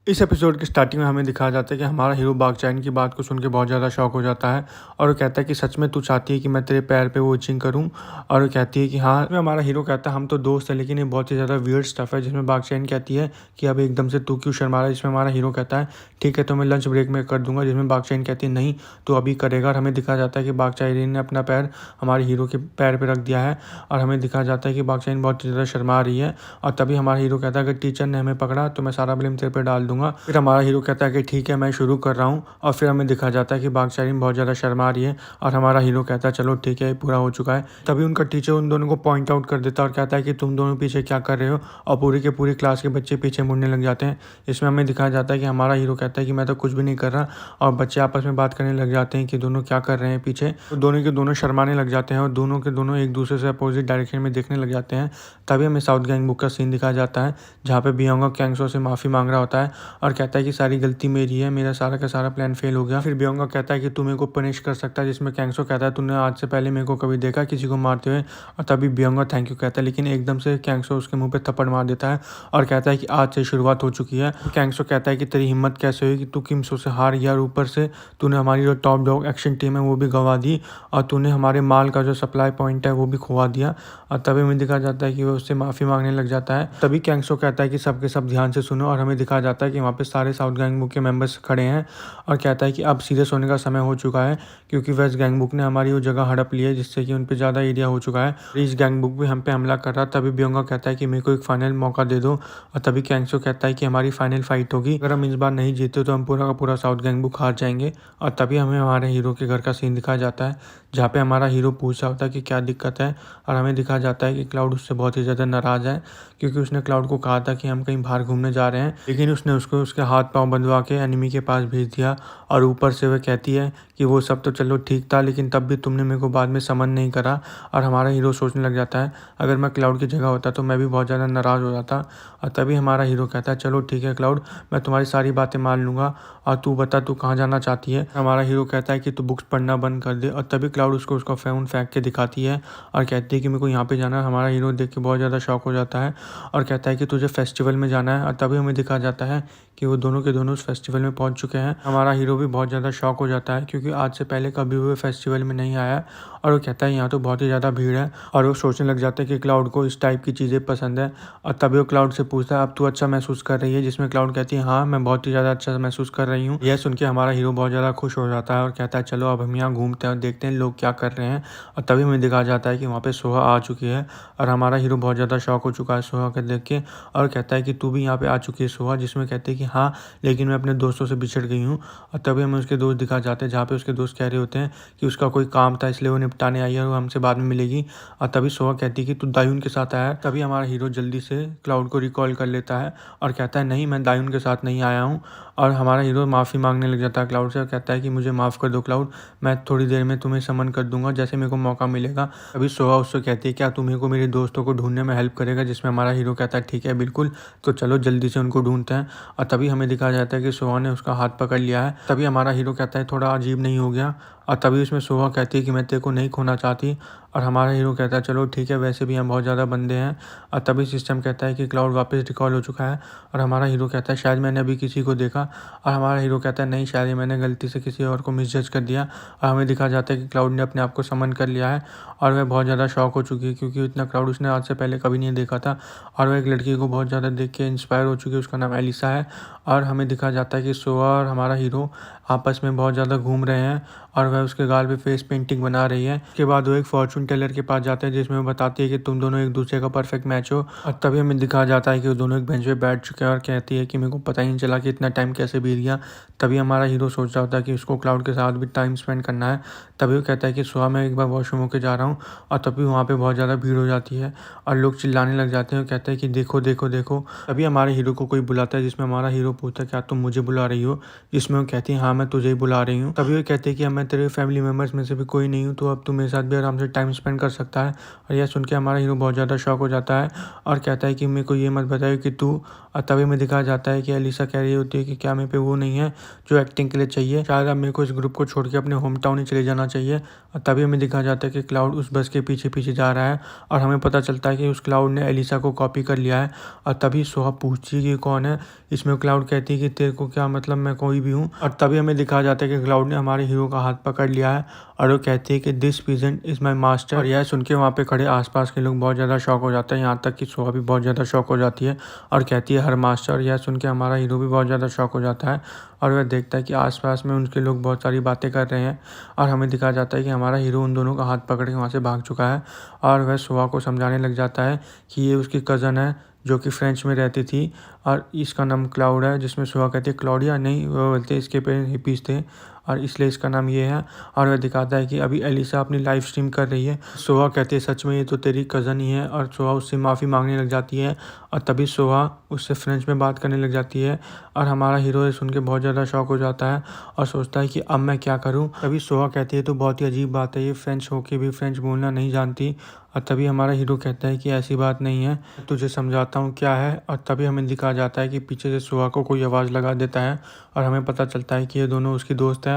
इस एपिसोड की स्टार्टिंग में हमें दिखाया जाता है कि हमारा हीरो बागचाइन की बात को सुन के बहुत ज़्यादा शॉक हो जाता है और वो कहता है कि सच में तू चाहती है कि मैं तेरे पैर पे वो इचिंग करूं। और वो कहती है कि हाँ। इसमें हमारा हीरो कहता है हम तो दोस्त हैं, लेकिन ये बहुत ही ज़्यादा वियर्ड स्टफ है। जिसमें बागचाइन कहती है कि अब एकदम से तू क्यों शर्मा रहा है। जिसमें हमारा हीरो कहता है ठीक है तो मैं लंच ब्रेक में कर दूंगा। जिसमें बागचाइन कहती है नहीं तो अभी करेगा। और हमें दिखाया जाता है कि बागचाइन ने अपना पैर हमारे हीरो के पैर पर रख दिया है और हमें दिखाया जाता है कि बागचाइन बहुत ही ज़्यादा शर्मा रही है। और तभी हमारा हीरो कहता है अगर टीचर ने हमें पकड़ा तो मैं सारा ब्लेम तेरे पे डाल दूंगा। फिर हमारा हीरो कहता है कि ठीक है मैं शुरू कर रहा हूँ। और फिर हमें दिखा जाता है कि बागचाइन बहुत ज़्यादा शर्मा रही है और हमारा हीरो कहता है चलो ठीक है पूरा हो चुका है। तभी उनका टीचर उन दोनों को पॉइंट आउट कर देता है और कहता है कि तुम दोनों पीछे क्या कर रहे हो। और पूरी के पूरी क्लास के बच्चे पीछे मुड़ने लग जाते हैं। इसमें हमें दिखाया जाता है कि हमारा हीरो कहता है कि मैं तो कुछ भी नहीं कर रहा। और बच्चे आपस में बात करने लग जाते हैं कि दोनों क्या कर रहे हैं पीछे। तो दोनों के दोनों शर्माने लग जाते हैं और दोनों के दोनों एक दूसरे से अपोजिट डायरेक्शन में देखने लग जाते हैं। तभी हमें साउथ गैंग बुक का सीन दिखाया जाता है जहाँ पे बियोंगा कैंगसो से माफ़ी मांग रहा होता है और कहता है कि सारी गलती मेरी है, मेरा सारा का सारा प्लान फेल हो गया। फिर बियोंगा कहता है कि तू मेरे को पनिश कर सकता है। जिसमें कैंगसो कहता है तूने आज से पहले मेरे को कभी देखा किसी को मारते हुए। और तभी बियोंगा थैंक यू कहता है, लेकिन एकदम से कैंगसो उसके मुंह पे थप्पड़ मार देता है और कहता है कि आज से शुरुआत हो चुकी है। कैंगसो कहता है कि तेरी हिम्मत कैसे हुई कि तू किमसो से हार गया और ऊपर से तूने हमारी जो टॉप डॉग एक्शन टीम है वो भी गंवा दी और तूने हमारे माल का जो सप्लाई पॉइंट है वो भी खुवा दिया। और तभी हमें दिखाया जाता है कि वो उससे माफ़ी मांगने लग जाता है। तभी कैंगसो कहता है कि सबके सब ध्यान से सुनो। और हमें दिखाया जाता है कि वहाँ पे सारे साउथ गैंग बुक के मेंबर्स खड़े हैं और कहता है कि अब सीरियस होने का समय हो चुका है क्योंकि वेस्ट गैंग बुक ने हमारी वो जगह हड़प ली है जिससे कि उन पे ज़्यादा एरिया हो चुका है। ईस्ट गैंग बुक भी हम पे हमला कर रहा। तभी बियोंगा कहता है कि मेरे को एक फाइनल मौका दे दो। और तभी कैंगसो कहता है कि हमारी फाइनल फाइट होगी, अगर हम इस बार नहीं जीते तो हम पूरा का पूरा साउथ गैंग बुक हार जाएंगे। और तभी हमें हमारे हीरो के घर का सीन दिखाया जाता है जहाँ पे हमारा हीरो पूछ रहा होता है कि क्या दिक्कत है। और हमें दिखाया जाता है कि क्लाउड उससे बहुत ही ज़्यादा नाराज़ है क्योंकि उसने क्लाउड को कहा था कि हम कहीं बाहर घूमने जा रहे हैं, लेकिन उसने उसको उसके हाथ पांव बंधवा के एनिमी के पास भेज दिया। और ऊपर से वह कहती है कि वो सब तो चलो ठीक था, लेकिन तब भी तुमने मेरे को बाद में समन नहीं करा। और हमारा हीरो सोचने लग जाता है अगर मैं क्लाउड की जगह होता तो मैं भी बहुत ज़्यादा नाराज़ हो जाता। और तभी हमारा हीरो कहता है चलो ठीक है क्लाउड, मैं तुम्हारी सारी बातें मान लूँगा और तू बता तू कहाँ जाना चाहती है। हमारा हीरो कहता है कि तू बुक्स पढ़ना बंद कर दे। और तभी क्लाउड उसको उसका फ़ोन फेंक के दिखाती है और कहती है कि मेरे को यहाँ पे जाना है। हमारा हीरो देख के बहुत ज़्यादा शॉक हो जाता है और कहता है कि तुझे फेस्टिवल में जाना है। और तभी हमें दिखाया जाता है कि वो दोनों के दोनों उस फेस्टिवल में पहुंच चुके हैं। हमारा हीरो भी बहुत ज़्यादा शॉक हो जाता है क्योंकि आज से पहले कभी भी फेस्टिवल में नहीं आया और वो कहता है यहाँ तो बहुत ही ज़्यादा भीड़ है। और वो सोचने लग जाता है कि क्लाउड को इस टाइप की चीज़ें पसंद है। और तभी वो क्लाउड से पूछता है अब तू अच्छा महसूस कर रही है। जिसमें क्लाउड कहती है हाँ मैं बहुत ही ज़्यादा अच्छा महसूस कर रही हूँ। यह सुन के हमारा हीरो बहुत ज़्यादा खुश हो जाता है और कहता है चलो अब हम यहाँ घूमते हैं और देखते हैं लोग क्या कर रहे हैं। और तभी हमें दिखाया जाता है कि वहाँ पर सोहा आ चुकी है और हमारा हीरो बहुत ज़्यादा शॉक हो चुका है सोहा को देख के और कहता है कि तू भी यहाँ पे आ चुकी है सोहा। जिसमें कहते हैं कि हाँ लेकिन मैं अपने दोस्तों से बिछड़ गई हूँ। और तभी हमें उसके दोस्त दिखा जाते हैं जहाँ पे उसके दोस्त कह रहे होते हैं कि उसका कोई काम था इसलिए वो निपटाने आई है और वो हमसे बाद में मिलेगी। और तभी सोहा कहती है कि तू दायून के साथ आया है। तभी हमारा हीरो जल्दी से क्लाउड को रिकॉल कर लेता है और कहता है नहीं मैं दायून के साथ नहीं आया हूँ। और हमारा हीरो माफ़ी मांगने लग जाता है क्लाउड से और कहता है कि मुझे माफ़ कर दो क्लाउड, मैं थोड़ी देर में तुम्हें समन कर दूंगा जैसे मेरे को मौका मिलेगा। अभी सोहा उससे कहती है क्या तू मेरे को मेरे दोस्तों को ढूंढने में हेल्प करेगा। जिसमें हमारा हीरो कहता है ठीक है बिल्कुल, तो चलो जल्दी से उनको ढूंढते हैं। और तभी हमें दिखाया जाता है कि सोहा ने उसका हाथ पकड़ लिया है। तभी हमारा हीरो कहता है थोड़ा अजीब नहीं हो गया। और तभी उसमें सोहा कहती है कि मैं तेरे को नहीं खोना चाहती। और हमारा हीरो कहता है चलो ठीक है वैसे भी हम बहुत ज़्यादा बंदे हैं। और तभी सिस्टम कहता है कि क्लाउड वापस रिकॉल हो चुका है और हमारा हीरो कहता है शायद मैंने अभी किसी को देखा। और हमारा हीरो कहता है नहीं शायद मैंने गलती से किसी और को मिसजज कर दिया। और हमें दिखा जाता है कि क्लाउड ने अपने आप को समन कर लिया है और वह बहुत ज़्यादा शॉक हो चुकी है क्योंकि इतना क्राउड उसने आज से पहले कभी नहीं देखा था। और वह एक लड़की को बहुत ज़्यादा देख के इंस्पायर हो चुकी है, उसका नाम एलिसा है। और हमें दिखा जाता है कि सोहा और हमारा हीरो आपस में बहुत ज़्यादा घूम रहे हैं और वह उसके गाल पे फेस पेंटिंग बना रही है। उसके बाद वो एक फॉर्चून टेलर के पास जाते हैं जिसमें वो बताती है कि तुम दोनों एक दूसरे का परफेक्ट मैच हो। और तभी हमें दिखाया जाता है कि वो दोनों एक बेंच पे बैठ चुके हैं और कहती है कि मेरे को पता ही नहीं चला कि इतना टाइम कैसे बीत गया। तभी हमारा हीरो सोच रहा होता है कि उसको क्लाउड के साथ भी टाइम स्पेंड करना है। तभी वो कहता है कि सोहा मैं एक बार वॉशरूम होकर जा रहा हूँ। और तभी वहाँ पे बहुत ज़्यादा भीड़ हो जाती है और लोग चिल्लाने लग जाते हैं और कहते हैं कि देखो देखो देखो। तभी हमारे हीरो को कोई बुलाता है जिसमें हमारा हीरो पूछता है क्या तुम मुझे बुला रही हो। जिसमें वो कहती है हाँ मैं तुझे ही बुला रही हूँ। तभी वो कहते हैं कि मैं तेरे फैमिली मेम्बर्स में से भी कोई नहीं हूँ, तो अब तू मेरे साथ भी आराम से टाइम स्पेंड कर सकता है। और यह सुन के हमारा हीरो बहुत ज़्यादा शॉक हो जाता है और कहता है कि मेरे को ये मत बताइए कि तू और तभी हमें दिखाया जाता है कि एलिसा कह रही होती है कि क्या मेरे पे वो नहीं है जो एक्टिंग के लिए चाहिए, शायद अब मेरे को इस ग्रुप को छोड़ के अपने होम टाउन ही चले जाना चाहिए। और तभी हमें दिखाया जाता है कि क्लाउड उस बस के पीछे पीछे जा रहा है और हमें पता चलता है कि उस क्लाउड ने एलिसा को कॉपी कर लिया है। और तभी सोहा पूछती है कि कौन है। इसमें क्लाउड कहती है कि तेरे को क्या मतलब, मैं कोई भी हूँ। और तभी हमें दिखाया जाता है कि क्लाउड ने हमारे हीरो का हाथ पकड़ लिया है और वो कहती है कि this peasant is my master. और यह सुन के वहाँ पे खड़े आसपास के लोग बहुत ज़्यादा शॉक हो जाते हैं, यहाँ तक कि सोहा भी बहुत ज़्यादा शॉक हो जाती है और कहती है हर मास्टर। और यह सुन के हमारा हीरो भी बहुत ज़्यादा शॉक हो जाता है और वह देखता है कि आसपास में उनके लोग बहुत सारी बातें कर रहे हैं। और हमें दिखाया जाता है कि हमारा हीरो उन दोनों का हाथ पकड़ के वहाँ से भाग चुका है और वह सोहा को समझाने लग जाता है कि ये उसकी कज़न है जो कि फ्रेंच में रहती थी और इसका नाम क्लाउड है, जिसमें सोहा कहती है क्लाउडिया नहीं, वो बोलते इसके पेरेंट्स हिपीज थे और इसलिए इसका नाम ये है। और वह दिखाता है कि अभी एलिसा अपनी लाइव स्ट्रीम कर रही है। सोहा कहती है सच में ये तो तेरी कज़न ही है और सोहा उससे माफ़ी मांगने लग जाती है और तभी सोहा उससे फ्रेंच में बात करने लग जाती है और हमारा हीरो ये सुन के बहुत ज़्यादा शॉक हो जाता है और सोचता है कि अब मैं क्या करूँ। तभी सोहा कहती है तो बहुत ही अजीब बात है, ये फ्रेंच होके भी फ्रेंच बोलना नहीं जानती। और तभी हमारा हीरो कहता है कि ऐसी बात नहीं है, तुझे समझाता हूँ क्या है। और तभी हमें दिखाया जाता है कि पीछे से सोहा को कोई आवाज़ लगा देता है और हमें पता चलता है कि ये दोनों उसकी दोस्त है।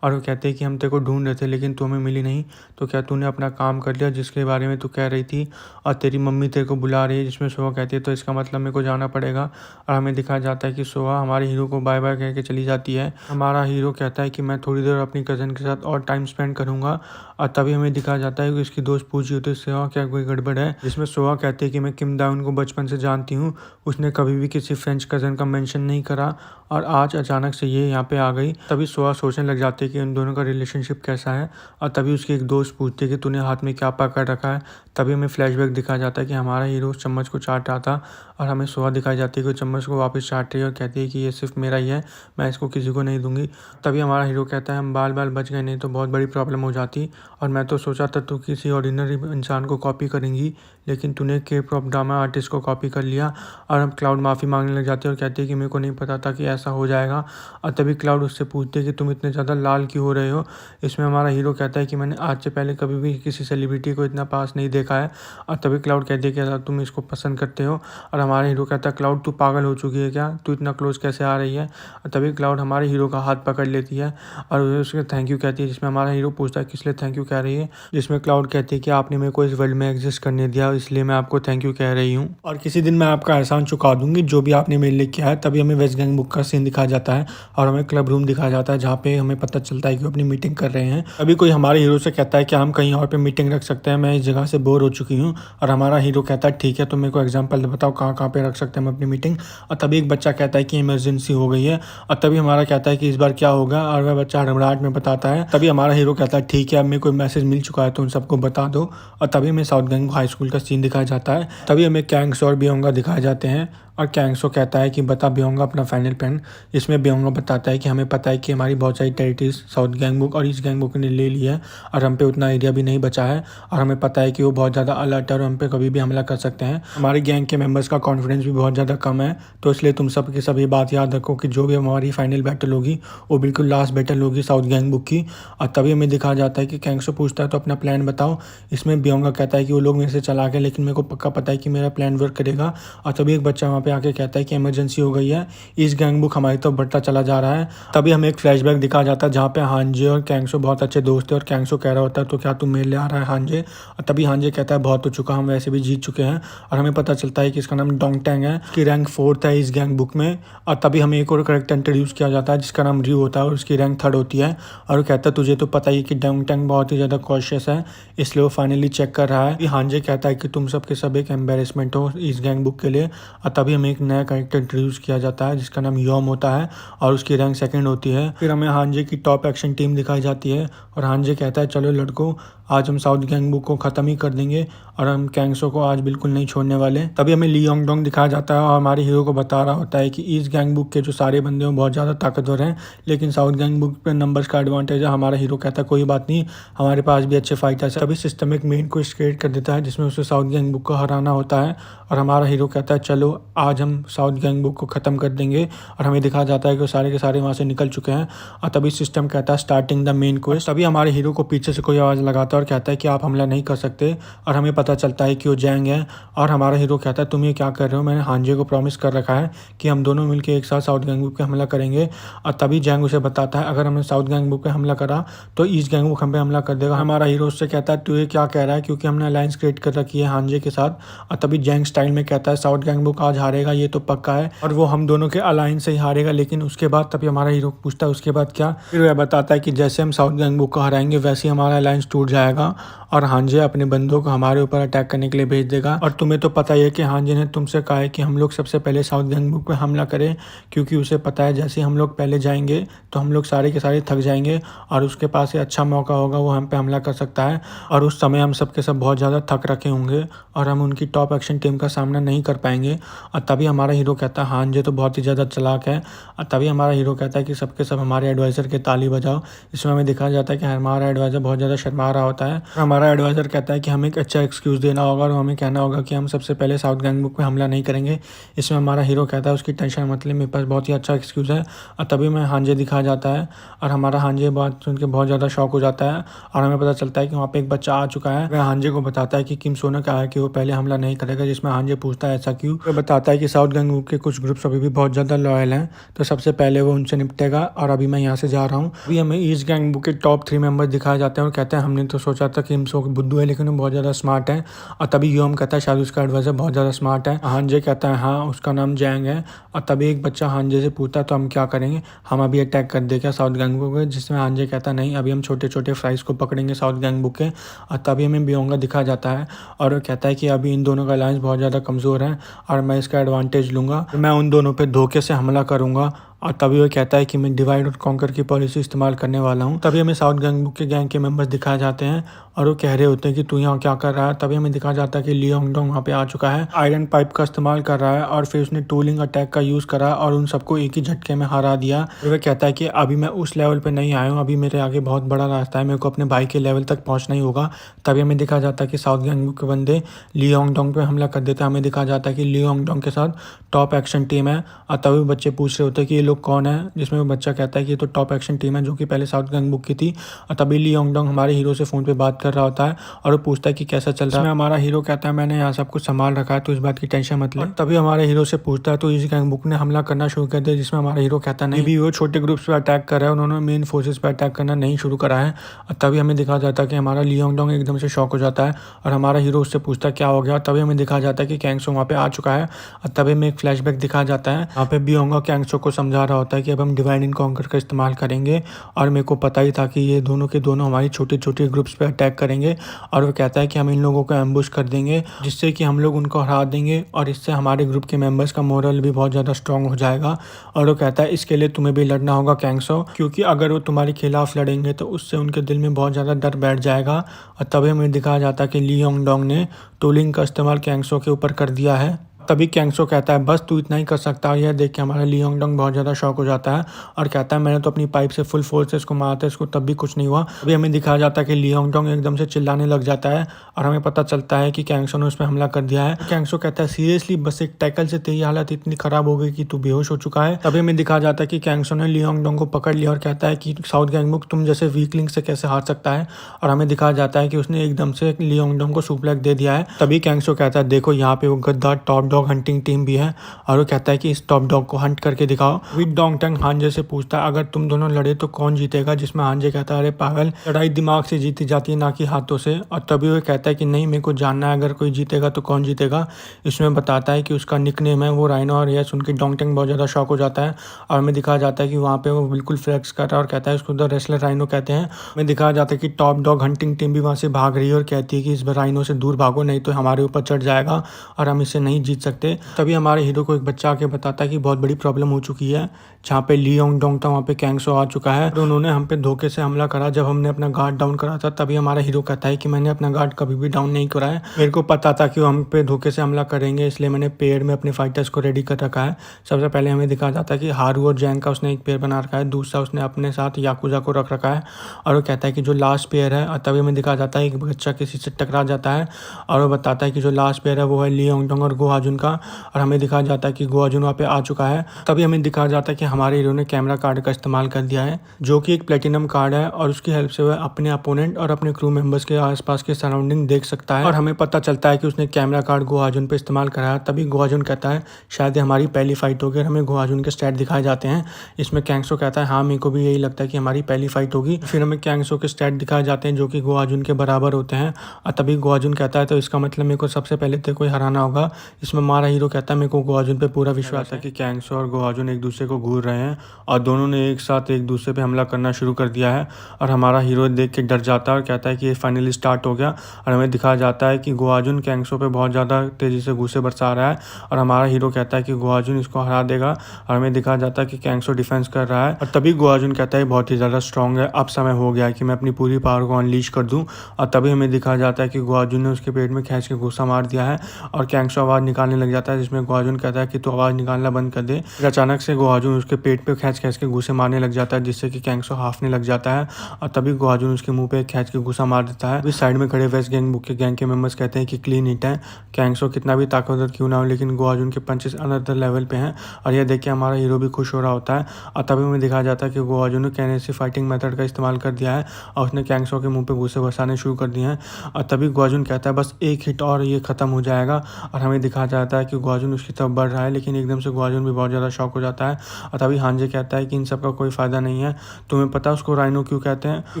और वो कहते हैं कि हम तेरे को ढूंढ रहे थे लेकिन तू हमें मिली नहीं, तो क्या तूने अपना काम कर लिया जिसके बारे में तू कह रही थी, और तेरी मम्मी तेरे को बुला रही है। जिसमें सोहा कहती है तो इसका मतलब मेरे को जाना पड़ेगा। और हमें दिखाया जाता है कि सोहा हमारे हीरो को बाय बाय कह के चली जाती है। हमारा हीरो कहता है कि मैं थोड़ी देर अपनी कज़न के साथ और टाइम स्पेंड करूँगा। और तभी हमें दिखाया जाता है कि उसकी दोस्त पूछी होती है सोहा क्या कोई गड़बड़ है, जिसमें सोहा कहती है कि मैं किम दाउन को बचपन से जानती हूँ, उसने कभी भी किसी फ्रेंच कज़न का मेंशन नहीं करा और आज अचानक से ये यहाँ पे आ गई। तभी सोहा सोचने लग जाती है कि उन दोनों का रिलेशनशिप कैसा है। और तभी उसकी एक दोस्त पूछती है कि तूने हाथ में क्या पकड़ रखा है। तभी हमें फ्लैशबैक दिखाया जाता है कि हमारा हीरो उस चम्मच को चाट रहा था और हमें सोहा दिखाई जाती है कि चम्मच को वापस चाट रही है और कहती है कि ये सिर्फ मेरा ही है, मैं इसको किसी को नहीं दूंगी। तभी हमारा हीरो कहता है हम बाल बाल बच गए, नहीं तो बहुत बड़ी प्रॉब्लम हो जाती। और मैं तो सोचा था तू किसी ऑर्डिनरी इंसान को कॉपी करेंगी, लेकिन तूने के पॉप ड्रामा आर्टिस्ट को कॉपी कर लिया। और हम क्लाउड माफ़ी मांगने लग जाती है और कहती है कि मेरे को नहीं पता था कि ऐसा हो जाएगा। और तभी क्लाउड उससे पूछते है कि तुम इतने ज़्यादा लाल क्यों हो रहे हो। इसमें हमारा हीरो कहता है कि मैंने आज से पहले कभी भी किसी सेलिब्रिटी को इतना पास नहीं देखा है। और तभी क्लाउड कहती है कि अगर तुम इसको पसंद करते हो। और हमारा हीरो कहता है क्लाउड तू पागल हो चुकी है क्या, तू इतना क्लोज कैसे आ रही है। और तभी क्लाउड हमारे हीरो का हाथ पकड़ लेती है और उसके थैंक यू कहती है, जिसमें हमारा हीरो पूछता है किस लिए थैंक यू कह रही है। जिसमें क्लाउड कहती है कि आपने मेरे को इस वर्ल्ड में एग्जिस्ट करने दिया, इसलिए मैं आपको थैंक यू कह रही हूँ और किसी दिन मैं आपका एहसान चुका दूंगी जो भी आपने मेरे लिए किया है। तभी हमें वेस्ट गैंग बुक का सीन दिखाया जाता है और हमें क्लब रूम दिखाया जाता है जहाँ पे हमें पता चलता है कि वो अपनी मीटिंग कर रहे हैं। अभी कोई हमारे हीरो से कहता है कि हम कहीं और पे मीटिंग रख सकते हैं, मैं इस जगह से बोर हो चुकी हूँ। और हमारा हीरो कहता है ठीक है, तो मेरे को एग्जाम्पल बताओ कहाँ कहाँ पे रख सकते हैं हम अपनी मीटिंग। और तभी एक बच्चा कहता है कि इमरजेंसी हो गई है। और तभी हमारा कहता है कि इस बार क्या होगा, और वह बच्चा हड़बड़ाहट में बताता है। तभी हमारा हीरो कहता है ठीक है, अब मेरे को मैसेज मिल चुका है तो उन सबको बता दो। और तभी हमें साउथ गैंग हाई स्कूल का सीन दिखाया जाता है। तभी हमें कैंग्स और बियोंगा दिखाए जाते हैं और कैंग्सो कहता है कि बता बियोंगा अपना फाइनल प्लान। इसमें बियोंगा बताता है कि हमें पता है कि हमारी बहुत सारी टेरिटरीज साउथ गैंग बुक और ईस्ट गैंग बुक ने ले ली है और हम पे उतना एरिया भी नहीं बचा है। और हमें पता है कि वो बहुत ज़्यादा अलर्ट है और हम पे कभी भी हमला कर सकते हैं। हमारे गैंग के मेंबर्स का कॉन्फिडेंस भी बहुत ज़्यादा कम है, तो इसलिए तुम सब की सब ये बात याद रखो कि जो भी हमारी फाइनल बैटल होगी वो बिल्कुल लास्ट बैटल होगी साउथ गैंग बुक की। और तभी हमें दिखाया जाता है कि कैंग्सो पूछता है तो अपना प्लान बताओ। इसमें बियोंगा कहता है कि वो लोग मेरे से चला गए लेकिन मेरे को पक्का पता है कि मेरा प्लान वर्क करेगा। और तभी एक बच्चा वहाँ पे आके कहता है कि इमरजेंसी हो गई है, ईस्ट गैंग बुक हमारी तरफ बढ़ता चला जा रहा है। तभी हमें एक फ्लैशबैक दिखाया जाता है जहाँ पे हांजे और कैंग्सो बहुत अच्छे दोस्त है और कैंग्सो कह रहा होता है तो क्या तू मेरे लिए आ रहा है हांजे। और तभी हांजे कहता है बहुत हो चुका, हम वैसे भी जीत चुके हैं। और हमें पता चलता है कि इसका नाम डोंगटैंग है, उसकी रैंक 4th है इस गैंग बुक में। और तभी हमें एक और करेक्टर इंट्रोड्यूस किया जाता है जिसका नाम र्यू होता है और उसकी रैंक 3rd होती है। और वो कहता है तुझे तो पता ही कि डोंगटैंग बहुत ही ज़्यादा कॉशियस है, इसलिए वो फाइनली चेक कर रहा है। हांजे कहता है कि तुम सबके सब एक एम्बेरसमेंट हो इस गैंग बुक के लिए। और तभी हमें एक नया करेक्टर इंट्रोड्यूस किया जाता है जिसका नाम योम होता है और उसकी रैंक 2nd होती है। फिर हमें हांजे की टॉप एक्शन टीम दिखाई जाती है और हांजे कहता है चलो लड़कों, आज हम साउथ गैंग बुक को ख़त्म ही कर देंगे और हम कैंग्सो को आज बिल्कुल नहीं छोड़ने वाले। तभी हमें ली योंग डोंग दिखाया जाता है और हमारे हीरो को बता रहा होता है कि ईस्ट गैंग बुक के जो सारे बंदे हैं बहुत ज़्यादा ताकतवर हैं, लेकिन साउथ गैंग बुक पे नंबर्स का एडवांटेज है। हमारा हीरो कहता है कोई बात नहीं, हमारे पास भी अच्छे फाइटर्स हैं। तभी सिस्टम एक मेन को क्रिएट कर देता है जिसमें उसे साउथ गैंग बुक को हराना होता है और हमारा हीरो कहता है चलो आज हम साउथ गैंगबुक को ख़त्म कर देंगे। और हमें दिखाया जाता है कि वो सारे के सारे वहाँ से निकल चुके हैं। और तभी सिस्टम कहता है स्टार्टिंग द मेन क्वेस्ट। तभी हमारे हीरो को पीछे से कोई आवाज़ लगाता है और कहता है कि आप हमला नहीं कर सकते। और हमें पता चलता है कि वो जैंग है। और हमारा हीरो कहता है तुम ये क्या कर रहे हो, मैंने हांजे को प्रॉमिस कर रखा है कि हम दोनों मिलकर एक साथ साउथ गैंगबुक पे हमला करेंगे। और तभी जैंग उसे बताता है अगर हमने साउथ गैंगबुक पे हमला करा तो ईस्ट गैंगबुक हम पे हमला कर देगा। हमारा हीरो उससे कहता है तू ये क्या कह रहा है, क्योंकि हमने अलायंस क्रिएट कर रखी है हांजे के साथ। और तभी जैंग स्टाइल में कहता है साउथ गैंगबुक आज हारेगा, ये तो पक्का है, और वो हम दोनों के अलायंस से ही हारेगा। लेकिन उसके बाद तभी हमारा हीरो पूछता है उसके बाद क्या। फिर वह बताता है कि जैसे हम साउथ गैंगबुक को हराएंगे वैसे ही हमारा अलायंस टूट जाएगा और हांजे अपने बंदों को हमारे ऊपर अटैक करने के लिए भेज देगा। और तुम्हें तो पता ही है कि हांजे ने तुमसे कहा है कि हम लोग सबसे पहले साउथ गैंगबुक पे हमला करें, क्योंकि उसे पता है जैसे हम लोग पहले जाएंगे तो हम लोग सारे के सारे थक जाएंगे और उसके पास ये अच्छा मौका होगा, वो हम पे हमला कर सकता है। और उस समय हम सब के सब बहुत ज़्यादा थक रखे होंगे और हम उनकी टॉप एक्शन टीम का सामना नहीं कर पाएंगे। और तभी हमारा हीरो कहता है हांजे तो बहुत ही ज़्यादा चालाक है। और तभी हमारा हीरो कहता है कि सबके सब हमारे एडवाइज़र के ताली बजाओ। इसमें हमें दिखाया जाता है कि हमारा एडवाइज़र बहुत ज़्यादा शर्मा रहा होता है। हमारा एडवाइज़र कहता है कि हमें एक अच्छा एक्सक्यूज़ देना होगा और हमें कहना होगा कि हम सबसे पहले साउथ गैंगबुक पे हमला नहीं करेंगे। इसमें हमारा हीरो कहता है उसकी टेंशन मतलब मेरे पास बहुत ही अच्छा एक्सक्यूज़ है। और तभी मैं हांजे दिखाया जाता है और हमारा हांजे बात सुन के बहुत ज़्यादा शॉक हो जाता है। और हमें पता चलता है कि वहाँ पे एक बच्चा आ चुका है। वह हांजे को बताता है कि किम सोना कहा है कि वो पहले हमला नहीं करेगा, जिसमें हांजे पूछता है ऐसा क्यों। वह बताता है कि साउथ गैंगबुक के कुछ ग्रुप्स अभी भी बहुत ज़्यादा लॉयल हैं, तो सबसे पहले वो उनसे निपटेगा और अभी मैं यहाँ से जा रहा हूँ। अभी हमें ईस्ट गैंगबुक के टॉप 3 मेंबर्स दिखाए जाते हैं और कहते हैं हमने तो सोचा था कि किम बुद्धू है लेकिन वो बहुत ज़्यादा स्मार्ट है। और तभी ह्योम कहता है शायद उसका एडवाइजर बहुत ज़्यादा स्मार्ट है। हांजे कहता है हाँ उसका नाम जैंग है। और तभी एक बच्चा हांजे से पूछता है तो हम क्या करेंगे, हम अभी अटैक कर दें क्या साउथ गैंगबुक पे, जिसमें हांजे कहता है नहीं अभी हम छोटे छोटे फ्राइज को पकड़ेंगे साउथ गैंगबुक के। और तभी हमें बियोंगा दिखा जाता है और वो कहता है कि अभी इन दोनों का अलायंस बहुत ज़्यादा कमज़ोर है और मैं इसका एडवांटेज लूँगा, मैं उन दोनों पे धोखे से हमला करूँगा। और तभी वो कहता है कि मैं डिवाइड और कॉन्कर की पॉलिसी इस्तेमाल करने वाला हूँ। तभी हमें साउथ गैंगबुक के गैंग के मेंबर्स दिखाए जाते हैं और वो कह रहे होते हैं कि तू यहाँ क्या कर रहा है। तभी हमें दिखाया जाता है कि ली होंगडोंग वहाँ पे आ चुका है, आयरन पाइप का इस्तेमाल कर रहा है और फिर उसने टूलिंग अटैक का यूज़ करा और उन सबको एक ही झटके में हरा दिया। फिर वह कहता है कि अभी मैं उस लेवल पर नहीं आया हूँ, अभी मेरे आगे बहुत बड़ा रास्ता है, मेरे को अपने भाई के लेवल तक पहुँचना ही होगा। तभी हमें दिखाया जाता है कि साउथ गैंगबुक के बंदे ली होंगडोंग पे हमला कर देते हैं। हमें दिखाया जाता है कि ली होंगडोंग के साथ टॉप एक्शन टीम है। और तभी बच्चे पूछ रहे होते हैं कि ये लोग कौन है, जिसमें वो बच्चा कहता है कि ये तो टॉप एक्शन टीम है जो कि पहले साउथ गैंगबुक की थी। और तभी ली होंगडोंग हमारे हीरो से फ़ोन पे बात कर रहा होता है और वो पूछता है कि कैसा चल रहा है। हमारा हीरो कहता है मैंने यहाँ सब कुछ संभाल रखा है तो इस बात की टेंशन मत ले। तभी हमारे हीरो से पूछता है तो इस गैंगबुक ने हमला करना शुरू कर दिया, जिसमें हमारा हीरो कहता नहीं भी वो छोटे ग्रुप्स पे अटैक कर रहा है, उन्होंने मेन फोर्सेस पे अटैक करना नहीं शुरू करा है। और तभी हमें दिखाया जाता है कि हमारा ली होंगडोंग एकदम से शॉक हो जाता है और हमारा हीरो उससे पूछता है क्या हो गया। तभी हमें दिखाया जाता है कि कैंगसो वहाँ पे आ चुका है। और तभी हमें एक फ्लैशबैक दिखाया जाता है, वहाँ पे बियोंगा कैंगसो को समझा रहा होता है कि अब हम डिवाइड एंड कॉन्कर का इस्तेमाल करेंगे। और मेरे को पता ही था कि ये दोनों के दोनों हमारी छोटे छोटे ग्रुप्स पे अटैक करेंगे और वो कहता है कि हम इन लोगों को एम्बुश कर देंगे जिससे कि हम लोग उनको हरा देंगे और इससे हमारे ग्रुप के मेंबर्स का मोरल भी बहुत ज़्यादा स्ट्रांग हो जाएगा। और वो कहता है इसके लिए तुम्हें भी लड़ना होगा कैंगसो, क्योंकि अगर वो तुम्हारे खिलाफ लड़ेंगे तो उससे उनके दिल में बहुत ज़्यादा डर बैठ जाएगा। और तभी हमें दिखाया जाता है कि ली होंगडोंग ने टूलिंग का इस्तेमाल कैंगसो के ऊपर कर दिया है। तभी कैंगसो कहता है बस तू इतना ही कर सकता है। यह देख के हमारा ली होंगडोंग बहुत ज़्यादा शॉक हो जाता है और कहता है मैंने तो अपनी पाइप से फुल फोर्स से इसको मारा था, इसको तब भी कुछ नहीं हुआ। अभी हमें दिखाया जाता है कि ली होंगडोंग एकदम से चिल्लाने लग जाता है और हमें पता चलता है कि कैंगसो ने उस पर हमला कर दिया है। कैंगसो कहता है सीरियसली बस एक टैकल से तेरी हालत इतनी खराब हो गई कि तू बेहोश हो चुका है। तभी हमें दिखाया जाता है कि कैंगसो ने ली होंगडोंग को पकड़ लिया और कहता है कि साउथ गैंगबुक तुम जैसे वीकलिंग से कैसे हार सकता है। और हमें दिखाया जाता है कि उसने एकदम से ली होंगडोंग को सुप्लेक्स दे दिया है। तभी कैंगसो कहता है देखो यहाँ पे वो गद्दार टॉप डॉग हंटिंग टीम है और वो कहता है कि इस टॉप डॉग को हंट करके दिखाओ। विद डोंगटंग हांजे से पूछता है अगर तुम दोनों लड़े तो कौन जीतेगा, जिसमें हांजे कहता है अरे पागल, लड़ाई दिमाग से जीती जाती है ना कि हाथों से। और तभी वो कहता है कि नहीं मेरे को जानना है अगर कोई जीतेगा तो कौन जीतेगा। इसमें बताता है कि उसका निकनेम है वो राइनो। और यह सुन के डोंगटंग बहुत ज़्यादा शॉक हो जाता है और हमें दिखाया जाता है कि वहाँ पे वो बिल्कुल फ्लेक्स कर रहा है और कहता है उसको द रेसलर राइनो कहते हैं। हमें दिखाया जाता है कि टॉप डॉग हंटिंग टीम भी वहाँ से भाग रही है और कहती है कि इस राइनो से दूर भागो नहीं तो हमारे ऊपर चढ़ जाएगा और हम इसे नहीं जीत सकते। तभी हमारे हीरो को एक बच्चा आके बताता है कि बहुत बड़ी प्रॉब्लम हो चुकी है, जहाँ पे ली होंगडोंग था वहाँ पे कैंगसो आ चुका है और उन्होंने हम पे धोखे से हमला करा जब हमने अपना गार्ड डाउन करा था। तभी हमारा हीरो कहता है कि मैंने अपना गार्ड कभी भी डाउन नहीं करा है, मेरे को पता था कि वो हम पे धोखे से हमला करेंगे, इसलिए मैंने पेड़ में अपने फाइटर्स को रेडी कर रखा है। सबसे पहले हमें दिखाया जाता है कि हारू और जैंग का उसने एक पेड़ बना रखा है, दूसरा उसने अपने साथ याकुजा को रख रखा है और वो कहता है कि जो लास्ट पेयर है। और तभी हमें दिखाया जाता है एक बच्चा किसी से टकरा जाता है और वो बताता है कि जो लास्ट पेयर है वो है ली होंगडोंग और गो हाजुन अर्जुन का और हमें दिखाया जाता है कि गो अर्जुन वहाँ पे आ चुका है। तभी हमें दिखाया जाता है कि हमारे हीरो ने कैमरा कार्ड का इस्तेमाल कर दिया है, जो कि एक प्लेटिनम कार्ड है और उसकी हेल्प से वह अपने अपोनेंट और अपने क्रू मेंबर्स के आसपास के सराउंडिंग देख सकता है। और हमें पता चलता है कि उसने कैमरा कार्ड गो अर्जुन पे इस्तेमाल करा है। तभी गो अर्जुन कहता है शायद हमारी पहली फाइट होगी और हमें गो अर्जुन के स्टैट दिखाए जाते हैं। इसमें कैंगसो कहता है हाँ मेरे को भी यही लगता है कि हमारी पहली फाइट होगी। फिर हमें कैंगसो के स्टैट दिखाए जाते हैं जो कि गो अर्जुन के बराबर होते हैं। और तभी गो अर्जुन कहता है तो इसका मतलब मेरे को सबसे पहले तेरे को हराना होगा। इसमें हमारा हीरो कहता है मेरे को गो अर्जुन पे पूरा विश्वास है कि कैंगसो और गो अर्जुन एक दूसरे को घूर रहे हैं और दोनों ने एक साथ एक दूसरे पे हमला करना शुरू कर दिया है। और हमारा हीरो देख के डर जाता है और कहता है कि ये फाइनली स्टार्ट हो गया। और हमें दिखाया जाता है कि गो अर्जुन कैंगसो पे बहुत ज़्यादा तेज़ी से घूसे बरसा रहा है और हमारा हीरो कहता है कि गो अर्जुन इसको हरा देगा। और हमें दिखाया जाता है कि कैंगसो डिफेंस कर रहा है और तभी गो अर्जुन कहता है बहुत ही ज़्यादा स्ट्रॉन्ग है, अब समय हो गया है कि मैं अपनी पूरी पावर को अनलीश कर दूँ। और तभी हमें दिखाया जाता है कि गो अर्जुन ने उसके पेट में खींच के घुसा मार दिया है और कैंगसो आवाज़ निकालने लग जाता है, जिसमें गो अर्जुन कहता है कि तू आवाज़ निकालना बंद कर दे। फिर अचानक से गो अर्जुन उसके पेट पे खींच के घुसे मारने लग जाता है, जिससे कि कैंगसो हाफने लग जाता है। और तभी गो अर्जुन उसके मुंह पे खींच के घुसा मार देता है। इस साइड में खड़े वेस्ट गैंग के मेंबर्स कहते हैं कि क्लीन हिट है, कैंगसो कितना भी ताकतवर क्यों ना हो लेकिन गो अर्जुन के पंचेस अनदर लेवल पे हैं। और यह देख के हमारा हीरो भी खुश हो रहा होता है। और तभी हमें दिखाया जाता है कि गो अर्जुन ने कैनेसी फाइटिंग मेथड का इस्तेमाल कर दिया है और उसने कैंगसो के मुंह पे घुसे बरसाने शुरू कर दिए हैं। और तभी गो अर्जुन कहता है बस एक हिट और ये खत्म हो जाएगा। और हमें दिखाया जाता है कि गो अर्जुन उसकी तरफ बढ़ रहा है, लेकिन एकदम से गो अर्जुन भी बहुत ज़्यादा शॉक हो जाता है। और तभी हांजे कहता है कि इन सब का कोई फ़ायदा नहीं है, तुम्हें पता है उसको राइनो क्यों कहते हैं? कि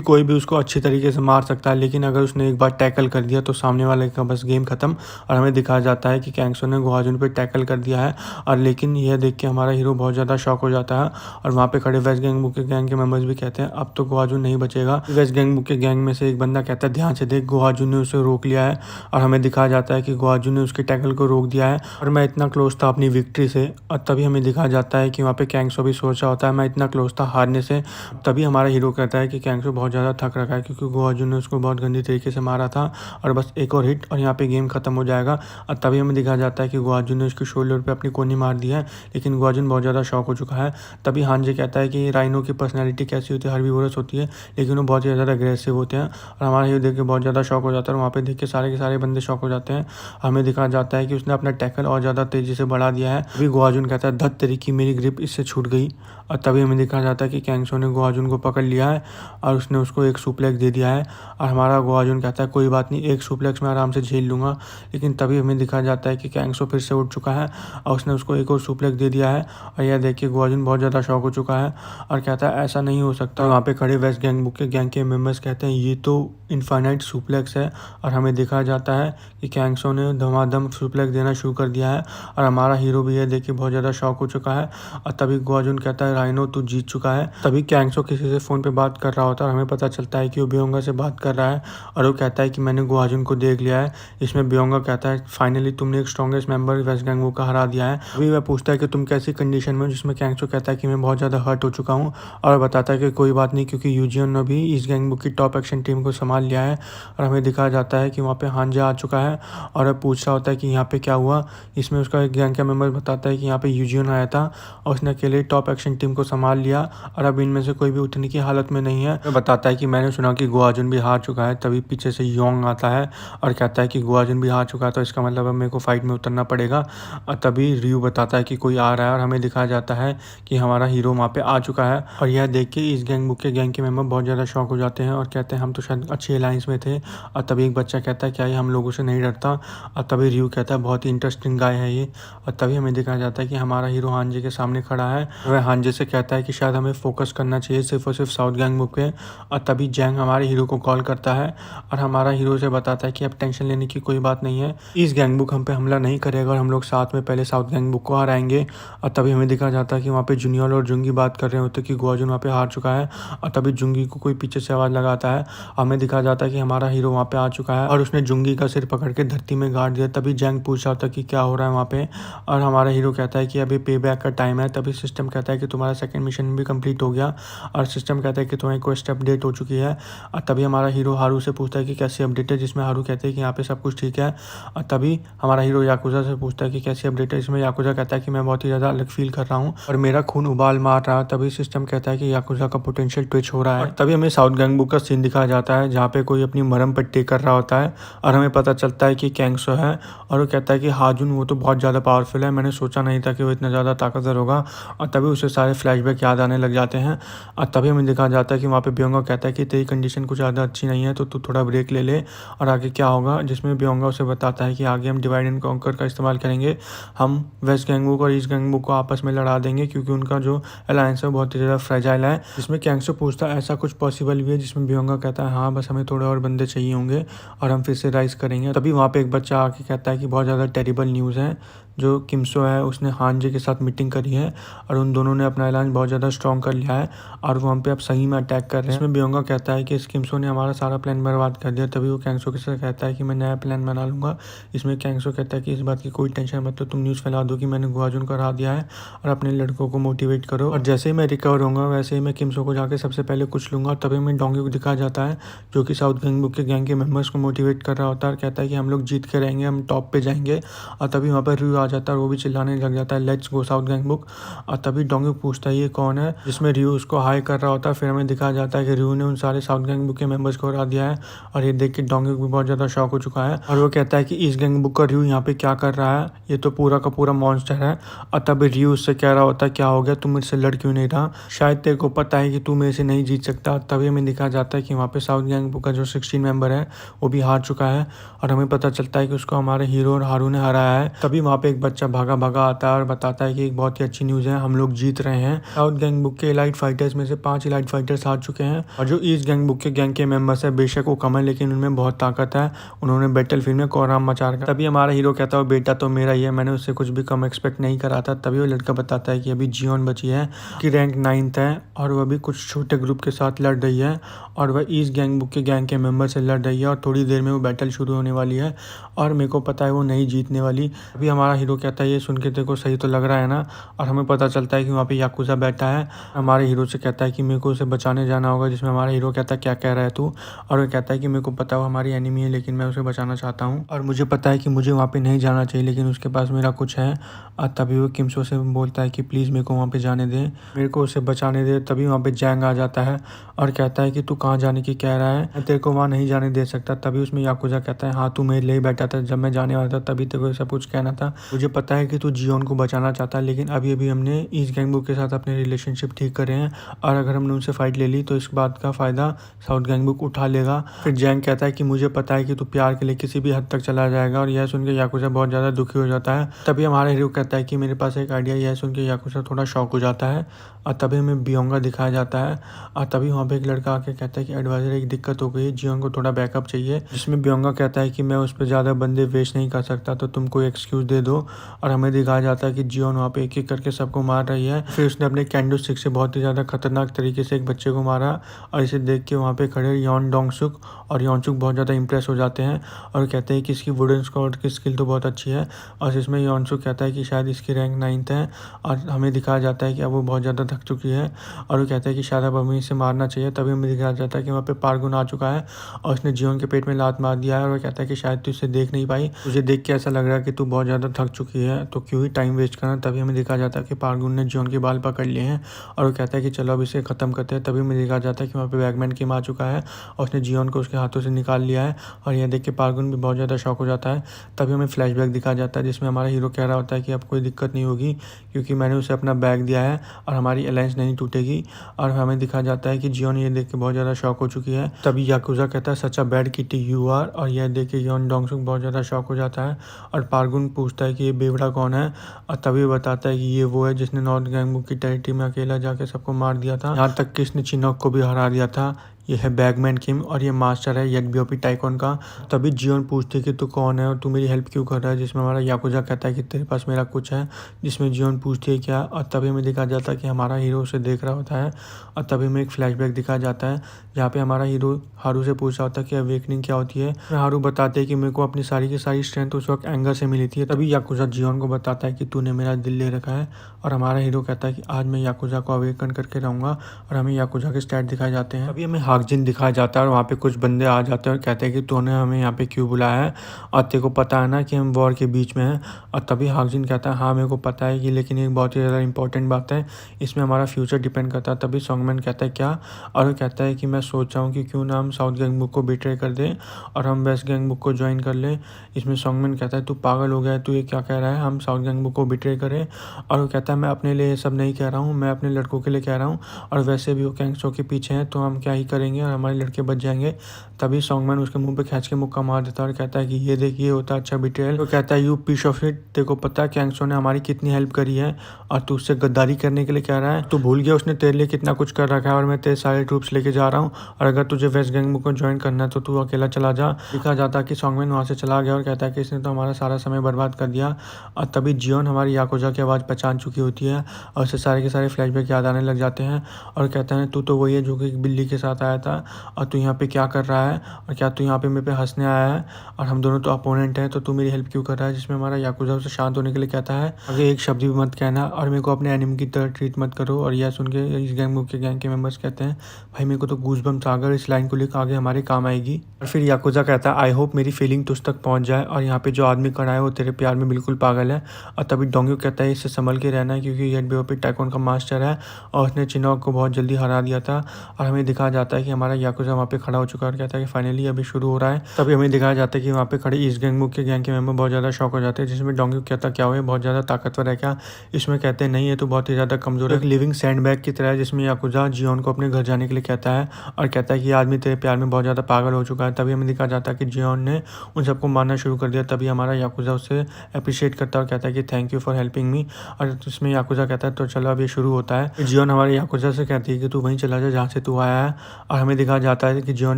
कोई भी उसको अच्छी तरीके से मार सकता है, लेकिन अगर उसने एक बार टैकल कर दिया तो सामने वाले का बस गेम खत्म। और हमें दिखाया जाता है कि कैंगसो ने गो अर्जुन पे टैकल कर दिया है और लेकिन यह देख के हमारा हीरो बहुत ज़्यादा शॉक हो जाता है। और वहाँ पे खड़े वेस्ट गैंग के मेंबर्स भी कहते हैं अब तो गो अर्जुन नहीं बचेगा। वेस्ट गैंग में से एक बंदा कहता है ध्यान से देख, गो अर्जुन ने उसे रोक लिया है। और हमें दिखाया जाता है कि गो अर्जुन ने उसके टैकल को रोक दिया है और मैं इतना क्लोज था अपनी विक्ट्री से। और तभी हमें दिखाया जाता है कि वहाँ पे कैंगसो भी सोच रहा होता है मैं इतना क्लोज था हारने से। तभी हमारा हीरो कहता है कि कैंगसो बहुत ज़्यादा थक रखा है क्योंकि गो अर्जुन ने उसको बहुत गंदी तरीके से मारा था और बस एक और हिट और यहाँ पे गेम खत्म हो जाएगा। और तभी हमें दिखाया जाता है कि गो अर्जुन ने उसके शोल्डर पे अपनी कोनी मार दी है, लेकिन गो अर्जुन बहुत ज़्यादा शॉक हो चुका है। तभी हांजे कहता है कि राइनो की पर्सनैलिटी कैसी होती है, हर्बीवोरस होती है लेकिन वो बहुत ही ज़्यादा अग्रेसिव होते हैं। और हमारा हीरो देख के बहुत ज़्यादा शॉक हो जाता है और वहाँ पे देख के सारे बंदे शॉक हो जाते हैं। हमें दिखाया जाता है कि उसने अपना टैकल और ज़्यादा तेज़ी से बढ़ा दिया है। अभी गो अर्जुन कहता है धत तेरी की मेरी ग्रिप इससे छूट गई। और तभी हमें दिखाया जाता है कि कैंगसो ने गो अर्जुन को पकड़ लिया है और उसने उसको एक सुप्लेक्स दे दिया है। और हमारा गो अर्जुन कहता है कोई बात नहीं, एक सुप्लेक्स मैं आराम से झेल लूँगा। लेकिन तभी हमें दिखाया जाता है कि कैंगसो फिर से उठ चुका है और उसने उसको एक और सुप्लेक्स दे दिया है। और यह देख के गो अर्जुन बहुत ज़्यादा शॉक हो चुका है और कहता है ऐसा नहीं हो सकता। वहाँ पे खड़े वेस्ट गैंग के मेंबर्स कहते हैं ये तो इनफाइनाइट सुप्लेक्स है। और हमें दिखाया जाता है कि कैंगसो ने धमाधम सुप्लेक्स देना शुरू कर दिया है और हमारा हीरो भी यह देख के बहुत ज़्यादा शॉक हो चुका है। और तभी गो अर्जुन कहता है राइनो तू जीत चुका है। तभी कैंगसो किसी से फ़ोन पे बात कर रहा होता है और हमें पता चलता है कि वो बियोंगा से बात कर रहा है और वो कहता है कि मैंने गो अर्जुन को देख लिया है। इसमें बियोंगा कहता है फाइनली तुमने एक स्ट्रॉन्गेस्ट मेंबर वेस्ट गैंग का हरा दिया है। अभी वह पूछता है कि तुम कैसी कंडीशन में हो, जिसमें कैंगसो कहता है कि मैं बहुत ज़्यादा हर्ट हो चुका हूँ और बताता है कि कोई बात नहीं क्योंकि यूजियन ने भी इस गैंग की टॉप एक्शन टीम को संभाल लिया है। और हमें दिखाया जाता है कि वहाँ पे हांजा आ चुका है और वह पूछ रहा होता है कि यहाँ पे क्या हुआ। इसमें उसका एक गैंग का मेंबर बताता है कि यहाँ पे यूजियन आया था और उसने अकेले टॉप एक्शन टीम को संभाल लिया और अब इनमें से कोई भी उठने की हालत में नहीं है। वह बताता है कि मैंने सुना कि गो अर्जुन भी हार चुका है। तभी पीछे से योंग आता है और कहता है कि गो अर्जुन भी हार चुका है तो इसका मतलब अब मेरे को फाइट में उतरना पड़ेगा। और तभी रियू बताता है कि कोई आ रहा है और हमें दिखाया जाता है कि हमारा हीरो वहाँ पे आ चुका है। और यह देख के इस गैंग के मेंबर बहुत ज़्यादा शॉक हो जाते हैं और कहते हैं हम तो शायद अच्छी अलायंस में थे। और तभी एक बच्चा कहता है क्या ये हम लोगों से नहीं डरता। और तभी रियू कहता है बहुत ही इंटरेस्टिंग गाय है ये। और तभी हमें दिखाया जाता है कि हमारा हीरो हांजे के सामने खड़ा है। वह हांजे से कहता है कि शायद हमें फोकस करना चाहिए सिर्फ और सिर्फ साउथ गैंग बुक पे। और तभी जैंग हमारे हीरो को कॉल करता है और हमारा हीरो से बताता है कि अब टेंशन लेने की कोई बात नहीं है, इस गैंग बुक हम पे हमला नहीं करेगा और हम लोग साथ में पहले साउथ गैंग बुक को हराएंगे। और तभी हमें दिखाया जाता है कि वहाँ पे जूनियर और जुंगी बात कर रहे होते कि गो अर्जुन वहाँ पे हार चुका है। और तभी जुंगी को कोई पीछे से आवाज़ लगाता है। हमें दिखाया जाता है कि हमारा हीरो वहाँ पे आ चुका है और उसने जुंगी का सिर पकड़ के धरती में गाड़ दिया। तभी जैंग पूछ रहा था कि क्या हो रहा है वहाँ पे और हमारा हीरो कहता है कि अभी पे बैक का टाइम है। तभी सिस्टम कहता है कि तुम्हारा सेकंड मिशन भी कंप्लीट हो गया और सिस्टम कहता है कि तुम्हारी क्वेस्ट अपडेट हो चुकी है। और तभी हमारा हीरो हारू से पूछता है कि कैसी अपडेट है, जिसमें हारू कहते हैं कि यहाँ पे सब कुछ ठीक है। और तभी हमारा हीरो याकुजा से पूछता है कि कैसी अपडेट है, इसमें याकुजा कहता है कि मैं बहुत ही ज़्यादा अलग फील कर रहा हूँ और मेरा खून उबाल मार रहा है। तभी सिस्टम कहता है कि याकुजा का पोटेंशियल ट्विच हो रहा है। और तभी हमें साउथ गैंग बुक का सीन दिखाया जाता है जहाँ पे कोई अपनी मरहम पट्टी कर रहा होता है और हमें पता चलता है कि कैंगसो है और वो कहता है कि हाजुन वो तो बहुत ज़्यादा पावरफुल है, मैंने सोचा नहीं था कि वो इतना ज़्यादा ताकतवर होगा। और तभी उसे सारे फ्लैशबैक याद आने लग जाते हैं। और तभी हमें दिखाया जाता है कि वहाँ पे ब्योंगा कहता है कि तेरी कंडीशन कुछ ज़्यादा अच्छी नहीं है, तो तू थोड़ा ब्रेक ले ले और आगे क्या होगा। जिसमें ब्योंगा उसे बताता है कि आगे हम डिवाइड एंड कॉन्कर का इस्तेमाल करेंगे, हम वेस्ट गैंगबुक और ईस्ट गैंगबुक को आपस में लड़ा देंगे, क्योंकि उनका जो अलायंस है वो बहुत ही ज़्यादा फ्रेजाइल है। जिसमें कैंगसो पूछता है ऐसा कुछ पॉसिबल भी है, जिसमें ब्योंगा कहता है हाँ बस हमें थोड़े और बंदे चाहिए होंगे और हम फिर से राइज करेंगे। तभी वहाँ पे एक बच्चा आके कहता है कि बहुत ज़्यादा टेरिबल न्यूज़ है, जो किम्सो है उसने हानजे के साथ मीटिंग करी है और उन दोनों ने अपना अलायंस बहुत ज़्यादा स्ट्रॉन्ग कर लिया है और वो हम पे अब सही में अटैक कर रहे हैं। इसमें ब्योंगा कहता है कि इस किम्सो ने हमारा सारा प्लान बर्बाद कर दिया। तभी वो कैंगसो के साथ कहता है कि मैं नया प्लान बना लूँगा। इसमें कैंगसो कहता है कि इस बात की कोई टेंशन मत लो, तुम न्यूज़ फैला दो कि मैंने गुआजुन को हरा दिया है और अपने लड़कों को मोटिवेट करो, और जैसे ही मैं रिकवर होऊंगा वैसे ही मैं किम्सो को जाकर सबसे पहले कुछ लूँगा। तभी हमें डोंगी को दिखाया जाता है जो कि साउथ गैंगबुक के गैंग के मेंबर्स को मोटिवेट कर रहा होता है और कहता है कि हम लोग जीत के रहेंगे, हम टॉप पे जाएंगे। और तभी वहाँ पर रियू आ जाता है और वो भी चिल्लाने लग जाता है लेट्स गो साउथ गैंगबुक। और तभी डोंगी पूछता है ये कौन है, जिसमें रियू उसको हाई कर रहा होता है। फिर हमें दिखाया जाता है कि रियू ने उन सारे साउथ गैंगबुक के मेंबर्स को हरा दिया है और ये देख के डोंगी भी बहुत ज़्यादा शॉक हो चुका है और वो कहता है कि ईस्ट गैंगबुक का रियू यहाँ पे क्या कर रहा है, ये तो पूरा का पूरा मॉन्स्टर है। और तभी रियू उससे कह रहा होता है क्या हो गया, तुम मुझसे लड़ क्यों नहीं रहा, शायद तेरे को पता है कि तू मेरे से नहीं जीत सकता। तभी हमें दिखाया जाता है कि वहाँ पे साउथ गैंगबुक का जो 16 मेंबर है वो भी हार चुका है और हमें पता चलता है कि उसको हमारे हीरो और हारू ने हराया है। तभी वहाँ पे एक बच्चा भागा भागा आता है और बताता है कि एक बहुत ही अच्छी न्यूज़ है, हम लोग जीत रहे हैं। साउथ गैंगबुक के इलाइट फाइटर्स में से 5 इलाइट फाइटर्स हार चुके हैं और जो ईस्ट गैंगबुक के गैंग के मेंबर्स है बेशक वो कम है लेकिन उनमें बहुत ताकत है, उन्होंने बैटलफील्ड में कोहराम मचा रखा। तभी हमारा हीरो कहता है बेटा तो मेरा ही है, मैंने उससे कुछ भी कम एक्सपेक्ट नहीं करा था। तभी वो लड़का बताता है कि अभी जियोन बची है कि रैंक 9th है और वह भी कुछ छोटे ग्रुप के साथ लड़ रही है और वह ईस्ट गैंगबुक के गैंग के मेंबर से लड़ रही है और थोड़ी देर में वो बैटल शुरू होने वाली है और मेरे को पता है वो नहीं जीतने वाली। अभी हमारा हीरो कहता है ये सुन के तेरे को सही तो लग रहा है ना, और हमें पता चलता है कि वहाँ पे याकुजा बैठा है। हमारे हीरो से कहता है कि मेरे को उसे बचाने जाना होगा, जिसमें हमारा हीरो कहता है क्या कह रहा है तू, और वो कहता है कि मेरे को पता है हमारी एनिमी है लेकिन मैं उसे बचाना चाहता हूँ और मुझे पता है कि मुझे वहाँ पे नहीं जाना चाहिए लेकिन उसके पास मेरा कुछ है। और तभी वो किम्सो से बोलता है कि प्लीज़ मेरे को वहाँ पे जाने दे, मेरे को उसे बचाने दे। तभी वहाँ पे जैंग आ जाता है और कहता है कि तू कहाँ जाने की कह रहा है, मैं तेरे को वहाँ नहीं जाने दे सकता। तभी उसमें याकुजा कहता है हाँ तू मेरे लिए बैठा था जब मैं जाने वाला था, तभी तेरे को सब कुछ कहना था। मुझे पता है कि तू जियोन को बचाना चाहता है लेकिन अभी अभी हमने ईस्ट गैंगबुक के साथ अपने रिलेशनशिप ठीक करे हैं और अगर हमने उनसे फाइट ले ली तो इस बात का फ़ायदा साउथ गैंगबुक उठा लेगा। फिर जैंग कहता है कि मुझे पता है कि तू प्यार के लिए किसी भी हद तक चला जाएगा, और यह सुन के याकुजा बहुत ज़्यादा दुखी हो जाता है। तभी हमारा हीरो कहता है कि मेरे पास एक आइडिया, यह सुन के याकुजा थोड़ा शॉक हो जाता है और तभी हमें ब्योंगा दिखाया जाता है। और तभी वहाँ पे एक लड़का आके कहता है कि एडवाइजर एक दिक्कत हो गई है, जियोन को थोड़ा बैकअप चाहिए। जिसमें ब्योंगा कहता है कि मैं उस पर ज़्यादा बंदे वेस्ट नहीं कर सकता तो तुम कोई एक्सक्यूज़ दे दो, और हमें दिखाया जाता है कि जियोन वहाँ पे एक एक करके सबको मार रही है। फिर उसने अपने कैंडो स्टिक से बहुत ही ज़्यादा खतरनाक तरीके से एक बच्चे को मारा और इसे देख के वहाँ पे खड़े यॉन डोंगसुक और यॉनसुक बहुत ज़्यादा इंप्रेस हो जाते हैं और कहते हैं कि इसकी वुडन स्क्वाड की स्किल तो बहुत अच्छी है। और इसमें यॉनसुक कहता है कि शायद इसकी रैंक 9th है और हमें दिखाया जाता है कि अब वो बहुत ज़्यादा थक चुकी है और वो कहता है कि शायद अब हमें इसे मारना चाहिए। तभी हमें दिखाया जाता है कि वहाँ पे पार्गुन आ चुका है और उसने जियोन के पेट में लात मार दिया है और वो कहता है कि शायद तू इसे देख नहीं पाई, तुझे देख के ऐसा लग रहा है कि तू बहुत ज़्यादा थक चुकी है तो क्यों ही टाइम वेस्ट करना। तभी हमें दिखाया जाता है कि पार्गुन ने जियोन के बाल पकड़ लिए हैं और वो कहता है कि चलो अब इसे ख़त्म करते हैं। तभी हमें दिखाया जाता है कि वहाँ पे बैगमैन किम आ चुका है और उसने जियोन को उसके हाथों से निकाल लिया है और यह देख के पार्गुन भी बहुत ज़्यादा शॉक हो जाता है। तभी हमें फ्लैशबैक दिखाया जाता है जिसमें हमारा हीरो कह रहा होता है कि अब कोई दिक्कत नहीं होगी क्योंकि मैंने उसे अपना बैग दिया है और हमारी अलायंस नहीं टूटेगी। और हमें दिखाया जाता है कि जियोन ये देख के बहुत ज़्यादा शॉक हो चुकी है। तभी याकुजा कहता है such a bad kitty you are, और यह देख के यॉन डोंगसुक बहुत ज़्यादा शॉक हो जाता है और पार्गुन पूछता है कि ये बेवड़ा कौन है, और तभी बताता है कि ये वो है जिसने नॉर्थ गैंगबुक की टेरिटरी में अकेला जाके सबको मार दिया था, यहाँ तक कि इसने चिनोक को भी हरा दिया था। ये है बैगमैन किम और ये मास्टर है YBOP टाइकॉन का। तभी जियोन पूछती है कि तू कौन है और तू मेरी हेल्प क्यों कर रहा है, जिसमें हमारा याकुजा कहता है कि तेरे पास मेरा कुछ है, जिसमें जियोन पूछती है क्या, और तभी हमें दिखाया जाता है कि हमारा हीरो उसे देख रहा होता है। और तभी हमें एक फ्लैशबैक दिखाया जाता है जहाँ पे हमारा हीरो हारू से पूछ रहा होता है कि अवेकनिंग क्या होती है। हारू बताते हैं कि मेरे को अपनी सारी की सारी स्ट्रेंथ उस वक्त एंगर से मिली थी। तभी याकुजा जियोन को बताता है कि तूने मेरा दिल ले रखा है, और हमारा हीरो कहता है कि आज मैं याकुजा को अवेकन करके रहूँगा, और हमें याकुजा के स्टैट दिखाए जाते हैं। अभी हमें हाकजिन दिखाया जाता है और वहाँ पे कुछ बंदे आ जाते हैं और कहते हैं कि तूने हमें यहाँ पे क्यों बुलाया है और तेरे को पता है ना कि हम वॉर के बीच में हैं। और तभी हाकजिन कहता है हाँ मेरे को पता है कि, लेकिन एक बहुत ही ज़्यादा इंपॉर्टेंट बात है, इसमें हमारा फ्यूचर डिपेंड करता है। तभी सॉन्गमैन कहता है क्या, और वो कहता है कि मैं सोच रहा हूँ कि क्यों ना हम साउथ गैंगबुक को बिट्रे कर दें और हम वेस्ट गैंगबुक को ज्वाइन कर लें। इसमें सॉन्गमैन कहता है तू पागल हो गया है, तू ये क्या कह रहा है, हम साउथ गैंगबुक को बिट्रे करें। और वो कहता है मैं अपने लिए ये सब नहीं कह रहा हूँ, मैं अपने लड़कों के लिए कह रहा हूँ, और वैसे भी वो गैंगस्टरों के पीछे हैं तो हम क्या ही करेंगे और हमारे लड़के बच जाएंगे। तभी सॉन्गमैन उसके मुंह पे खींच के मुक्का मार देता है और कहता है कि ये देखिए होता अच्छा बिट्रेयल। तो कहता है यू पीस ऑफ शिट, तेरे को पता है गैंगस्टरों ने हमारी कितनी हेल्प करी है और तू उससे गद्दारी करने के लिए कह रहा है। तू भूल गया उसने तेरे लिए कितना कुछ कर रखा है और मैं तेरे सारे ट्रूप्स लेके जा रहा हूँ, और अगर तुझे वेस्ट गैंगबुक को ज्वाइन करना है तो तू अकेला चला जा। दिखा जाता कि सॉन्गमैन वहाँ से चला गया और कहता है कि इसने तो हमारा सारा समय बर्बाद कर दिया। और तभी जियोन हमारी याकुजा की आवाज़ पहचान चुकी होती है और उसे सारे के सारे फ्लैशबैक याद आने लग जाते हैं और कहते हैं तू तो वही है जो कि बिल्ली के साथ आया था और तू यहाँ पे क्या कर रहा है, और क्या तू यहाँ पे मेरे पे हंसने आया है, और हम दोनों तो अपोनेंट हैं तो तू मेरी हेल्प क्यों कर रहा है। जिसमें हमारा याकुजा उसे शांत होने के लिए कहता है आगे एक शब्द भी मत कहना और मेरे को अपने एनिमी की तरह ट्रीट मत करो। और यह सुन के इस गैंग के मेंबर्स कहते हैं भाई मेरे को तो गूज़बम्प्स आ गए, इस लाइन को लेकर आगे हमारे काम आएगी। और फिर याकुजा कहता है आई होप मेरी फीलिंग तुझ तक पहुँच जाए और यहाँ पे जो आदमी खड़ा है वो तेरे प्यार में बिल्कुल पागल है। और तभी डोंग्यू कहता है इससे संभल के रहना है क्योंकि ये बेओपी टाइकोन का मास्टर है और उसने चिनोक को बहुत जल्दी हरा दिया था। और हमें दिखाया जाता है कि हमारा याकुजा वहाँ पे खड़ा हो चुका है और कहता है कि फाइनली अभी शुरू हो रहा है। तभी हमें दिखाया जाता है कि वहाँ पे खड़े ईस्ट गैंगबुक के गैंग के मेंबर बहुत ज़्यादा शॉक हो जाते हैं। जिसमें डोंग्यू कहता क्या हुआ, बहुत ज़्यादा ताकतवर है क्या। इसमें कहते हैं नहीं ये तो बहुत ही ज़्यादा कमज़ोर है, एक लिविंग सैंडबैग की तरह है। जिसमें याकुजा जियोन को अपने घर जाने के लिए कहता है और कहता है कि ये आदमी तेरे प्यार में बहुत ज़्यादा पागल हो चुका है। तभी हमें दिखाया जाता है कि जियोन ने उन सबको मारना शुरू कर दिया। तभी हमारा याकुजा उससे अप्रिशिएट करता है और कहता है कि thank you for helping me. और इसमें याकुजा कहता है तो चलो अब ये शुरू होता है। जियोन हमारे याकुजा से कहती है कि तू वहीं चला जा जहाँ से तू आया है। और हमें दिखाया जाता है कि जियोन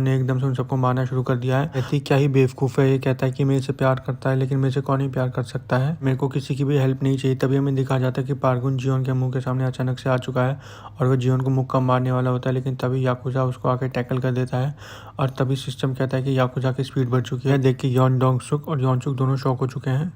ने एकदम से उन सबको मारना शुरू कर दिया है। कहती क्या ही बेवकूफ़ है, ये कहता है कि मेरे से प्यार करता है लेकिन मेरे से कौन ही प्यार कर सकता है, मेरे को किसी की भी हेल्प नहीं चाहिए। तभी हमें दिखाया जाता है कि पार्गुन जियोन के मुंह के सामने अचानक से आ चुका है और वह जियोन को मुक्का मारने वाला होता है, लेकिन तभी याकुजा उसको आके टैकल कर देता है। और तभी सिस्टम कहता है कि याकुजा की स्पीड बढ़ चुकी है। देख के यॉन डोंगसुक और यॉनसुक दोनों शॉक हो चुके हैं।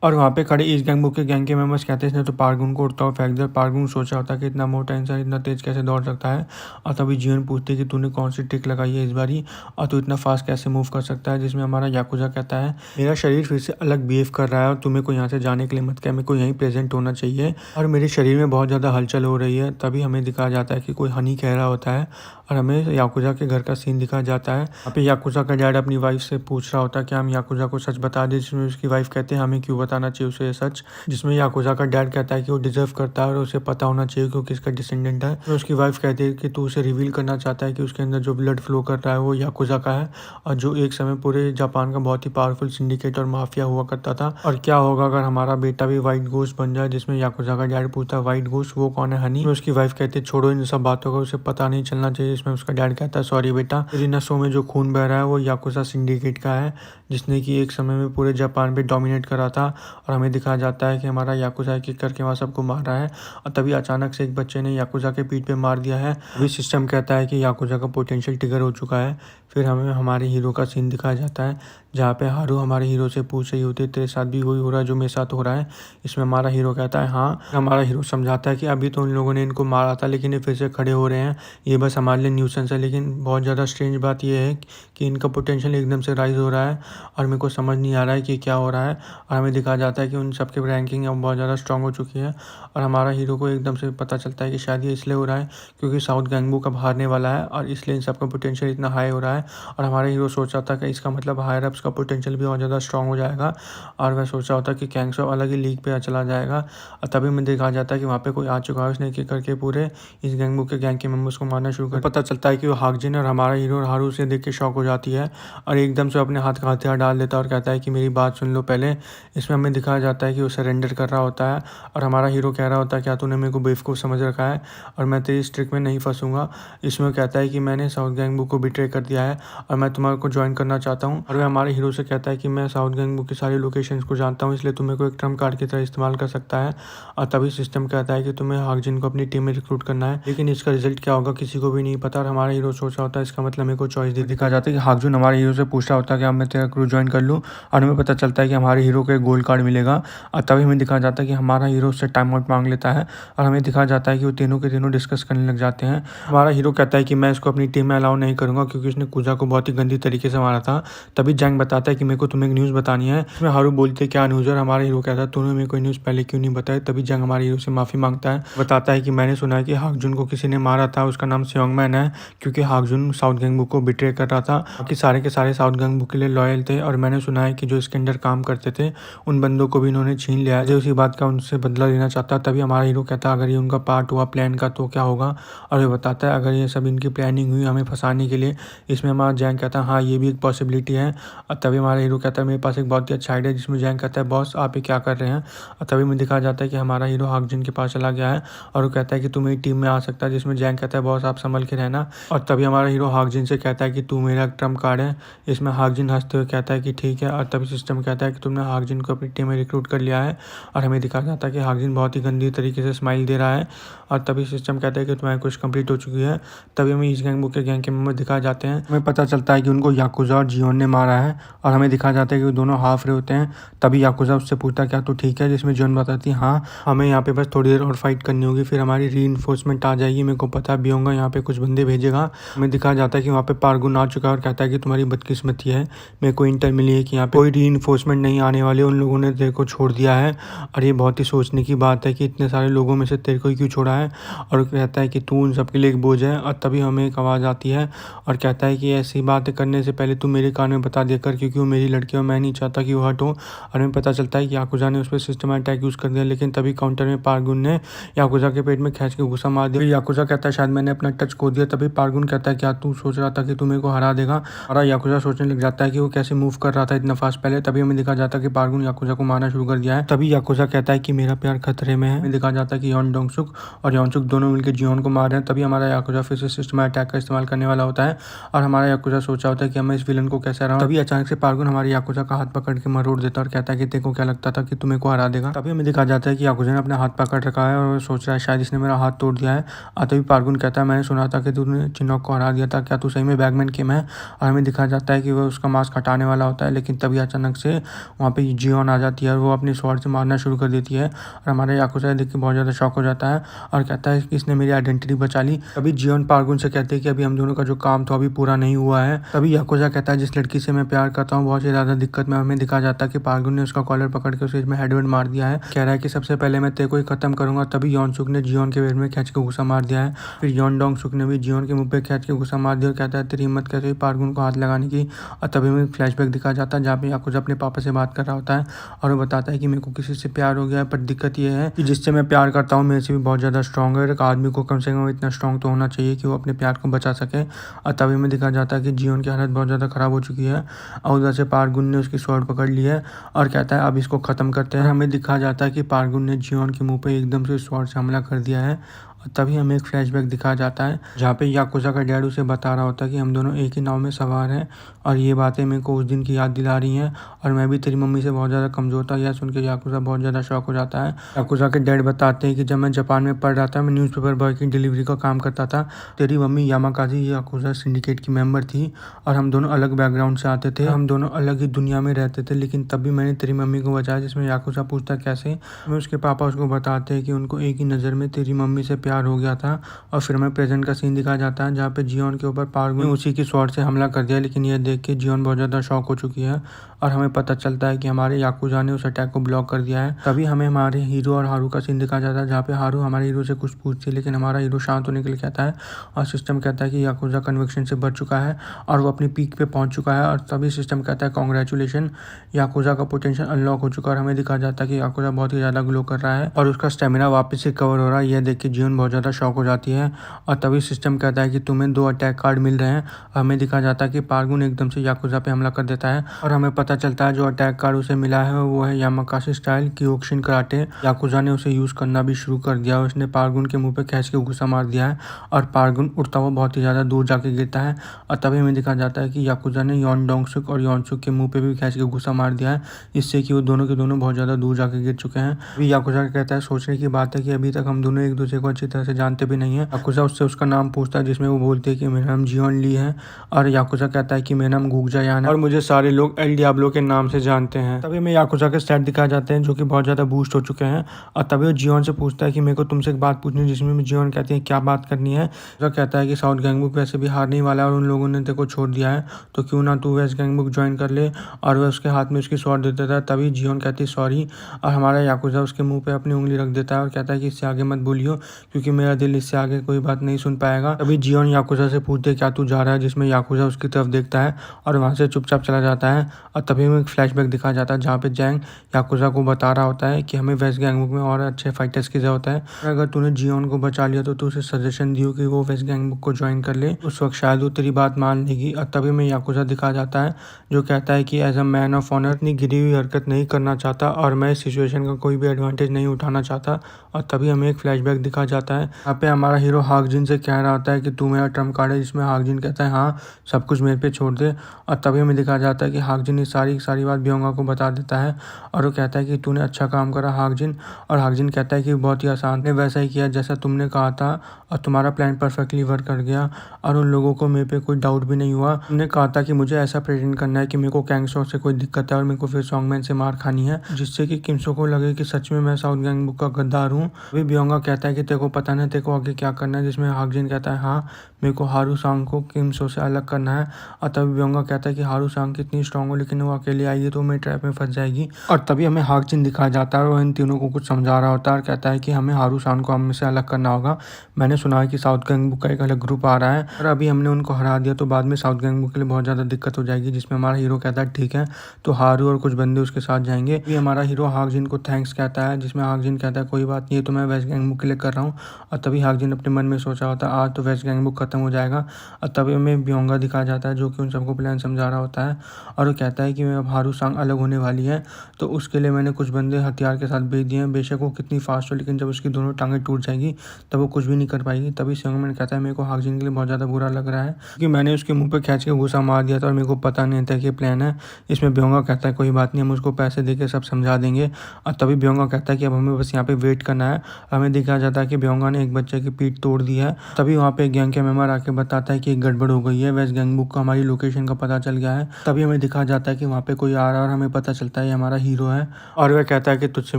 और वहाँ पे खड़े ईस्ट गैंगबुक के गैंग के मेंबर्स कहते हैं इसने तो पार्गुन को उड़ता हुआ फेंक दिया। पार्गुन सोचा होता कि इतना मोटा इंसान इतना तेज कैसे दौड़ सकता है। और तभी जियोन पूछती है कि तूने कौन सी ट्रिक लगाई है इस बारी और तू इतना फास्ट कैसे मूव कर सकता है। जिसमें हमारा याकुजा कहता है मेरा शरीर फिर से अलग बिहेव कर रहा है और तुम्हें को यहाँ से जाने के लिए मत कह, मेरे को यहीं प्रेजेंट होना चाहिए और मेरे शरीर में बहुत ज़्यादा हलचल हो रही है। तभी हमें दिखाया जाता है कि कोई हनी कह रहा होता है और हमें याकुजा के घर का सीन दिखाया जाता है। वहाँ पे याकुजा का डैड अपनी वाइफ से पूछ रहा होता है कि हम याकुजा को सच बता दें। जिसमें उसकी वाइफ कहते हैं हमें क्यों बताना चाहिए उसे सच। जिसमें याकुजा का डैड कहता है कि वो डिजर्व करता है और उसे पता होना चाहिए क्योंकि इसका डिसेंडेंट है। तो उसकी वाइफ कहती है कि तू उसे रिवील करना चाहता है कि उसके अंदर जो ब्लड फ्लो कर रहा है वो याकुजा का है और जो एक समय पूरे जापान का बहुत ही पावरफुल सिंडिकेट और माफिया हुआ करता था। और क्या होगा अगर हमारा बेटा भी व्हाइट गोस्ट बन जाए। जिसमें याकुजा का डैड पूछता है व्हाइट गोस्ट वो कौन है हनी। उसकी वाइफ कहती है छोड़ो इन सब बातों का, उसे पता नहीं चलना चाहिए। इसमें उसका डैड कहता है सॉरी बेटा, तेरी नसों में जो खून बह रहा है वो याकुजा सिंडिकेट का है जिसने कि एक समय में पूरे जापान पे डोमिनेट करा था। और हमें दिखाया जाता है कि हमारा याकुजा किक करके वहाँ सबको मार रहा है और तभी अचानक से एक बच्चे ने याकुजा के पीठ पे मार दिया है। अभी सिस्टम कहता है कि याकुजा का पोटेंशियल ट्रिगर हो चुका है। फिर हमें हमारे हीरो का सीन दिखाया जाता है जहाँ पे हारू हमारे हीरो से पूछ रही होती है तेरे साथ भी वही हो रहा है जो मेरे साथ हो रहा है। इसमें हमारा हीरो कहता है हाँ। हमारा हीरो समझाता है कि अभी तो उन लोगों ने इनको मारा था लेकिन ये फिर से खड़े हो रहे हैं, ये बस हमारे लिए न्यूसेंस है। लेकिन बहुत ज़्यादा स्ट्रेंज बात यह है कि इनका पोटेंशियल एकदम से राइज हो रहा है और मेरे को समझ नहीं आ रहा है कि क्या हो रहा है। और हमें दिखाया जाता है कि उन सबके रैंकिंग अब बहुत ज़्यादा स्ट्रॉन्ग हो चुकी है और हमारा हीरो को एकदम से पता चलता है कि शायद ये इसलिए हो रहा है क्योंकि साउथ गैंगबुक अब हारने वाला है और इसलिए इन सबका पोटेंशियल इतना हाई हो रहा है। और हमारा हीरो सोच रहा था कि इसका मतलब हायर अप्स का पोटेंशियल भी बहुत ज़्यादा स्ट्रॉन्ग हो जाएगा और वह सोच रहा होता कि गैंग्सो अलग ही लीग पे चला जाएगा। और तभी मैं दिखाया जाता है कि वहाँ पे कोई आ चुका है, उसने एक करके पूरे इस गैंगबुक के गैंग के मेंबर्स को मारना शुरू कर। पता चलता है कि वो हाकजिन और हमारा हीरो हारू से देख के शॉक हो जाती है और एकदम से अपने हाथ का हथियार डाल देता है और कहता है कि मेरी बात सुन लो पहले। इसमें हमें दिखाया जाता है कि वो सरेंडर कर रहा होता है और हमारा हीरो कह रहा होता है क्या तूने मेरे को बेवकूफ़ समझ रखा है और मैं तेरी इस ट्रिक में नहीं फंसूंगा। इसमें कहता है कि मैंने साउथ गैंगबुक को बिट्रे कर दिया है और मैं तुम्हारे को ज्वाइन करना चाहता हूँ। और वह हमारे हीरो से कहता है कि मैं साउथ गैंगबुक की सारी लोकेशंस को जानता हूँ इसलिए तुम्हें को एक ट्रम्प कार्ड की तरह इस्तेमाल कर सकता है। और तभी सिस्टम कहता है कि तुम्हें हाकजिन को अपनी टीम में रिक्रूट करना है, लेकिन इसका रिजल्ट क्या होगा किसी को भी नहीं पता। और हमारा हीरो सोच रहा होता है इसका मतलब मेरे को चॉइस दिखा जाता है कि हाकजिन हमारे हीरो से पूछ रहा होता है कि अब मैं तेरा क्रू ज्वाइन कर लूँ। और हमें पता चलता है कि हमारे हीरो के गोल गोल्ड कार्ड मिलेगा। और तभी हमें दिखाया जाता है कि हमारा हीरो उससे टाइम आउट मांग लेता है और हमें दिखाया जाता है कि वो तीनों के तीनों डिस्कस करने लग जाते हैं। हमारा हीरो कहता है कि मैं इसको अपनी टीम में अलाउ नहीं करूँगा क्योंकि उसने कुजा को बहुत ही गंदी तरीके से मारा था। तभी जैंग बताता है कि मेरे को तुम्हें एक न्यूज़ बतानी है। इसमें हारू बोलते क्या न्यूज़ है, हमारा हीरो कहता है तूने मेरे को न्यूज़ पहले क्यों नहीं बताया। तभी जैंग हमारे हीरो से माफ़ी मांगता है, बताता है कि मैंने सुना है कि हाकजुन को किसी ने मारा था, उसका नाम सेयोंगमैन है क्योंकि हाकजुन साउथ गैंगबुक को बिट्रे कर रहा था। बाकी सारे के सारे साउथ गैंगबुक के लिए लॉयल थे और मैंने सुना है कि जो इसके अंदर काम करते थे उन बंदों को भी इन्होंने छीन लिया है। उसी बात का उनसे बदला लेना चाहता। तभी हमारा हीरो कहता है अगर ये उनका पार्ट हुआ प्लान का तो क्या होगा, और ये बताता है अगर ये सब इनकी प्लानिंग हुई हमें फंसाने के लिए। इसमें हमारा जैंग कहता है हाँ ये भी एक पॉसिबिलिटी है। और तभी हमारा हीरो कहता है मेरे पास एक बहुत ही अच्छा आइडिया, जिसमें जैंग कहता है बॉस आप ये क्या कर रहे हैं। और तभी में दिखाया जाता है कि हमारा हीरो हाकजुन के पास चला गया है और वो कहता है कि तू मेरी टीम में आ सकता है, जिसमें जैंग कहता है बॉस आप संभल के रहना। और तभी हमारा हीरो हाकजुन से कहता है कि तू मेरा ट्रम्प कार्ड है। इसमें हाकजुन हंसते हुए कहता है कि ठीक है। और तभी सिस्टम कहता है कि तुमने हाकजुन को अपनी टीम में रिक्रूट कर लिया है। और हमें दिखाया जाता है कि हाकजुन बहुत ही गंदी तरीके से स्माइल दे रहा है। और तभी सिस्टम कहता है कि तुम्हारी कुछ कंप्लीट हो चुकी है। तभी हमें इस गैंगबुक के गैंग के मेंबर दिखाए जाते हैं। हमें पता चलता है कि उनको याकुजा और जियोन ने मारा है और हमें दिखाया जाता है कि वो दोनों हाफ रहे होते हैं। तभी याकुजा उससे पूछता है क्या तो ठीक है, जिसमें जियोन बताती है हाँ हमें यहाँ पे बस थोड़ी देर और फाइट करनी होगी, फिर हमारी रीइंफोर्समेंट आ जाएगी, मेरे को पता भी होगा यहाँ पे कुछ बंदे भेजेगा। हमें दिखाया जाता है कि वहाँ पे पार्गुन आ चुका है और कहता है कि तुम्हारी बदकिस्मती है, मेरे को इंटर मिली है कि यहाँ पे कोई रीइंफोर्समेंट नहीं आने वाले, उन लोगों ने तेरे को छोड़ दिया है। और ये बहुत ही सोचने की बात है कि इतने सारे लोगों में से तेरे को ही क्यों छोड़ा है। और कहता है कि तू उन सबके लिए एक बोझ है। और तभी हमें एक आवाज़ आती है और कहता है कि ऐसी बातें करने से पहले तू मेरे कान में बता देकर, क्योंकि वो मेरी लड़की और मैं नहीं चाहता कि वो हट हो। और हमें पता चलता है कि याकुजा ने उस पर सिस्टम अटैक यूज़ कर दिया, लेकिन तभी काउंटर में पार्गुन ने याकुजा के पेट में खींच के गुस्सा मार दिया। याकुजा कहता है शायद मैंने अपना टच खो दिया। तभी पार्गुन कहता है क्या तू सोच रहा था कि तू मेरे को हरा देगा। और याकुजा सोचने लग जाता है कि वो कैसे मूव कर रहा था इतना फास्ट पहले। तभी हमें दिखा जाता है कि पार्गुन याकुजा को मारना शुरू कर दिया है। तभी याकुजा कहता है कि मेरा प्यार खतरे में है। हमें दिखा जाता है कि यॉन डोंगसुक और यॉनसुक दोनों मिलकर जियोन को मार रहे हैं। तभी हमारा याकुजा फिर से सिस्टम अटैक का इस्तेमाल करने वाला होता है और हमारा याकुजा सोचा होता है कि मैं इस विलन को कैसे हराऊं। तभी अचानक से पार्गुन हमारे याकुजा का हाथ पकड़ के मरोड़ देता है और कहता है कि तेरे को क्या लगता था कि तुम्हें को हरा देगा। तभी हमें दिखा जाता है कि याकुजा ने अपना हाथ पकड़ रखा है और सोच रहा है शायद इसने मेरा हाथ तोड़ दिया है। और तभी पार्गुन कहता है मैंने सुना था कि तूने चिनोक को हरा दिया था, क्या तू सही में बैगमैन किम है। और हमें दिखाया जाता है कि वो उसका मास्क हटाने वाला होता है, लेकिन तभी अचानक से वहाँ पे जियोन आ जाती है और वो अपने स्वॉर्ड से मारना शुरू कर देती है। और हमारे याकुजा देख के बहुत ज़्यादा शॉक हो जाता है और कहता है कि इसने मेरी आइडेंटिटी बचा ली। तभी जियोन पार्गुन से कहते हैं कि अभी हम दोनों का जो काम था अभी पूरा नहीं हुआ है। तभी याकुजा कहता है जिस लड़की से मैं प्यार करता हूँ बहुत ही ज़्यादा दिक्कत में। हमें दिखा जाता है कि पार्गुन ने उसका कॉलर पकड़ के उसे इसमें हेडवेड मार दिया है। कह रहा है कि सबसे पहले मैं तेरे को ही खत्म करूंगा। तभी यॉनसुक ने जियोन के पेट में खींच के गुस्सा मार दिया है। फिर यॉन डोंगसुक ने भी जियोन के मुंह पे खींच के गुस्सा मार दिया और कहता है तेरी हिम्मत कैसे हुई पार्गुन को हाथ लगाने की। और तभी में फ्लैशबैक दिखा जाता है जहाँ पे याकुजा अपने पापा से बात कर रहा होता है और वो बताता है कि मेरे को किसी से प्यार हो गया है, पर दिक्कत ये है कि जिससे मैं प्यार करता हूँ मेरे से भी बहुत ज़्यादा स्ट्रॉन्ग है। एक आदमी को कम से कम इतना स्ट्रॉन्ग तो होना चाहिए कि वो अपने प्यार को बचा सके। और तभी में दिखा जाता है कि जियोन की हालत बहुत ज़्यादा ख़राब हो चुकी है और उधर से पार्गुन ने उसकी स्वॉर्ड पकड़ ली है और कहता है अब इसको ख़त्म करते हैं। हमें दिखा जाता है कि पार्गुन ने जियोन के मुंह पे एकदम से स्वॉर्ड से हमला कर दिया है। और तभी हमें एक फ्लैशबैक दिखाया जाता है जहाँ पे याकुजा का डैड उसे बता रहा होता है कि हम दोनों एक ही नाव में सवार हैं और ये बातें मेरे को उस दिन की याद दिला रही हैं और मैं भी तेरी मम्मी से बहुत ज़्यादा कमज़ोर था। यह सुन के याकुजा बहुत ज़्यादा शॉक हो जाता है। याकुजा के डैड बताते हैं कि जब मैं जापान में पढ़ रहा था, मैं न्यूज़पेपर बॉय की डिलीवरी का काम करता था। तेरी मम्मी यामाकाजी याकुजा सिंडिकेट की मेंबर थी और हम दोनों अलग बैकग्राउंड से आते थे, हम दोनों अलग ही दुनिया में रहते थे, लेकिन तब भी मैंने तेरी मम्मी को बचाया। जिसमें याकुजा पूछता कैसे। हमें उसके पापा उसको बताते हैं कि उनको एक ही नज़र में तेरी मम्मी से प्यार हो गया था। और फिर हमें प्रेजेंट का सीन दिखाया जाता है जहाँ पे जियोन के ऊपर पार्गुन उसी की स्वॉर्ड से हमला कर दिया, लेकिन यह देख के जियोन बहुत ज़्यादा शॉक हो चुकी है और हमें पता चलता है कि हमारे याकुजा ने उस अटैक को ब्लॉक कर दिया है। तभी हमें हमारे हीरो और हारू का सीन दिखाया जाता है जहाँ पे हारू हमारे हीरो से कुछ पूछती है, लेकिन हमारा हीरो शांत होने के लिए कहता है और सिस्टम कहता है कि याकुजा कन्विक्शन से बच चुका है और वो अपनी पीक पे पहुंच चुका है। और तभी सिस्टम कहता है कॉन्ग्रेचुलेशन, याकुजा का पोटेंशियल अनलॉक हो चुका है। और हमें दिखाया जाता है कि याकुजा बहुत ही ज़्यादा ग्लो कर रहा है और उसका स्टेमिना वापस रिकवर हो रहा है। यह देख के जियोन बहुत ज़्यादा शॉक हो जाती है और तभी सिस्टम कहता है कि तुम्हें 2 अटैक कार्ड मिल रहे हैं। हमें दिखाया जाता है कि पार्गुन एकदम से याकुजा पे हमला कर देता है और हमें पता चलता है जो अटैक कार्ड उसे मिला है वो है यामाकाशी स्टाइल कियोकुशिन कराटे। याकुजा ने उसे यूज़ करना भी शुरू कर दिया और उसने पार्गुन के मुंह पे खींच के गुस्सा मार दिया है और पार्गुन उड़ता हुआ बहुत ही ज़्यादा दूर जाके गिरता है। और तभी हमें दिखाया जाता है कि याकुजा ने यॉन डोंगसुक और यॉनसुक के मुँह पे भी खींच के गुस्सा मार दिया है, इससे कि वो दोनों के दोनों बहुत ज़्यादा दूर जाके गिर चुके हैं। अभी याकुजा कहता है सोचने की बात है कि अभी तक हम दोनों एक दूसरे को अच्छी तरह से जानते भी नहीं है। याकुजा उससे उसका नाम पूछता है जिसमें वो बोलते हैं कि मेरा नाम जियोन ली है और याकुजा कहता है कि मेरा नाम गुगजा यान है और मुझे सारे लोग एल डियाब्लो के नाम से जानते हैं। तभी हमें याकुजा के स्टैट दिखाए जाते हैं जो कि बहुत ज़्यादा बूस्ट हो चुके हैं और तभी वो जियोन से पूछता है कि मेरे को तुमसे एक बात पूछनी है, जिसमें जियोन कहती है क्या बात करनी है। याकुजा कहता है कि साउथ गैंगबुक वैसे भी हारने वाला है और उन लोगों ने तेरे को छोड़ दिया है, तो क्यों ना तू वेस्ट गैंगबुक ज्वाइन कर ले, और वह उसके हाथ में उसकी स्वॉर्ड दे देता है। तभी जियोन कहती है सॉरी और हमारा याकुजा उसके मुंह पे अपनी उंगली रख देता है और कहता है कि इससे आगे मत बोलियो क्योंकि मेरा दिल इससे आगे कोई बात नहीं सुन पाएगा। तभी जियोन याकुजा से पूछते है क्या तू जा रहा है, जिसमें याकुजा उसकी तरफ देखता है और वहाँ से चुपचाप चला जाता है। और तभी में एक फ्लैशबैक दिखाया जाता है जहाँ पे जैंग याकुजा को बता रहा होता है कि हमें वेस्ट गैंगबुक में और अच्छे फाइटर्स की जरूरत है, अगर तूने जियोन को बचा लिया तो तू उसे सजेशन दियो कि वो वेस्ट गैंगबुक को ज्वाइन कर ले, उस वक्त शायद वो तेरी बात मान लेगी। और तभी में याकुजा दिखाया जाता है जो कहता है कि as a man of honour इतनी गिरी हुई हरकत नहीं करना चाहता और मैं इस सिचुएशन का कोई भी एडवांटेज नहीं उठाना चाहता। और तभी हमें एक फ्लैशबैक दिखा जाता है, यहाँ पे हमारा हीरो हाकजिन से कह रहा होता है कि तू मेरा ट्रम्प कार्ड है, जिसमें हाकजिन कहता है हाँ सब कुछ मेरे पे छोड़ दे। और तभी हमें दिखाया जाता है कि हाकजिन ने सारी बात ब्योंगा को बता देता है और वो कहता है कि तूने अच्छा काम करा हाकजिन। और हाकजिन कहता है कि बहुत ही आसान ने वैसा ही किया जैसा तुमने कहा था और तुम्हारा प्लान परफेक्टली वर्क कर गया और उन लोगों को मेरे पे कोई डाउट भी नहीं हुआ। तुमने कहा था कि मुझे ऐसा प्रेजेंट करना है कि मेरे को कैंगसो से कोई दिक्कत है और मेरे को फिर सॉन्गमैन से मार खानी है, जिससे कि किमसो को लगे कि सच में मैं साउथ गैंगबुक का गद्दार हूँ। अभी ब्योंगा कहता है कि तेरे को पता नहीं तेरे को आगे क्या करना है, जिसमें हाकजिन कहता है हाँ मेरे को हारू सांग को किमसो से अलग करना है। और तभी ब्योंगा कहता है कि हारू सांग कितनी स्ट्रांग हो लेकिन वो अकेले आएगी तो मेरे ट्रैप में फंस जाएगी। और तभी हमें हाकजिन दिखाया जाता है और इन तीनों को कुछ समझा रहा होता है और कहता है कि हमें हारू सांग को हम से अलग करना होगा। मैंने सुना है कि साउथ गैंगबुक का एक अलग ग्रुप आ रहा है और अभी हमने उनको हरा दिया तो बाद में साउथ गैंगबुक के लिए बहुत ज़्यादा दिक्कत हो जाएगी, जिसमें हमारा हीरो कहता है ठीक है, तो हारू और कुछ बंदे उसके साथ जाएंगे। अभी हमारा हीरो हाकजिन को थैंक्स कहता है, जिसमें हाकजिन कहता है कोई बात नहीं है तो मैं वेस्ट गैंगबुक के लिए कर रहा हूँ। और तभी हाकजिन अपने मन में सोचा होता है आज तो वेस्ट गैंगबुक खत्म हो जाएगा। और तभी हमें ब्योंगा दिखाया जाता है जो कि उन सबको प्लान समझा रहा होता है और वो कहता है कि मैं अब हारू सांग अलग होने वाली है तो उसके लिए मैंने कुछ बंदे हथियार के साथ भेज दिए हैं, बेशक वो कितनी फास्ट हो लेकिन जब उसकी दोनों टांगें टूट जाएगी तब वो कुछ भी नहीं कर पाएगी। तभी सॉन्गमैन कहता है मेरे को हाकजिन के लिए बहुत ज़्यादा बुरा लग रहा है क्योंकि मैंने उसके मुंह पे खींच के गुस्सा मार दिया था और मेरे को पता नहीं था कि प्लान है। इसमें ब्योंगा कहता है कोई बात नहीं हम उसको पैसे देके सब समझा देंगे। और तभी ब्योंगा कहता है कि अब हमें बस यहाँ पे वेट करना है। हमें दिखाया जाता है कि ब्योंगा ने एक बच्चे की पीठ तोड़ दी है। तभी वहाँ पे गैंग के मेंबर आके बताता है कि एक गड़बड़ हो गई है, वेस्ट गैंगबुक को हमारी लोकेशन का पता चल गया है। तभी हमें दिखाया जाता है कि वहाँ पे कोई आ रहा है और हमें पता चलता है ये हमारा हीरो है और वह कहता है कि तुझसे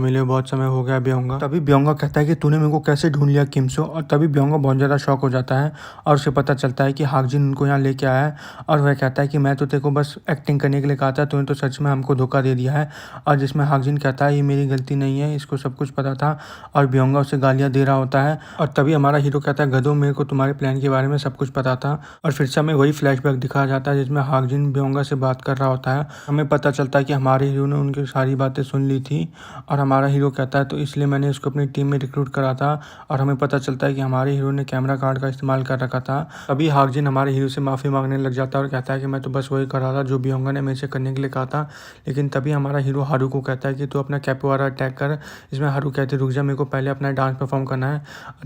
मिले बहुत समय हो गया ब्योंगा। तभी ब्योंगा कहता है कि तूने मेरे को कैसे ढूंढ लिया किमसो। और तभी ब्योंगा बहुत ज़्यादा शॉक हो जाता है और उसे पता चलता है कि हाकजिन उनको यहाँ लेके आया है और वह कहता है कि मैं तो तेरे को बस एक्टिंग करने के लिए कहा था, तूने तो सच में हमको धोखा दे दिया है। और जिसमें हाकजिन कहता है ये मेरी गलती नहीं है, इसको सब कुछ पता था और ब्योंगा उसे गालियाँ दे रहा होता है। और तभी हमारा हीरो कहता है गधो मेरे को तुम्हारे प्लान के बारे में सब कुछ पता था। और फिर से हमें वही फ्लैशबैक दिखाया जाता है जिसमें हाकजिन ब्योंगा से बात कर रहा होता है। हमें पता चलता है कि हमारे हीरो ने उनकी सारी बातें सुन ली थी और हमारा हीरो कहता है तो इसलिए मैंने उसको अपनी टीम में रिक्रूट करा था। और हमें पता चलता है कि हमारे हीरो ने कैमरा कार्ड का इस्तेमाल कर रखा था। तभी हाकजिन हमारे हीरो से माफ़ी मांगने लग जाता है और कहता है कि मैं तो बस वही कर रहा था जो ब्योंगा ने मेरे से करने के लिए कहा था। लेकिन तभी हमारा हीरो हारू को कहता है कि तू अपना कैपोएरा अटैक कर। इसमें हारू कहते रुक जा मेरे को पहले अपना डांस परफॉर्म करना है।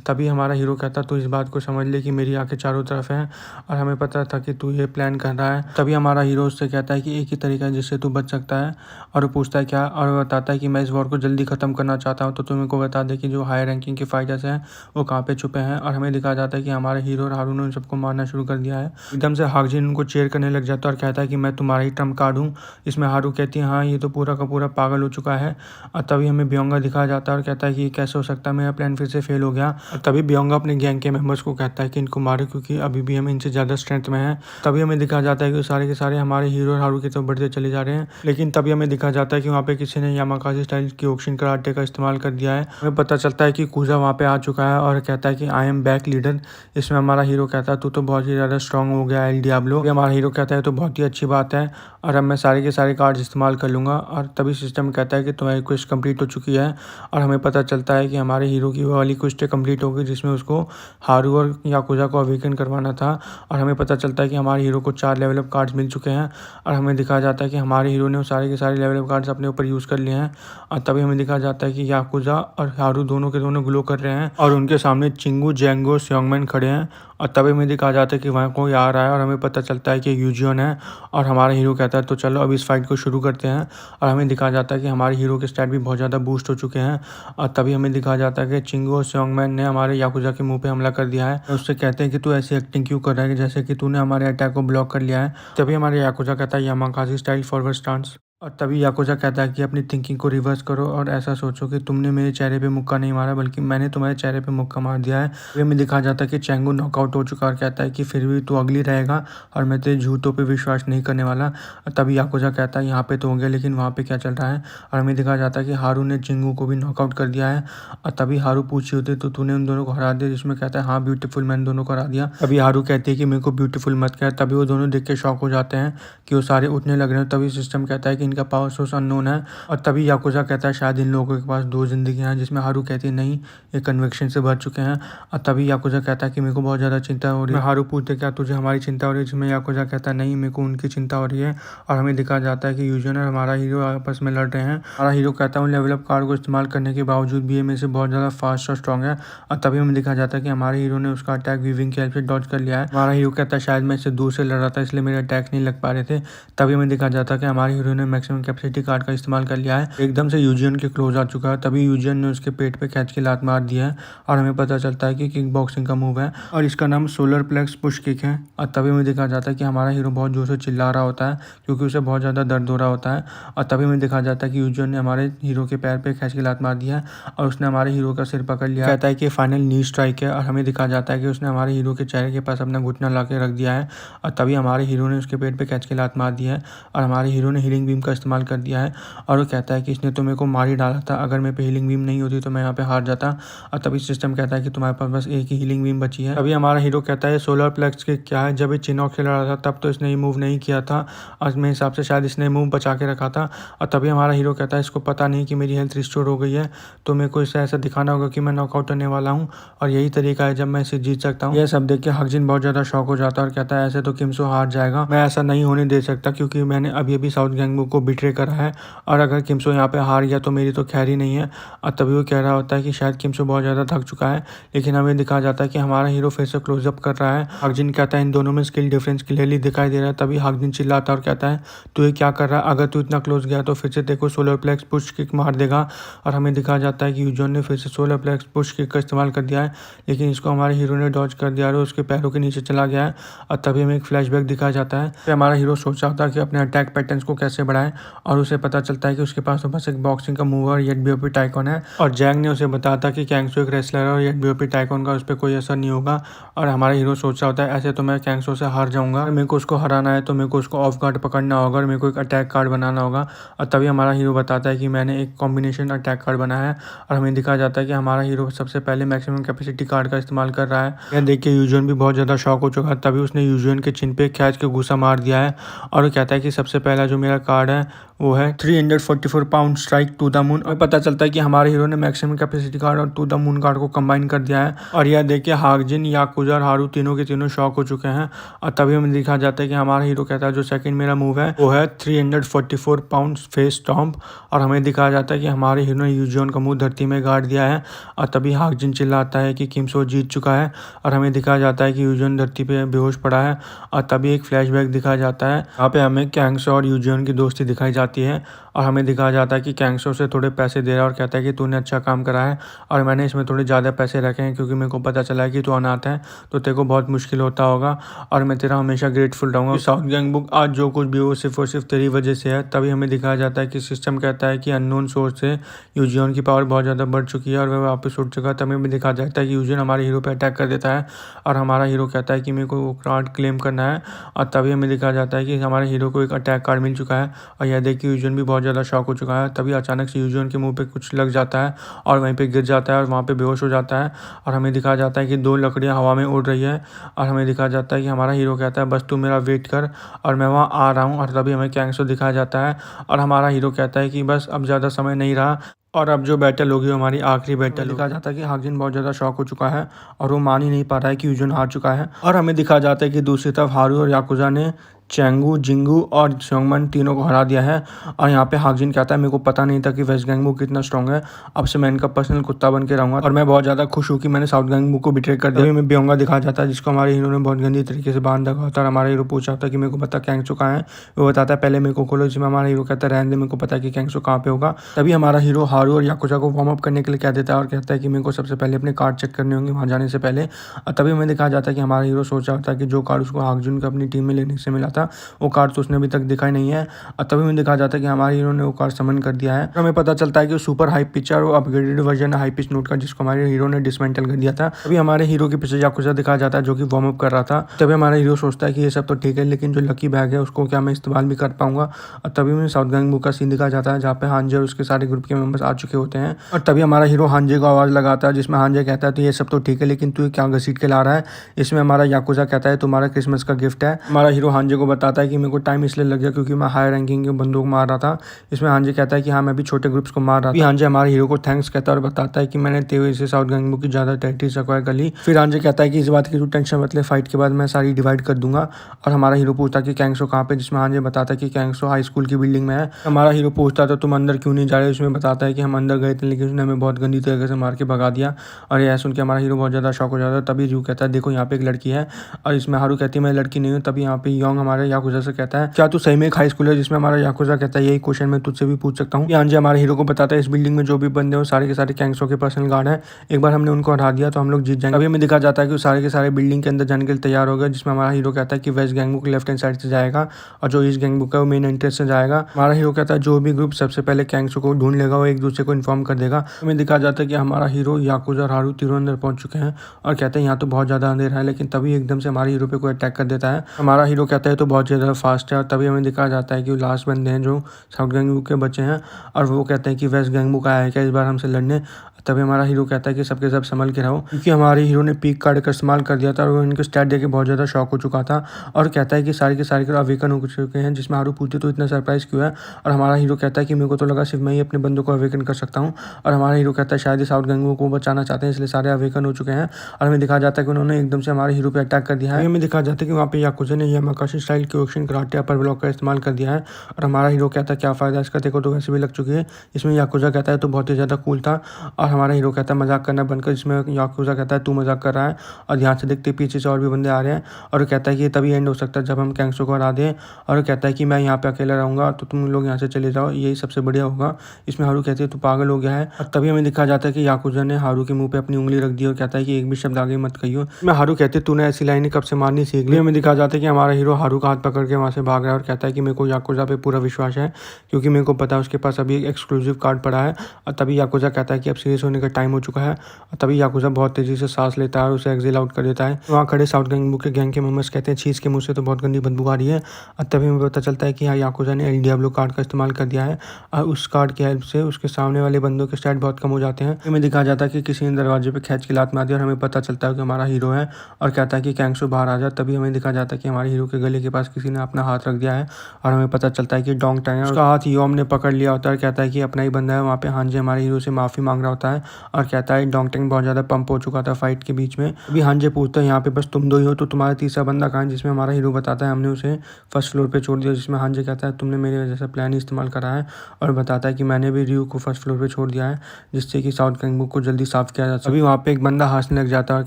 तभी हमारा हीरो कहता तू इस बात को समझ ले कि मेरी आंखें चारों तरफ हैं और हमें पता था कि तू ये प्लान कर रहा है। तभी हमारा हीरो उससे कहता है कि एक ही तरीका है जिससे तू बच सकता है और वो पूछता है क्या, और वो बताता है कि मैं इस वॉर को जल्दी ख़त्म करना चाहता हूँ तो तुम मेरे को बता दे कि जो हाई रैंकिंग के फाइटर्स हैं वो कहाँ पे छुपे हैं। और हमें दिखाया जाता है कि हमारे हीरो और हारू ने उन सबको मारना शुरू कर दिया है। एकदम से हाकजिन उनको चेयर करने लग जाता है और कहता है कि मैं तुम्हारा ही ट्रम्प कार्ड हूँ। इसमें हारू कहती है हाँ ये तो पूरा का पूरा पागल हो चुका है। और तभी हमें ब्योंगा दिखाया जाता है और कहता है कि ये कैसे हो सकता है, मेरा प्लान फिर से फेल हो गया। और तभी ब्योंगा अपने गैंग के मेंबर्स को कहता है कि इनको मारो क्योंकि अभी भी हम इनसे ज़्यादा स्ट्रेंथ में है। तभी हमें दिखाया जाता है कि सारे के सारे हमारे हीरो और हारू की तरफ बढ़ते चले जा रहे हैं। लेकिन तभी हमें दिखाया जाता है कि वहाँ पे किसी ने यामाकाजी स्टाइल की ओक्शिन कराटे का इस्तेमाल कर दिया है। हमें पता चलता है कि कुजा वहाँ पे आ चुका है और कहता है कि आई एम बैक लीडर। इसमें हमारा हीरो कहता है तू तो बहुत ही ज़्यादा स्ट्रांग हो गया एल डियाब्लो। हमारा हीरो कहता है तो बहुत ही अच्छी बात है और अब मैं सारे के सारे कार्ड्स इस्तेमाल कर लूँगा। और तभी सिस्टम कहता है कि तुम्हारी क्वेस्ट कंप्लीट हो चुकी है और हमें पता चलता है कि हमारे हीरो की वो वाली क्वेस्ट कंप्लीट हो गई जिसमें उसको हारू और याकुजा को अवेकन करवाना था। और हमें पता चलता है कि हमारे हीरो को 4 लेवल अप कार्ड्स मिल चुके हैं और हमें दिखाया जाता है कि हमारे हीरो ने सारे के सारे लेवल अप कार्ड्स अपने ऊपर यूज़ कर लिए हैं। और तभी हमें दिखाया जाता है कि याकुजा और हारू दोनों के दोनों ग्लो कर रहे हैं और उनके सामने चिंगू चिंगू, जेंगो, स्योंगमैन खड़े हैं और तभी हमें दिखा जाता है कि वहाँ कोई आ रहा है और हमें पता चलता है कि यूजियन है। और हमारा हीरो कहता है तो चलो अब इस फाइट को शुरू करते हैं। और हमें दिखा जाता है कि हमारे हीरो के स्टैट भी बहुत ज़्यादा बूस्ट हो चुके हैं। और तभी हमें दिखा जाता है कि चिंगू और स्योंगमैन ने हमारे याकुजा के मुंह पे हमला कर दिया है। उससे कहते हैं कि तू ऐसी एक्टिंग क्यों कर रहा है जैसे कि तूने हमारे अटैक को ब्लॉक कर लिया है। तभी हमारे याकुजा कहता है यामाकाजी स्टाइल फॉरवर्ड स्टांस। और तभी याकुजा कहता है कि अपनी थिंकिंग को रिवर्स करो और ऐसा सोचो कि तुमने मेरे चेहरे पे मुक्का नहीं मारा बल्कि मैंने तुम्हारे चेहरे पे मुक्का मार दिया है। वे में दिखा जाता है कि चेंगू नॉकआउट हो चुका और कहता है कि फिर भी तू अगली रहेगा और मैं तेरे झूठों पे विश्वास नहीं करने वाला। और तभी याकुजा कहता है यहाँ पे तो हो गया लेकिन वहाँ पे क्या चल रहा है। और हमें दिखा जाता है कि हारू ने चिंगू को भी नॉकआउट कर दिया है। और तभी हारू पूछी होती तो तूने उन दोनों को हरा दिया, जिसमें कहता है हाँ ब्यूटीफुल, मैंने दोनों को हरा दिया। तभी हारू कहती है कि मेरे को ब्यूटीफुल मत कह। तभी वो दोनों देख के शॉक हो जाते हैं कि वो सारे उठने लग रहे हैं। तभी सिस्टम कहता है कि इनका पावर सोर्स अननोन है। और तभी याकुजा कहता है शायद इन लोगों के पास दो जिंदगियां हैं, जिसमें हारू कहती है नहीं, ये कन्विक्शन से भर चुके हैं। और तभी याकुजा कहता है कि मेरे को बहुत ज़्यादा चिंता हो रही है। हारू पूछते क्या तुझे हमारी चिंता हो रही है, जिसमें याकुजा कहता है नहीं, मेरे को उनकी चिंता हो रही है। और हमें दिखा जाता है कि यूजन और हमारा हीरो आपस में लड़ रहे हैं। हमारा हीरो कहता है उन लेवल अप कार्ड को इस्तेमाल करने के बावजूद भी ये में से बहुत ज़्यादा फास्ट और स्ट्रॉन्ग है। और तभी हमें दिखा जाता है कि हमारे हीरो ने उसका अटैक वीविंग की हेल्प से डॉज कर लिया है। हमारा हीरो कहता है शायद मैं इससे दूर से लड़ रहा था इसलिए मेरे अटैक नहीं लग पा रहे थे। तभी हमें दिखा जाता है कि हमारे हीरो ने मैक्सिमम कैपेसिटी कार्ड का इस्तेमाल कर लिया है। एकदम से यूजियन के क्लोज आ चुका है। तभी यूजियन ने उसके पेट पे कैच की लात मार दिया है और हमें पता चलता है कि किक बॉक्सिंग का मूव है और इसका नाम सोलर प्लेक्स पुश किक है। और तभी हमें दिखा जाता है कि हमारा हीरो बहुत जोर से चिल्ला रहा होता है क्योंकि उसे बहुत ज़्यादा दर्द हो रहा होता है। और तभी हमें दिखा जाता है कि यूजियन ने हमारे हीरो के पैर पे कैच की लात मार दिया है और उसने हमारे हीरो का सिर पकड़ लिया। कहता है कि फाइनल नी स्ट्राइक है। और हमें दिखा जाता है कि उसने हमारे हीरो के चेहरे के पास अपना घुटना ला के रख दिया है। और तभी हमारे हीरो ने उसके पेट पे कैच की लात मार दी है और हमारे हीरो ने हीलिंग बीम का इस्तेमाल कर दिया है। और वो कहता है कि इसने तो मेरे को मार ही डाला था, अगर मेरे पे हीलिंग बीम नहीं होती तो मैं यहाँ पे हार जाता। और तभी सिस्टम कहता है कि तुम्हारे पास बस एक ही हीलिंग बीम बची है। तभी हमारा हीरो कहता है सोलर प्लेक्स के क्या है, जब ये चिनॉक से लड़ा था तब तो इसने ये मूव नहीं किया था और मेरे हिसाब से शायद इसने मूव बचा के रखा था। और तभी हमारा हीरो कहता है इसको पता नहीं कि मेरी हेल्थ रिस्टोर हो गई है, तो मेरे को इसे ऐसा दिखाना होगा कि मैं नॉकआउट होने वाला हूँ और यही तरीका है जब मैं इसे जीत सकता हूँ। यह सब देख के हाक्जिन बहुत ज़्यादा शॉक हो जाता है और कहता है ऐसे तो किमसो हार जाएगा, मैं ऐसा नहीं होने दे सकता क्योंकि मैंने अभी अभी साउथ गैंगबुक को बिट्रे करा है और अगर किमसो यहाँ पे हार गया तो मेरी तो खैर ही नहीं है। और तभी वो कह रहा होता है कि शायद किमसो बहुत ज़्यादा थक चुका है, लेकिन हमें दिखा जाता है कि हमारा हीरो फिर से क्लोजअप कर रहा है। हाक्जिन कहता है इन दोनों में स्किल डिफरेंस क्लियरली दिखाई दे रहा है। तभी हाक्जिन चिल्लाता है और कहता है तू ये क्या कर रहा है, अगर तू इतना क्लोज गया तो फिर से देखो सोलर प्लेक्स पुश किक मार देगा। और हमें दिखा जाता है कि यूजन ने फिर से सोलर प्लेक्स पुश किक का इस्तेमाल कर दिया है, लेकिन इसको हमारे हीरो ने डॉज कर दिया और उसके पैरों के नीचे चला गया है। और तभी हमें एक फ्लैशबैक दिखाया जाता है कि हमारा हीरो सोच रहा था कि अपने अटैक पैटर्न्स को कैसे बढ़ाए और उसे पता चलता है कि उसके पास तो बस एक बॉक्सिंग का मूवर येट बीओपी टाइकॉन है और जैंग ने उसे बताया था कि कैंगसो एक रेसलर है और येट बीओपी टाइकॉन का उस पर कोई असर नहीं होगा। और हमारा हीरो सोच रहा होता है ऐसे तो मैं कैंगसो से हार जाऊंगा, मेरे को उसको हराना है तो मेरे को उसको ऑफ गार्ड पकड़ना होगा और मेरे को एक अटैक कार्ड बनाना होगा। और तभी हमारा हीरो बताता है कि मैंने एक कॉम्बिनेशन अटैक कार्ड बनाया है और हमें दिखाया जाता है कि हमारा हीरो सबसे पहले मैक्सिमम कैपेसिटी कार्ड का इस्तेमाल कर रहा है। यह देख के यूजुअन भी बहुत ज़्यादा शॉक हो चुका है। तभी उसने यूजुअन के चिन पे खींच के घूसा मार दिया है और वो कहता है कि सबसे पहला जो मेरा कार्ड है वो है 344 pound strike to the moon. और पता चलता है कि हमारे हीरो ने मैक्सिमम कैपेसिटी कार्ड और टू द मून कार्ड को कंबाइन कर दिया है। और यह देख के हाक्जिन, याकुजा और हारू तीनों के तीनों शॉक हो चुके हैं। और तभी हमें दिखा जाता है कि हमारा हीरो कहता है जो सेकंड मेरा मूव है वो है 344 पाउंड फेस स्टॉम्प। और हमें दिखाया जाता है कि हमारे हीरो ने यूजियन का मुंह धरती में गाड़ दिया है। और तभी हाक्जिन चिल्लाता है कि किमसो जीत चुका है और हमें दिखाया जाता है कि यूजियन धरती पे बेहोश पड़ा है। और तभी एक फ्लैशबैक दिखाया जाता है, यहाँ पे हमें कैंगसो और यूजियन की दोस्ती दिखाई जाती है और हमें दिखाया जाता है कि कैंगसो से थोड़े पैसे दे रहा है और कहता है कि तूने अच्छा काम करा है और मैंने इसमें थोड़े ज़्यादा पैसे रखे हैं क्योंकि मेरे को पता चला है कि तू अनाथ है तो तेरे को बहुत मुश्किल होता होगा और मैं तेरा हमेशा ग्रेटफुल रहूँगा। साउथ गैंगबुक आज जो कुछ भी हो सिर्फ और सिर्फ तेरी वजह से है। तभी हमें दिखाया जाता है कि सिस्टम कहता है कि अननोन सोर्स से यूजियन की पावर बहुत ज़्यादा बढ़ चुकी है और वह वापस उठ चुका है। तभी हमें दिखाया जाता है कि यूजियन हमारे हीरो पर अटैक कर देता है और हमारा हीरो कहता है कि मेरे को वो कार्ड क्लेम करना है। और तभी हमें दिखाया जाता है कि हमारे हीरो को एक अटैक कार्ड मिल चुका है और यह देख के यूजियन भी बहुत ज़्यादा शॉक हो चुका है। तभी अचानक से यूजियन के मुंह पे कुछ लग जाता है और वहीं पे गिर जाता है और वहाँ पे बेहोश हो जाता है। और हमें दिखाया जाता है कि दो लकड़ियाँ हवा में उड़ रही है और हमें दिखाया जाता है कि हमारा हीरो कहता है बस तू मेरा वेट कर और मैं वहाँ आ रहा हूँ। और तभी हमें कैंगसो दिखाया जाता है और हमारा हीरो कहता है कि बस अब ज़्यादा समय नहीं रहा और अब जो बैटल होगी हमारी आखिरी बैटल। दिखाया जाता है कि हाक्जिन बहुत ज़्यादा शॉक हो चुका है और वो मान ही नहीं पा रहा है कि यूजियन हार चुका है। और हमें दिखाया जाता है कि दूसरी तरफ हारू और याकुजा ने चैंगू, जिंगू और ज़ोंगमन तीनों को हरा दिया है। और यहाँ पे हाकजिन कहता है मेरे को पता नहीं था कि वेस्ट गैंगबुक कितना स्ट्रॉन्ग है, अब से मैं इनका पर्सनल कुत्ता बन के रहूँगा और मैं बहुत ज़्यादा खुश हूँ कि मैंने साउथ गैंगबुक को बिट्रे कर दिया। अभी मैं बेहोंगा दिखा जाता है जिसको हमारे हीरो ने बहुत गंदी तरीके से बांध रखा होता है और हमारा हीरो पूछा होता है कि मेरे को पता कैंगसो कहाँ है, वो बताता है पहले मेरे को खोलो, जिसमें हमारा हीरो कहता है रहने दे, मेरे को पता है कि कैंगसो कहाँ पे होगा। तभी हमारा हीरो हारू और याकुजा को वार्म अप करने के लिए कह देता है और कहता है कि मेरे को सबसे पहले अपने कार्ड चेक करने होंगे वहाँ जाने से पहले। और तभी हमें दिखाया जाता है कि हमारा हीरो सोचा होता है कि जो कार्ड उसको हाकजुन को अपनी टीम में लेने से मिला था वो कार्ड तो उसने अभी तक दिखाई नहीं है। और तभी हमें दिखाया जाता है कि हमारे हीरो ने वो कार्ड समन कर दिया है। हमें पता चलता है कि वो सुपर हाई पिच और upgraded version high pitch note का जिसको हमारे हीरो ने डिसमेंटल कर दिया था। तभी हमारे हीरो के पीछे याकुजा दिखाया जाता है जो कि वार्म अप कर रहा था। तभी हमारा हीरो सोचता है कि ये सब तो ठीक है लेकिन जो लकी बैग है उसको क्या मैं इस्तेमाल भी कर पाऊंगा। और तभी हमें साउथ गैंगबुक का सीन दिखाया जाता है जहाँ पे हांजे और उसके सारे ग्रुप के मेंबर्स आ चुके होते हैं। और तभी हमारा हीरो हांजे को आवाज़ लगाता है जिसमें हांजे कहता है तो ये सब तो ठीक है लेकिन तू क्या घसीट के ला रहा है। इसमें हमारा याकुजा कहता है तुम्हारा क्रिसमस का गिफ्ट है। हमारा हीरो हांजे को बताता है कि मेरे को टाइम इसलिए लग गया क्योंकि मैं हाई रैंकिंग के बंदों को मार रहा था। इसमें हांजे कहता है कि हाँ मैं भी छोटे ग्रुप्स को मार रहा था। हांजे हमारे हीरो को थैंक्स कहता है और बताता है कि मैंने तेरे वजह से साउथ गैंगबुक की ज़्यादा टेरिटरीज एक्वायर कर ली। फिर हांजे कहता है कि इस बात की तू टेंशन मत ले, फाइट के बाद मैं सारी डिवाइड कर दूंगा। और हमारा हीरो पूछता है कि कैंगसो कहाँ पे, जिसमें हांजे बताता है कि कैंगसो हाई स्कूल की बिल्डिंग में है। हमारा हीरो पूछता है तो तुम अंदर क्यों नहीं जा रहे, उसमें बताता है कि हम अंदर गए थे लेकिन उसने हमें बहुत गंदी तरीके से मार के भगा दिया। और यह सुन के हमारा हीरो बहुत ज़्यादा शॉक हो जाता है। तभी रू कहता है देखो यहाँ पे एक लड़की है और इसमें हारू कहती है मैं लड़की नहीं हूँ। तभी यहाँ पे योंग हमारे याकुजा से कहता है क्या तू सही में एक हाई स्कूल है, जिसमें हमारा याकुजा कहता है यही क्वेश्चन मैं तुझसे भी पूछ सकता हूँ। हांजे हमारे हीरो को बताता है इस बिल्डिंग में जो भी बंदे हो सारे के सारे कैंगसो के पर्सनल गार्ड है, एक बार हमने उनको हरा दिया तो हम लोग जीत जाएंगे। अभी हमें दिखा जाता है कि सारे के सारे बिल्डिंग के अंदर जाने के लिए तैयार हो गए, जिसमें हमारा हीरो कहता है कि वेस्ट गैंगबुक लेफ्ट हैंड साइड से जाएगा और जो ईस्ट गैंगबुक है वो मेन एंट्रेंस से जाएगा। हमारा हीरो कहता है जो भी ग्रुप सबसे पहले कैंगसो को ढूंढ लेगा वो एक दूसरे को इन्फॉर्म कर देगा। हमें दिखा जाता है कि हमारा हीरो याकुजा और हारू तीनों अंदर पहुंच चुके हैं और कहते हैं यहाँ तो बहुत ज़्यादा अंधेरा है, लेकिन तभी एकदम से हमारे हीरो पे कोई अटैक कर देता है। हमारा हीरो कहता है तो बहुत ज़्यादा फास्ट है और तभी हमें दिखाया जाता है कि वो लास्ट बंदे हैं जो साउथ गैंगबुक के बच्चे हैं और वो कहते हैं कि वेस्ट गैंगबुक आया है क्या इस बार हमसे लड़ने। तभी हमारा हीरो कहता है कि सबके सब संभल के रहो, क्योंकि हमारे हीरो ने पीक कार्ड का इस्तेमाल कर दिया था और वो इनके स्टैट देके बहुत ज़्यादा शॉक हो चुका था और कहता है कि सारे के सारे अवेकन हो चुके हैं। जिसमें हारू पूछते तो इतना सरप्राइज क्यों है, और हमारा हीरो कहता है कि मेरे को तो लगा सिर्फ मैं ही अपने बंदों को अवेकन कर सकता हूँ। और हमारा हीरो कहता है शायद साउथ गैंगबुक को बचाना चाहते हैं इसलिए सारे अवेकन हो चुके हैं। और हमें दिखाया जाता है कि उन्होंने एकदम से हमारे हीरो पे अटैक कर दिया है। हमें दिखाया जाता है कि वहाँ पे याकुजा ने यामाकाशी स्टाइल क्योशिन कराटे अपर ब्लॉक का इस्तेमाल कर दिया है और हमारा हीरो कहता है क्या फ़ायदा इसका, तेरे को तो वैसे भी लग चुकी है। इसमें याकुजा कहता है तो बहुत ही ज़्यादा कूल था और हमारा हीरो कहता है मजाक करना बनकर, जिसमें याकुजा कहता है तू मजाक कर रहा है और ध्यान से देखते पीछे से और भी बंदे आ रहे हैं। और वो कहता है कि ये तभी एंड हो सकता है जब हम कैंगसो को हरा दें। और वो कहता है कि मैं यहाँ पे अकेला रहूँगा तो तुम लोग यहाँ से चले जाओ, यही सबसे बढ़िया होगा। इसमें हारू कहती है तू पागल हो गया है। और तभी हमें दिखाया जाता है कि याकुजा ने हारू के मुंह पे अपनी उंगली रख दी और कहता है कि एक भी शब्द आगे मत कहियो। मैं हारू कहती है तूने ऐसी लाइनें कब से मारनी सीख ली। हमें दिखाया जाता है कि हमारा हीरो हारू का हाथ पकड़ के वहाँ से भाग रहा है और कहता है कि मेरे को याकुजा पे पूरा विश्वास है क्योंकि मेरे को पता है उसके पास अभी एक एक्सक्लूसिव कार्ड पड़ा है। और तभी याकुजा कहता है कि अब सीरियस होने का टाइम हो चुका है। और तभी याकुजा बहुत तेजी से सांस लेता है और उसे एक्सिल आउट कर देता है। वहाँ खड़े साउथ गैंगबुक के गैंग के मेंबर्स कहते हैं छीस के मुंह से तो बहुत गंदी बदबू आ रही है। और तभी हमें पता चलता है कि हाँ याकुजा ने एल डियाब्लो कार्ड का इस्तेमाल कर दिया है और उस कार्ड की हेल्प से उसके सामने वाले बंदों के स्टैट बहुत कम हो जाते हैं। हमें दिखाया जाता है कि किसी ने दरवाजे पे खींच के लात मार दी और हमें पता चलता है कि हमारा हीरो है और कहता है कि कैंगसो बाहर आ जाए। तभी हमें दिखाया जाता है कि हमारे हीरो के गले के पास किसी ने अपना हाथ रख दिया है और हमें पता चलता है कि डोंग टांग है। उसका हाथ योम ने पकड़ लिया होता है और कहता है कि अपना ही बंदा है। वहाँ पे हांजे हमारे हीरो से माफ़ी मांग रहा होता है और कहता है डोंग टांग बहुत ज़्यादा पंप हो चुका था फाइट के बीच में। अभी हांजे पूछता है यहाँ पे बस तुम दो ही हो तो तुम्हारा तीसरा बंदा कहाँ है, जिसमें हमारा हीरो बताता है हमने उसे फर्स्ट फ्लोर पे छोड़ दिया। जिसमें हांजे कहता है तुमने मेरे वजह से प्लान इस्तेमाल करा है और बताता है कि मैंने भी रियू को फर्स्ट फ्लोर पे छोड़ दिया है जिससे कि साउथ गैंगबुक को जल्दी साफ किया जा सके। अभी वहाँ पे एक बंदा हंसने लग जाता है और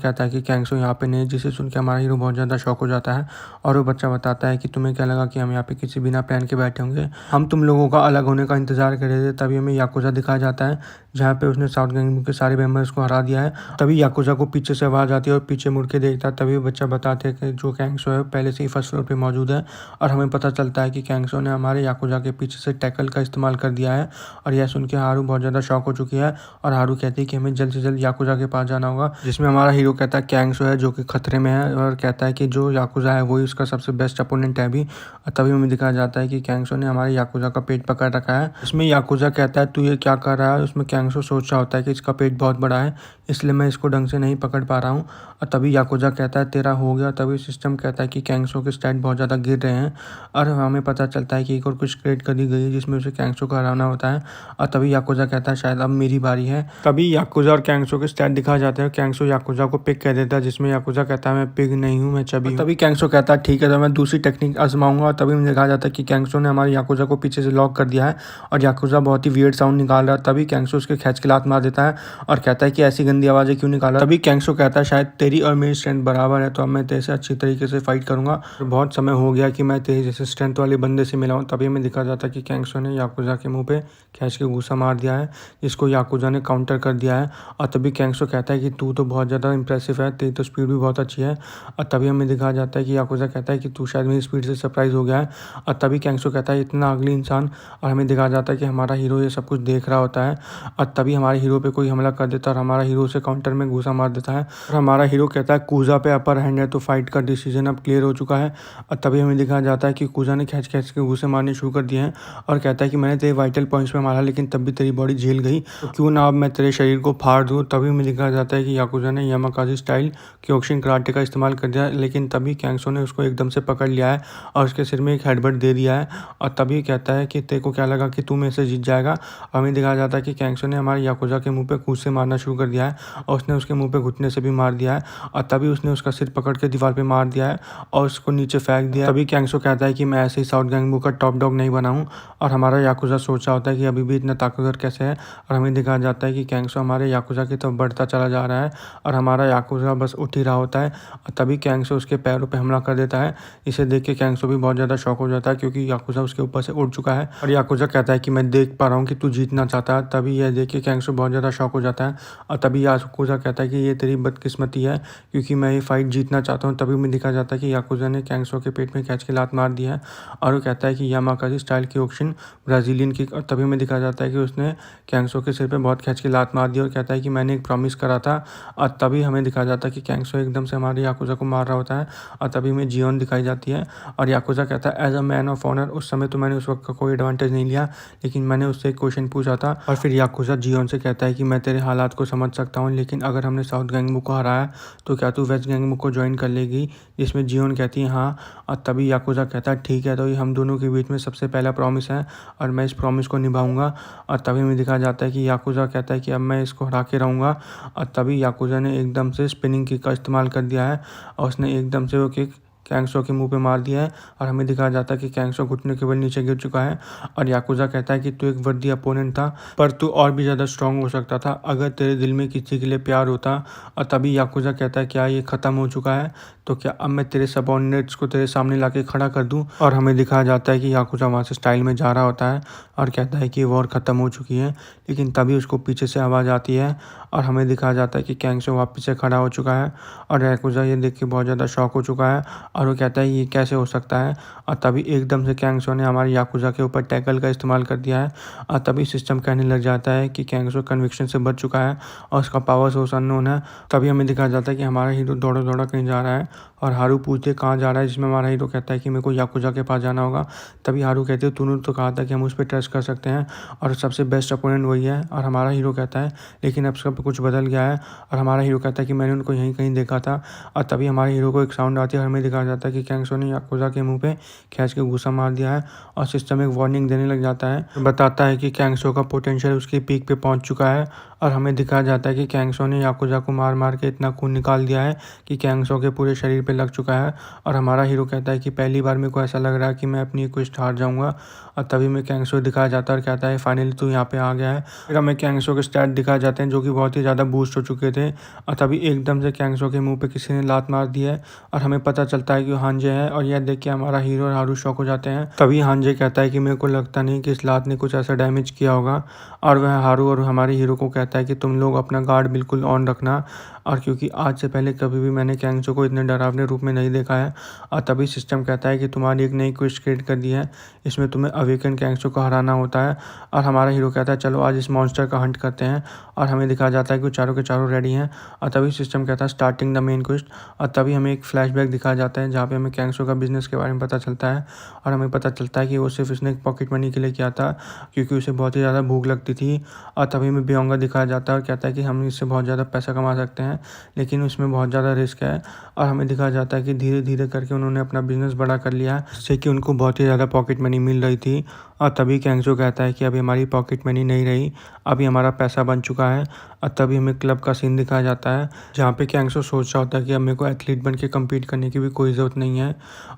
कहता है कि कैंगसो यहाँ पे नहीं, जिसे सुन के हमारा हीरो बहुत ज़्यादा शौक हो जाता है। और वो बच्चा बताता है कि तुम्हें क्या लगा कि हम यहाँ पे किसी बिना प्लान के बैठे होंगे, हम तुम लोगों का अलग होने का इंतजार कर रहे थे। तभी हमें याकुजा दिखाया जाता है जहाँ पे उसने साउथ गैंगबुक के सारे मेंबर्स को हरा दिया है। तभी याकुजा को पीछे से आवाज़ आती है और पीछे मुड़ के देखता है। तभी बच्चा बताते हैं कि जो कैंगसो है पहले से ही फर्स्ट फ्लोर पे मौजूद है और हमें पता चलता है कि कैंगसो ने हमारे याकुजा के पीछे से टैकल का इस्तेमाल कर दिया है। और यह सुन के हारू बहुत ज़्यादा शॉक हो चुकी है और हारू कहती है कि हमें जल्द से जल्द याकुजा के पास जाना होगा। जिसमें हमारा हीरो कहता है कैंगसो है जो कि खतरे में है और कहता है कि जो याकुजा है वही उसका सबसे बेस्ट अपोनेंट है अभी। और तभी हमें दिखाया जाता है कि कैंगसो ने हमारे याकुजा का पेट पकड़ रखा है। इसमें याकुजा कहता है तू ये क्या कर रहा है। उसमें कैंगसो सोच रहा होता है कि इसका पेट बहुत बड़ा है इसलिए मैं इसको ढंग से नहीं पकड़ पा रहा हूँ। और तभी याकुजा कहता है तेरा हो गया। तभी सिस्टम कहता है कि कैंगसो के स्टैट बहुत ज़्यादा गिर रहे हैं और हमें पता चलता है कि एक और कुछ क्रिएट कर दी गई है जिसमें उसे कैंगसो को हराना होता है। और तभी याकुजा कहता है शायद अब मेरी बारी है। तभी याकुजा और कैंगसो के स्टैट दिखाए जाते हैं। कैंगसो याकुजा को पिग कह देता है जिसमें याकुजा कहता है मैं पिग नहीं हूँ, मैं चबी हूँ। तभी कैंगसो कहता है ठीक है तो मैं दूसरी टेक्निक आजमाऊंगा। और तभी मुझे कहा जाता है कि कैंगसो ने हमारे याकुजा को पीछे से लॉक कर दिया है और याकुजा बहुत ही वियर्ड साउंड निकाल रहा है। तभी कैंगसो उसके खींच के लात मार देता है और कहता है कि ऐसी गंदी आवाज़ें क्यों निकाल रहा है। तभी कैंगसो कहता है शायद तेरी और मेरी स्ट्रेंथ बराबर है तो अब मैं तेरे से अच्छी तरीके से फाइट करूंगा। बहुत समय हो गया कि मैं तेरे जैसे स्ट्रेंथ वाले बंदे से मिला हूँ। तभी हमें दिखा जाता है कि कैंगसो ने याकुजा के मुंह पे खींच के गुस्सा मार दिया है जिसको याकुजा ने काउंटर कर दिया है। और तभी कैंगसो कहता है कि तू तो बहुत ज़्यादा इंप्रेसिव है, तेरी तो स्पीड भी बहुत अच्छी है। और तभी हमें दिखाया जाता है कि याकुजा कहता है कि तू शायद मेरी स्पीड से सरप्राइज हो गया है। और तभी कैंगसो कहता है इतना अगली इंसान। और हमें दिखाया जाता है कि हमारा हीरो ये सब कुछ देख रहा होता है और तभी हमारे हीरो पे कोई हमला कर देता है और हमारा हीरो उसे काउंटर में घूसा मार देता है। और हमारा हीरो कहता है कूजा पे अपर हैंड है तो फाइट का डिसीजन अब क्लियर हो चुका है। और तभी हमें दिखाया जाता है कि कूजा ने खींच खींच के घूसे मारने शुरू कर दिए हैं और कहता है कि मैंने तेरे वाइटल पॉइंट्स पे मारा लेकिन तब भी तेरी बॉडी झेल गई, तो क्यों ना अब मैं तेरे शरीर को फाड़ दूँ। तभी हमें दिखाया जाता है कि याकुजा ने यामाकाजी स्टाइल क्योकुशिन कराटे का इस्तेमाल कर दिया लेकिन तभी कैंगसो ने उसको एकदम से पकड़ लिया है और उसके सिर में एक हेडबट दे दिया है। और तभी कहता है कि तेरे को क्या लगा कि तू मेरे से जीत जाएगा। और हमें दिखाया जाता है कि कैंगसो ने हमारे याकुजा के मुंह पे घूंसे मारना शुरू कर दिया है और उसने उसके मुंह पे घुटने से भी मार दिया है। और तभी उसने उसका सिर पकड़ के दीवार पे मार दिया है और उसको नीचे फेंक दिया। तभी कैंगसो कहता है कि मैं ऐसे ही साउथ गैंगबू का टॉप डॉग नहीं बना हूँ। और हमारा याकुजा सोचा होता है कि अभी भी इतना ताकतवर कैसे है। और हमें दिखाया जाता है कि कैंगसो हमारे याकुजा की तरफ बढ़ता चला जा रहा है और हमारा याकुजा बस उठ ही रहा होता है। और तभी कैंगसो उसके पैरों पे हमला कर देता है। इसे देख के कैंगसो भी बहुत ज़्यादा शॉक हो जाता है क्योंकि याकुजा उसके ऊपर से उड़ चुका है और याकुजा कहता है कि मैं देख पा रहा हूँ कि तू जीतना चाहता है। तभी यह देख के कैंगसो बहुत ज़्यादा शॉक हो जाता है और तभी याकुजा कहता है कि ये तेरी बदकिस्मती है क्योंकि मैं ये फाइट जीतना चाहता हूँ। तभी मैं दिखा जाता है कि याकुजा ने कैंगसो के पेट में खींच के लात मार दी है और वो कहता है कि यामाकाजी स्टाइल क्योकुशिन ब्राज़ीलियन किक। और तभी में दिखा जाता है कि उसने कैंगसो के सिर पे बहुत खींच के लात मार दी और कहता है कि मैंने एक प्रॉमिस करा था। और तभी हमें दिखा जाता है कि कैंगसो एकदम से हमारे याकुजा को मार रहा होता है और तभी में जियोन दिखाई जाती है और याकुजा कहता है as a man of honour. उस समय तो मैंने उस वक्त का कोई एडवांटेज नहीं लिया लेकिन मैंने उससे एक क्वेश्चन पूछा था। और फिर याकुजा जियोन से कहता है कि मैं तेरे हालात को समझ सकता हूँ लेकिन अगर हमने साउथ गैंगबू को हराया तो क्या तू वेस्ट गैंगबू को ज्वाइन कर लेगी, जिसमें जियोन कहती है हाँ। और तभी याकुजा कहता है ठीक है तो ये हम दोनों के बीच में सबसे पहला प्रॉमिस है और मैं इस प्रॉमिस को निभाऊंगा। और तभी में दिखाया जाता है कि याकुजा कहता है कि अब मैं इसको हरा के रहूँगा। और तभी याकुजा ने एकदम से स्पिनिंग किक का इस्तेमाल कर दिया है और उसने एकदम से वो किक कैंगसो के मुंह पे मार दिया है और हमें दिखाया जाता है कि कैंगसो घुटने के बल नीचे गिर चुका है। और याकुजा कहता है कि तू एक वर्दी अपोनेंट था पर तू और भी ज़्यादा स्ट्रांग हो सकता था अगर तेरे दिल में किसी के लिए प्यार होता। और तभी याकुजा कहता है क्या ये ख़त्म हो चुका है, तो क्या अब मैं तेरे सबऑर्डिनेट्स को तेरे सामने लाके खड़ा कर दूं। और हमें दिखाया जाता है कि याकुजा वहाँ से स्टाइल में जा रहा होता है और कहता है कि वॉर ख़त्म हो चुकी है लेकिन तभी उसको पीछे से आवाज़ आती है और हमें दिखाया जाता है कि कैंगसो वापस से खड़ा हो चुका है और याकुजा ये देख के बहुत ज़्यादा शॉक हो चुका है और वो कहता है ये कैसे हो सकता है। और तभी एकदम से कैंगसो ने हमारे याकुजा के ऊपर टैकल का इस्तेमाल कर दिया है और तभी सिस्टम कहने लग जाता है कि कैंगसो कन्विक्शन से बच चुका है और उसका पावर सोर्स अननोन है। तभी हमें दिखाया जाता है कि हमारा हीरो दौड़ा दौड़ा कहीं जा रहा है और हारू पूछते कहाँ जा रहा है, जिसमें हमारा हीरो कहता है कि मेरे को याकुजा के पास जाना होगा। तभी हारू कहते हैं तूने तो कहा था कि हम उस पर ट्रस्ट कर सकते हैं और सबसे बेस्ट अपोनेंट वही है। और हमारा हीरो कहता है लेकिन अब सब कुछ बदल गया है और हमारा हीरो कहता है कि मैंने उनको यहीं कहीं देखा था। और तभी हमारे हीरो को एक साउंड आती है और हमें दिखाया जाता है कि कैंगसो ने याकुजा के मुंह पे खींच के घूसा मार दिया है और सिस्टम एक वार्निंग देने लग जाता है, बताता है कि कैंगसो का पोटेंशियल उसकी पीक पे पहुंच चुका है। और हमें दिखाया जाता है कि कैंगसो ने याकुजा को मार मार के इतना खून निकाल दिया है कि कैंगसो के पूरे शरीर पे लग चुका है। और हमारा हीरो कहता है कि पहली बार मेरे को ऐसा लग रहा है कि मैं अपनी क्वेस्ट हार जाऊंगा। और तभी में कैंगसो दिखाया जाता है और कहता है फाइनली तू यहाँ पे आ गया है। फिर हमें कैंगसो के स्टैट दिखाए जाते हैं जो कि बहुत ही ज़्यादा बूस्ट हो चुके थे और तभी एकदम से कैंगसो के मुंह पे किसी ने लात मार दी है और हमें पता चलता है कि हांजे है। और यह देख के हमारा हीरो और हारू शॉक हो जाते हैं। तभी हांजे कहता है कि मेरे को लगता नहीं कि इस लात ने कुछ ऐसा डैमेज किया होगा और वह हारू और हमारे हीरो को कहता है कि तुम लोग अपना गार्ड बिल्कुल ऑन रखना और क्योंकि आज से पहले कभी भी मैंने कैंगसो को इतने डरावने रूप में नहीं देखा है। और तभी सिस्टम कहता है कि तुम्हारी एक नई क्वेस्ट क्रिएट कर दी है, इसमें तुम्हें अवेकन कैंगसो को हराना होता है। और हमारा हीरो कहता है चलो आज इस मॉन्स्टर का हंट करते हैं और हमें दिखाया जाता है कि वो चारों के चारों रेडी हैं। और तभी सिस्टम कहता है स्टार्टिंग द मेन क्वेस्ट। और तभी हमें एक फ्लैशबैक दिखाया जाता है जहाँ पे हमें कैंगसो का बिजनेस के बारे में पता चलता है और हमें पता चलता है कि वो सिर्फ उसने पॉकेट मनी के लिए किया था क्योंकि उसे बहुत ही ज़्यादा भूख लगती थी। और तभी हमें बियोंगा दिखाया दिखाया जाता है और कहता है कि हम इससे बहुत ज़्यादा पैसा कमा सकते हैं, लेकिन उसमें बहुत ज़्यादा रिस्क है। और हमें दिखाया जाता है कि धीरे धीरे करके उन्होंने अपना बिजनेस बड़ा कर लिया, जिससे कि उनको बहुत ही ज़्यादा पॉकेट मनी मिल रही थी। और तभी कैंगसो कहता है कि अभी हमारी पॉकेट मनी नहीं रही, अभी हमारा पैसा बन चुका है। और तभी हमें क्लब का सीन दिखाया जाता है, जहाँ पे कैंगसो सोच रहा होता है कि अब मेरे को एथलीट बन के कम्पीट करने की भी कोई ज़रूरत नहीं है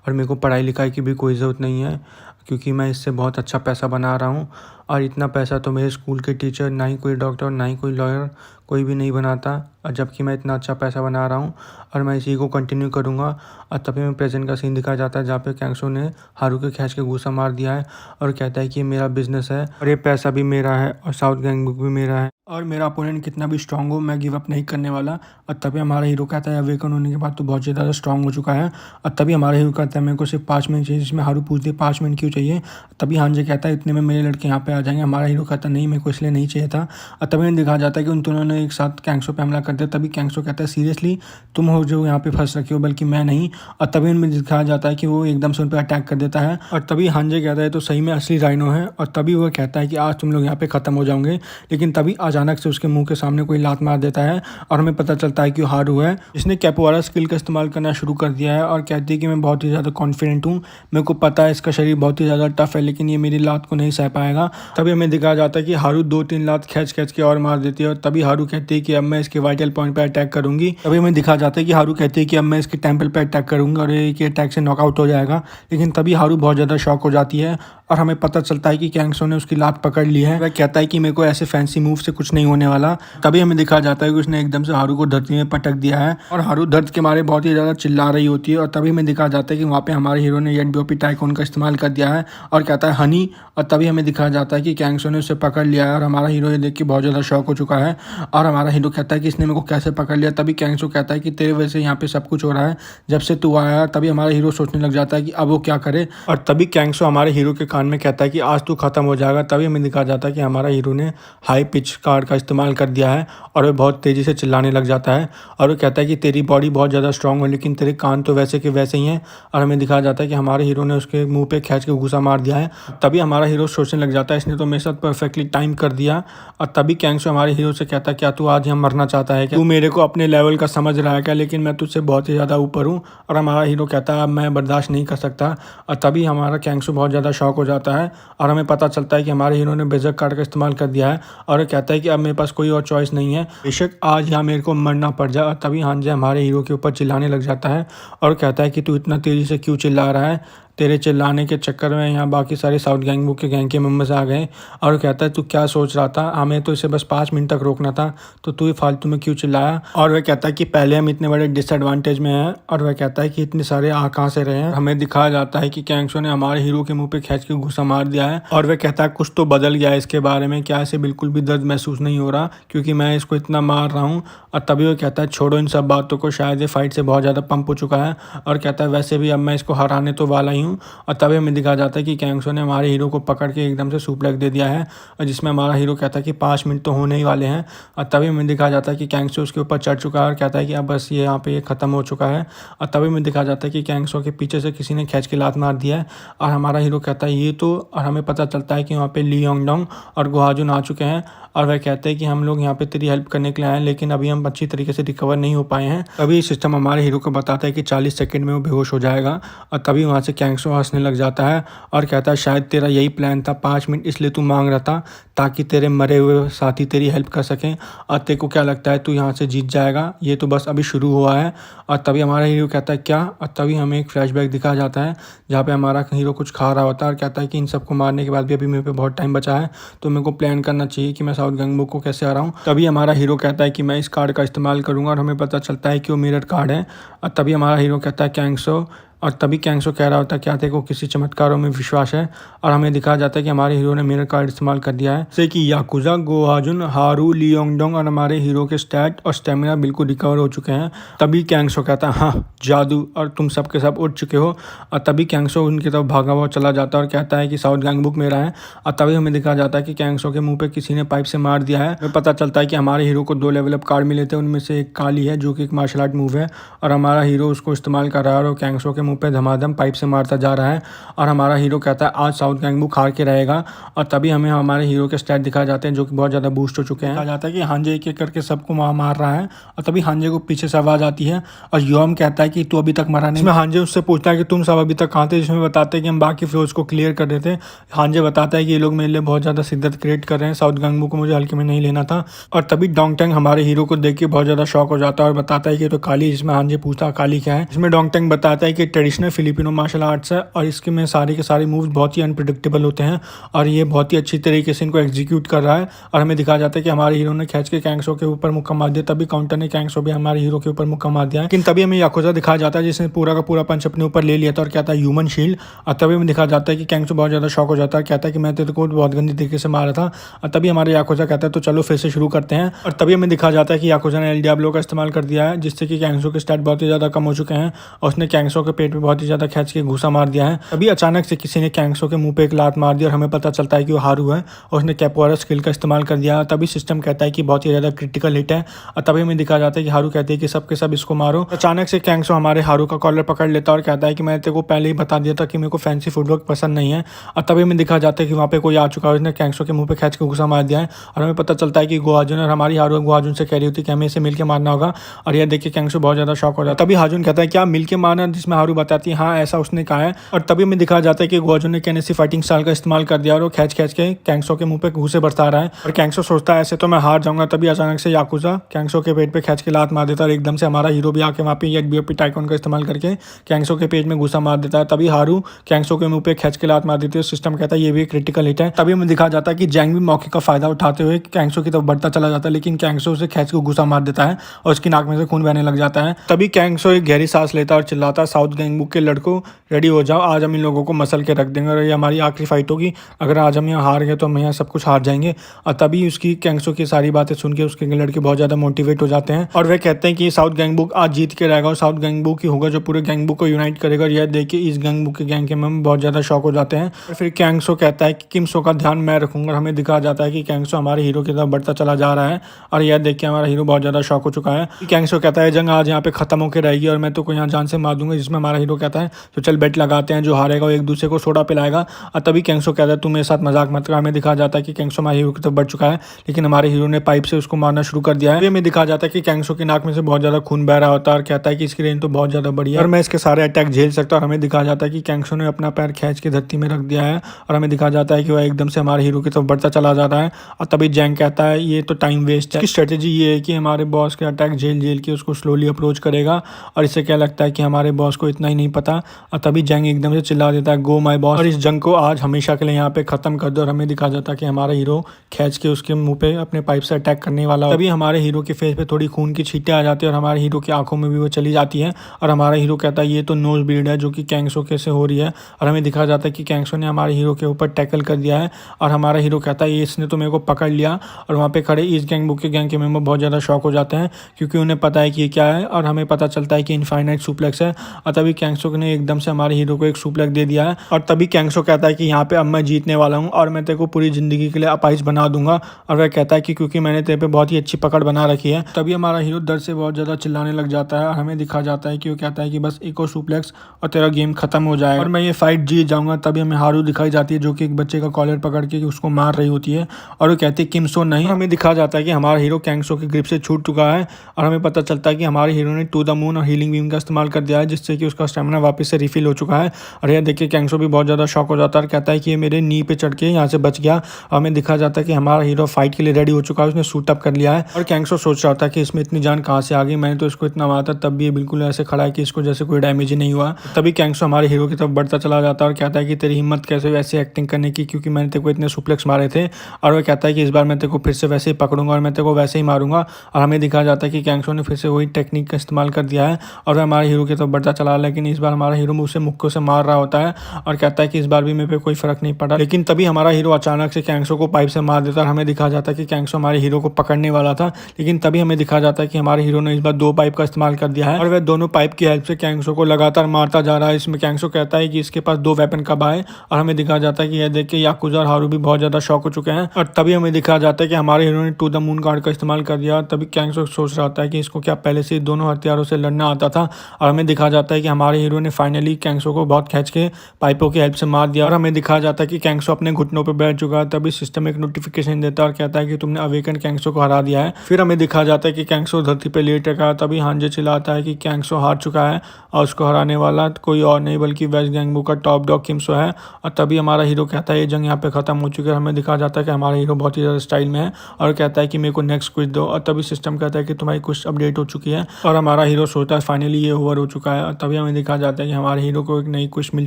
और मेरे को पढ़ाई लिखाई की भी कोई ज़रूरत नहीं है, क्योंकि मैं इससे बहुत अच्छा पैसा बना रहा हूँ। और इतना पैसा तो मेरे स्कूल के टीचर, ना ही कोई डॉक्टर, ना ही कोई लॉयर, कोई भी नहीं बनाता। और जबकि मैं इतना अच्छा पैसा बना रहा हूँ और मैं इसी को कंटिन्यू करूँगा। और तभी में प्रेजेंट का सीन दिखाया जाता है, जहाँ पे कैंगसो ने हारू के खींच के घूसा मार दिया है और कहता है कि ये मेरा बिजनेस है और ये पैसा भी मेरा है और साउथ गैंगबुक भी मेरा है और मेरा अपोनेंट कितना भी स्ट्रांग हो, मैं गिव अप नहीं करने वाला। और तभी हमारा हीरो कहता है अवेकन होने के बाद तो बहुत ज़्यादा स्ट्रांग हो चुका है। और तभी हमारा हीरो कहता है मेरे को सिर्फ 5 मिनट चाहिए, जिसमें हारू पूछती है 5 मिनट क्यों चाहिए। तभी हांजे कहता है इतने में मेरे लड़के यहाँ पे आ जाएंगे। हमारा हीरो कहता है नहीं, मेरे को इसलिए नहीं चाहिए था। और तभी दिखाया जाता है कि उन दोनों ने एक साथ कैंगसो पे हमला कर दिया। तभी कैंगसो कहता है सीरियसली तुम हो जो यहाँ पे फंस रखे हो, बल्कि मैं नहीं। और तभी उनमें दिखाया जाता है कि वो एकदम से उन पर अटैक कर देता है। और तभी हांजे कहता है तो सही में असली राइनो है। और तभी वो कहता है कि आज तुम लोग यहाँ पे खत्म हो जाओगे। लेकिन तभी अचानक से उसके मुंह के सामने कोई लात मार देता है और हमें पता चलता है कि वो हारू है, जिसने कैपोएरा स्किल का इस्तेमाल करना शुरू कर दिया है। और कहती है कि मैं बहुत ही ज़्यादा कॉन्फिडेंट हूँ, मेरे को पता है इसका शरीर बहुत ही ज़्यादा टफ है, लेकिन ये मेरी लात को नहीं सह पाएगा। तभी हमें दिखाया जाता है कि हारू 2-3 लात खींच के और मार देती है। और तभी हारू कहती है कि अब मैं इसके वाइटल पॉइंट पर अटैक करूंगी। तभी हमें दिखाया जाता है कि हारू कहती है कि अब मैं इसके टेम्पल पर अटैक करूंगा और एक अटैक से नॉकआउट हो जाएगा। लेकिन तभी हारू बहुत ज़्यादा शॉक हो जाती है और हमें पता चलता है कि कैंगसो ने उसकी लात पकड़ ली है। वह कहता है कि मेरे को ऐसे फैंसी मूव से कुछ नहीं होने वाला। तभी हमें दिखाया जाता है कि उसने एकदम से हारू को धरती में पटक दिया है और हारू दर्द के मारे बहुत ही ज़्यादा चिल्ला रही होती है। और तभी हमें दिखाया जाता है कि वहाँ पे हमारे हीरो ने येट-बीओपी टाइकोन का इस्तेमाल कर दिया है और कहता है हनी। और तभी हमें दिखाया जाता है कि कैंगसो ने उसे पकड़ लिया है और हमारा हीरो ये देख के बहुत ज़्यादा शॉक हो चुका है। और हमारा हीरो कहता है कि इसने मेरे को कैसे पकड़ लिया। तभी कैंगसो कहता है कि तेरे वजह से यहाँ पे सब कुछ हो रहा है, जब से तू आया। तभी हमारा हीरो सोचने लग जाता है कि अब वो क्या करे। और तभी कैंगसो हमारे हीरो के कान में कहता है कि आज तू खत्म हो जाएगा। तभी हमें दिखाया जाता है कि हमारा हीरो ने हाई पिच कार्ड का इस्तेमाल कर दिया है और वह बहुत तेज़ी से चिल्लाने लग जाता है और वो कहता है कि तेरी बॉडी बहुत ज़्यादा स्ट्रांग है, लेकिन तेरे कान तो वैसे के वैसे ही हैं। और हमें दिखाया जाता है कि हमारे हीरो ने उसके मुंह पे खींच के घूसा मार दिया है। तभी हमारा हीरो सोचने लग जाता है इसने तो मेरे साथ परफेक्टली टाइम कर दिया। और तभी कैंगसो हमारे हीरो से कहता है क्या तू आज यहाँ मरना चाहता है, क्या तू मेरे को अपने लेवल का समझ रहा है क्या, लेकिन मैं तुझसे बहुत ही ज़्यादा ऊपर हूँ। और हमारा हीरो कहता है अब मैं बर्दाश्त नहीं कर सकता। और तभी हमारा कैंगसो बहुत ज़्यादा शॉक हो जाता है और हमें पता चलता है कि हमारे हीरो ने बेजक कार्ड का इस्तेमाल कर दिया है और वो कहता है कि अब मेरे पास कोई और चॉइस नहीं है, बेशक आज यहाँ मेरे को मरना पड़ जाए। और तभी हांजे हमारे हीरो के ऊपर चिल्लाने लग जाता है और कहता है कि तू इतना तेज़ी से क्यों चिल्ला रहा है, तेरे चिल्लाने के चक्कर में यहाँ बाकी सारे साउथ गैंगबुक के गैंग के मेम्बर्स आ गए। और वो कहता है तू क्या सोच रहा था, हमें तो इसे बस 5 मिनट तक रोकना था, तो तू फालतू में क्यों चिल्लाया। और वह कहता है कि पहले हम इतने बड़े डिसएडवांटेज में हैं और वह कहता है कि इतने सारे आ कहाँ से रहे हैं। हमें दिखाया जाता है कि कैंगसो ने हमारे हीरो के मुंह पे खींच के घुसा मार दिया है और वह कहता है कुछ तो बदल गया है इसके बारे में, क्या इसे बिल्कुल भी दर्द महसूस नहीं हो रहा क्योंकि मैं इसको इतना मार रहा हूँ। और तभी वो कहता है छोड़ो इन सब बातों को, शायद ये फाइट से बहुत ज़्यादा पंप हो चुका है। और कहता है वैसे भी अब मैं इसको हराने तो वाला ही हूँ। और तभी हमें दिखाया जाता है कि कैंगसो ने हमारे हीरो को पकड़ के एकदम से सुप्लेक्स दे दिया है और जिसमें हमारा हीरो कहता है कि 5 मिनट तो होने ही वाले हैं। और तभी हमें दिखाया जाता है कि कैंगसो उसके ऊपर चढ़ चुका है और कहता है कि अब बस ये यहाँ पे ये ख़त्म हो चुका है। और तभी हमें दिखाया जाता है कि कैंगसो के पीछे से किसी ने खींच के लात मार दिया है और हमारा हीरो कहता है ये तो, और हमें पता चलता है कि वहाँ पे ली योंगडोंग और गुहाजुन आ चुके हैं और वह कहते हैं कि हम लोग यहाँ पे तेरी हेल्प करने के लिए आए हैं, लेकिन अभी हम अच्छी तरीके से रिकवर नहीं हो पाए हैं। तभी सिस्टम हमारे हीरो को बताता है कि 40 सेकंड में वो बेहोश हो जाएगा। और तभी वहाँ से कैंगसो हंसने लग जाता है और कहता है शायद तेरा यही प्लान था, 5 मिनट इसलिए तू मांग रहा था ताकि तेरे मरे हुए साथी तेरी हेल्प कर सकें। और तेरे को क्या लगता है तू यहाँ से जीत जाएगा, ये तो बस अभी शुरू हुआ है। और तभी हमारा हीरो कहता है क्या। और तभी हमें एक फ्लैशबैक दिखाया जाता है जहाँ पे हमारा हीरो कुछ खा रहा होता है और कहता है कि इन सबको मारने के बाद भी अभी मेरे पे बहुत टाइम बचा है, तो मेरे को प्लान करना चाहिए कि मैं साउथ गैंगबुक को कैसे हराऊं। तभी हमारा हीरो कहता है कि मैं इस कार्ड का इस्तेमाल करूंगा और हमें पता चलता है कि वो मिरर कार्ड है। और तभी हमारा हीरो कहता है कैंगसो, और तभी कैंगसो कह रहा होता है क्या तेरे को किसी चमत्कारों में विश्वास है। और हमें दिखाया जाता है कि हमारे हीरो ने मिरर कार्ड इस्तेमाल कर दिया है, जैसे कि याकुजा, गुहाजुन, हारू, ली योंगडोंग और हमारे हीरो के स्टैट और स्टेमिना बिल्कुल रिकवर हो चुके हैं। तभी कैंगसो कहता है हाँ जादू, और तुम सब के सब उठ चुके हो। और तभी कैंगसो उनकी तरफ भागा हुआ चला जाता है और कहता है कि साउथ गैंगबुक मेरा है। और तभी हमें दिखाया जाता है कि कैंगसो के मुंह पे किसी ने पाइप से मार दिया है। हमें पता चलता है कि हमारे हीरो को 2 लेवल अप कार्ड मिले थे, उनमें से एक काली है जो कि एक मार्शल आर्ट मूव है और हमारा हीरो उसको इस्तेमाल कर रहा है और कैंगसो के मुंह मुंह पे धमाधम पाइप से मारता जा रहा है और हमारा हीरो कहता है आज साउथ गैंगबुक हार के रहेगा। और तभी हमें हमारे हीरो के स्टैट दिखाए जाते हैं जो कि बहुत ज़्यादा बूस्ट हो चुके हैं। कहा जाता है कि हांजे एक एक करके सबको मार रहा है और तभी हांजे को पीछे से आवाज़ आती है और योम कहता है कि तू अभी तक मरा नहीं। इसमें हांजे उससे पूछता है कि तुम सब अभी तक कहाँ थे, जिसमें बताते हैं कि हम बाकी फ्लोर्स को क्लियर कर देते हैं। हांजे बताता है कि ये लोग मेरे लिए बहुत ज़्यादा शिद्दत क्रिएट कर रहे हैं, साउथ गैंगबुक को मुझे हल्के में नहीं लेना था। और तभी डोंगटेंग हमारे हीरो को देख के बहुत ज़्यादा शॉक हो जाता है और बताता है कि तो काली, जिसमें हांजे पूछता है काली क्या है। इसमें डोंगटेंग बताता है कि ट्रेडिशनल फिलिपिनो मार्शल आर्ट्स है और इसके में सारे के सारे मूव्स बहुत ही अनप्रिडिक्टेबल होते हैं और ये बहुत ही अच्छी तरीके से इनको एग्जीक्यूट कर रहा है। और हमें दिखाया जाता है कि हमारे हीरो ने खींच के कैंगसो के ऊपर मुक्का मार दिया, तभी काउंटर ने कैंगसो भी हमारे हीरो के ऊपर मुक्का मार दिया है। लेकिन तभी हमें याकुजा दिखाया जाता है जिसने पूरा का पूरा पंच अपने ऊपर ले लिया था और कहता है ह्यूमन शील्ड। और तभी हमें दिखाया जाता है कि कैंगसो बहुत ज़्यादा शॉक हो जाता है, कहता है कि मैं तेरे को बहुत गंदी तरीके से मारा था। और तभी हमारे याकुजा कहता है तो चलो फिर से शुरू करते हैं। और तभी हमें दिखाया जाता है कि याकुजा ने एल डियाब्लो का इस्तेमाल कर दिया है जिससे कि कैंगसो के स्टैट बहुत ही ज़्यादा कम हो चुके हैं और उसने कैंगसो के पेट में बहुत ही ज़्यादा खींच के घूसा मार दिया है। तभी अचानक से किसी ने कैंगसो के मुंह पे एक लात मार दी और हमें पता चलता है कि वो हारू है और उसने कैपोरा स्किल का इस्तेमाल कर दिया। तभी सिस्टम कहता है कि बहुत ही ज़्यादा क्रिटिकल हिट है और तभी हमें दिखाया जाता है कि हारू कहते हैं कि सब के सब इसको मारो। अचानक से कैंगसो हमारे हारू का कॉलर पकड़ लेता है और कहता है कि मैंने तेरे को पहले ही बता दिया था कि मेरे को फैंसी फुटवर्क पसंद नहीं है। और तभी हमें दिखाया जाता है कि वहाँ पे कोई आ चुका है, उसने कैंगसो के मुंह पे खींच के घुसा मार दिया है और हमें पता चलता है कि गोहाजुन और हमारी हारू गोहाजुन से कह रही होती है कि हमें इसे मिलकर मारना होगा। और यह देख के कैंगसो बहुत ज़्यादा शॉक हो जाता है। तभी हाजुन कहता है क्या मिलके मारना, जिसमें हारू बताती है हाँ ऐसा उसने कहा है। और तभी हमें दिखाया जाता है कि गोहाजुन ने केनेसी फाइटिंग स्टाइल का इस्तेमाल कर दिया और वो खींच के कैंगसो के मुंह पे घूसे बरसा रहा है और कैंगसो सोचता है ऐसे तो मैं हार जाऊंगा। तभी अचानक से याकुजा कैंगसो के पेट पे खींच के लात मार देता है और एकदम से हमारा हीरो भी आके वहाँ पे बीओपी टाइकोन का इस्तेमाल करके कैंगसो के पेट में घुसा मार देता है। तभी हारू कैंगसो के मुंह पे खींच के लात मार देती है। सिस्टम कहता है ये भी क्रिटिकल हिट है। तभी हमें दिखाया जाता है कि जैंग भी मौके का फायदा उठाते हुए कैंगसो की तरफ बढ़ता चला जाता है लेकिन कैंगसो उसे खींच के घुसा मार देता है और उसकी नाक में से खून बहने लग जाता है। तभी कैंगसो एक गहरी सांस लेता है और चिल्लाता है साउथ गैंगबुक के लड़कों रेडी हो जाओ, आज हम इन लोगों को मसल के रख देंगे और ये हमारी आखिरी फाइट होगी। अगर आज हम यहाँ हार गए तो हम यहाँ सब कुछ हार जाएंगे। और तभी उसकी कैंगसो की सारी बातें सुन के उसके लड़के बहुत ज़्यादा मोटिवेट हो जाते हैं और वे कहते हैं कि साउथ गैंगबुक आज जीत के रहेगा और साउथ गैंगबुक ही होगा जो पूरे गैंगबुक को यूनाइट करेगा। और यह देख के इस गैंगबुक के गैंग के मेंबर बहुत ज़्यादा शॉक हो जाते हैं। और फिर कैंगसो कहता है कि किमसो का ध्यान मैं रखूंगा और हमें दिखाया जाता है कि कैंगसो हमारे हीरो की तरफ बढ़ता चला जा रहा है और यह देख के हमारा हीरो बहुत ज़्यादा शॉक हो चुका है। कैंगसो कहता है जंग आज यहाँ पे खत्म होकर रहेगी और मैं तो यहाँ जान से मार दूंगा। जिसमें हमारा हीरो कहता है तो चल बेट लगाते हैं, जो हारेगा वो एक दूसरे को सोडा पिलाएगा। और तभी कैंगसो कहता है तू मेरे साथ मजाक मत कर। हमें दिखाया जाता है कि कैंगसो हमारे हीरो की तरफ बढ़ चुका है लेकिन हमारे हीरो ने पाइप से उसको मारना शुरू कर दिया है। हमें दिखाया जाता है कि कैंगसो की नाक में से बहुत ज़्यादा खून बह रहा होता है और कहता है कि इसकी रेंज तो बहुत ज़्यादा बड़ी है और मैं इसके सारे अटैक झेल सकता हूँ। और हमें दिखाया जाता है कि कैंगसो ने अपना पैर खींच के धरती में रख दिया है और हमें दिखाया जाता है कि वह एकदम से हमारे हीरो की तरफ बढ़ता चला जाता है। और तभी जैंग कहता है ये तो टाइम वेस्ट है, इसकी स्ट्रेटेजी ये है कि हमारे बॉस के अटैक झेल के उसको स्लोली अप्रोच करेगा और इससे क्या लगता है कि हमारे बॉस को इतना ही नहीं पता। और तभी जैंग एकदम से चिल्ला देता है गो माय बॉस और इस जंग को आज हमेशा के लिए यहाँ पे खत्म कर दो। और हमें दिखाया जाता है कि हमारा हीरो खींच के उसके मुंह पे अपने पाइप से अटैक करने वाला। तभी हमारे हीरो के फेस पे थोड़ी खून की छींटें आ जाती है और हमारे हीरो की आंखों में भी वो चली जाती है और हमारा हीरो कहता है ये तो नोज ब्लीड है जो कि कैंगसो के से हो रही है। और हमें दिखाया जाता है कि कैंगसो ने हमारे हीरो के ऊपर टैकल कर दिया है और हमारा हीरो कहता है इसने तो मेरे को पकड़ लिया। और वहाँ पे खड़े इस गैंगबुक के गैंग के मेंबर बहुत ज़्यादा शॉक हो जाते हैं क्योंकि उन्हें पता है कि ये क्या है और हमें पता चलता है कि इनफाइनाइट सुप्लेक्स है। और तभी कैंगसो ने एकदम से हमारे हीरो को एक सुप्लेक्स दे दिया है और तभी कैंगसो कहता है कि यहाँ पे अब मैं जीतने वाला हूँ और मैं तेरे को पूरी जिंदगी के लिए अपाहिज बना दूंगा। और वह कहता है कि क्योंकि मैंने तेरे पे बहुत ही अच्छी पकड़ बना रखी है। तभी हमारा हीरो डर से बहुत ज़्यादा चिल्लाने लग जाता है और हमें दिखा जाता है कि वो कहता है कि बस एक और सुप्लेक्स और तेरा गेम खत्म हो जाएगा और मैं ये फाइट जीत जाऊंगा। तभी हमें हारू दिखाई जाती है जो कि एक बच्चे का कॉलर पकड़ के उसको मार रही होती है और वो कहती है किमसो नहीं। हमें दिखा जाता है कि हमारा हीरो कैंगसो की ग्रिप से छूट चुका है और हमें पता चलता है कि हमारे हीरो ने टू द मून और हीलिंग बीम का इस्तेमाल कर दिया है जिससे कि उसका स्टेमिना वापस से रिफिल हो चुका है। और यह देखिए कैंगसो भी बहुत ज़्यादा शॉक हो जाता है और कहता है कि ये मेरे नी पे चढ़ के यहाँ से बच गया। हमें दिखा जाता है कि हमारा हीरो फाइट के लिए रेडी हो चुका है, उसने सूट अप कर लिया है और कैंगसो सोच रहा था कि इसमें इतनी जान कहाँ से आ गई, मैंने तो इसको इतना मारा था तब भी ये बिल्कुल ऐसे खड़ा है कि इसको जैसे कोई डैमेज ही नहीं हुआ। तभी कैंगसो हमारे हीरो की तरफ बढ़ता चला जाता है और कहता है कि तेरी हिम्मत कैसे वैसे एक्टिंग करने की क्योंकि मैंने तेरे को इतने सुप्लेक्स मारे थे। और वह कहता है कि इस बार मैं तेरे को फिर से वैसे ही पकड़ूंगा और मैं तेरे को वैसे ही मारूंगा। और हमें दिखाया जाता है कि कैंगसो ने फिर से वही टेक्निक का इस्तेमाल कर दिया है और वह हमारे हीरो की तरफ बढ़ता चला, लेकिन इस बार हमारा हीरो मुझसे मुक्कों से मार रहा होता है और कहता है कि इस बार भी मेरे पे कोई फर्क नहीं पड़ा। लेकिन तभी हमारा हीरो अचानक से कैंगसो को पाइप से मार देता है और हमें दिखाया जाता है कि कैंगसो हमारे हीरो को पकड़ने वाला था। लेकिन तभी हमें दिखाया जाता है कि हमारे हीरो ने इस बार 2 पाइप का इस्तेमाल कर दिया है और वह दोनों पाइप की हेल्प से कैंगसो को लगातार मारता जा रहा है। इसमें कैंगसो कहता है कि इसके पास 2 वेपन कब आए और हमें दिखाया जाता है कि यह देख के याकुजा और हारू भी बहुत ज़्यादा शॉक हो चुके हैं। और तभी हमें दिखाया जाता है कि हमारे हीरो ने टू द मून कार्ड का इस्तेमाल कर दिया। तभी कैंगसो सोच रहा होता है कि इसको क्या पहले से दोनों हथियारों से लड़ना आता था। और हमें दिखाया जाता है कि हमारे हीरो ने फाइनली कैंगसो को बहुत खींच के पाइपों की हेल्प से मार दिया और हमें दिखाया जाता है कि कैंगसो अपने घुटनों पर बैठ चुका है। तभी सिस्टम एक नोटिफिकेशन देता है और कहता है कि तुमने अवेकन कैंगसो को हरा दिया है। फिर हमें दिखाया जाता है कि कैंगसो धरती पर लेट रखा है। तभी हांजे चिल्लाता है कि कैंगसो हार चुका है और उसको हराने वाला कोई और नहीं बल्कि वेस्ट गैंगबू का टॉप डॉग किमसो है। और तभी हमारा हीरो कहता है ये जंग यहाँ पे खत्म हो चुकी है। हमें दिखाया जाता है कि हमारा हीरो बहुत ही ज़्यादा स्टाइल में है और कहता है कि मेरे को नेक्स्ट क्विज दो। और तभी सिस्टम कहता है कि तुम्हारी कुछ अपडेट हो चुकी है और हमारा हीरो सोचता है फाइनली ये ओवर हो चुका है। और तभी हमें दिखाया जाता है कि हमारे हीरो को एक नई क्विज मिल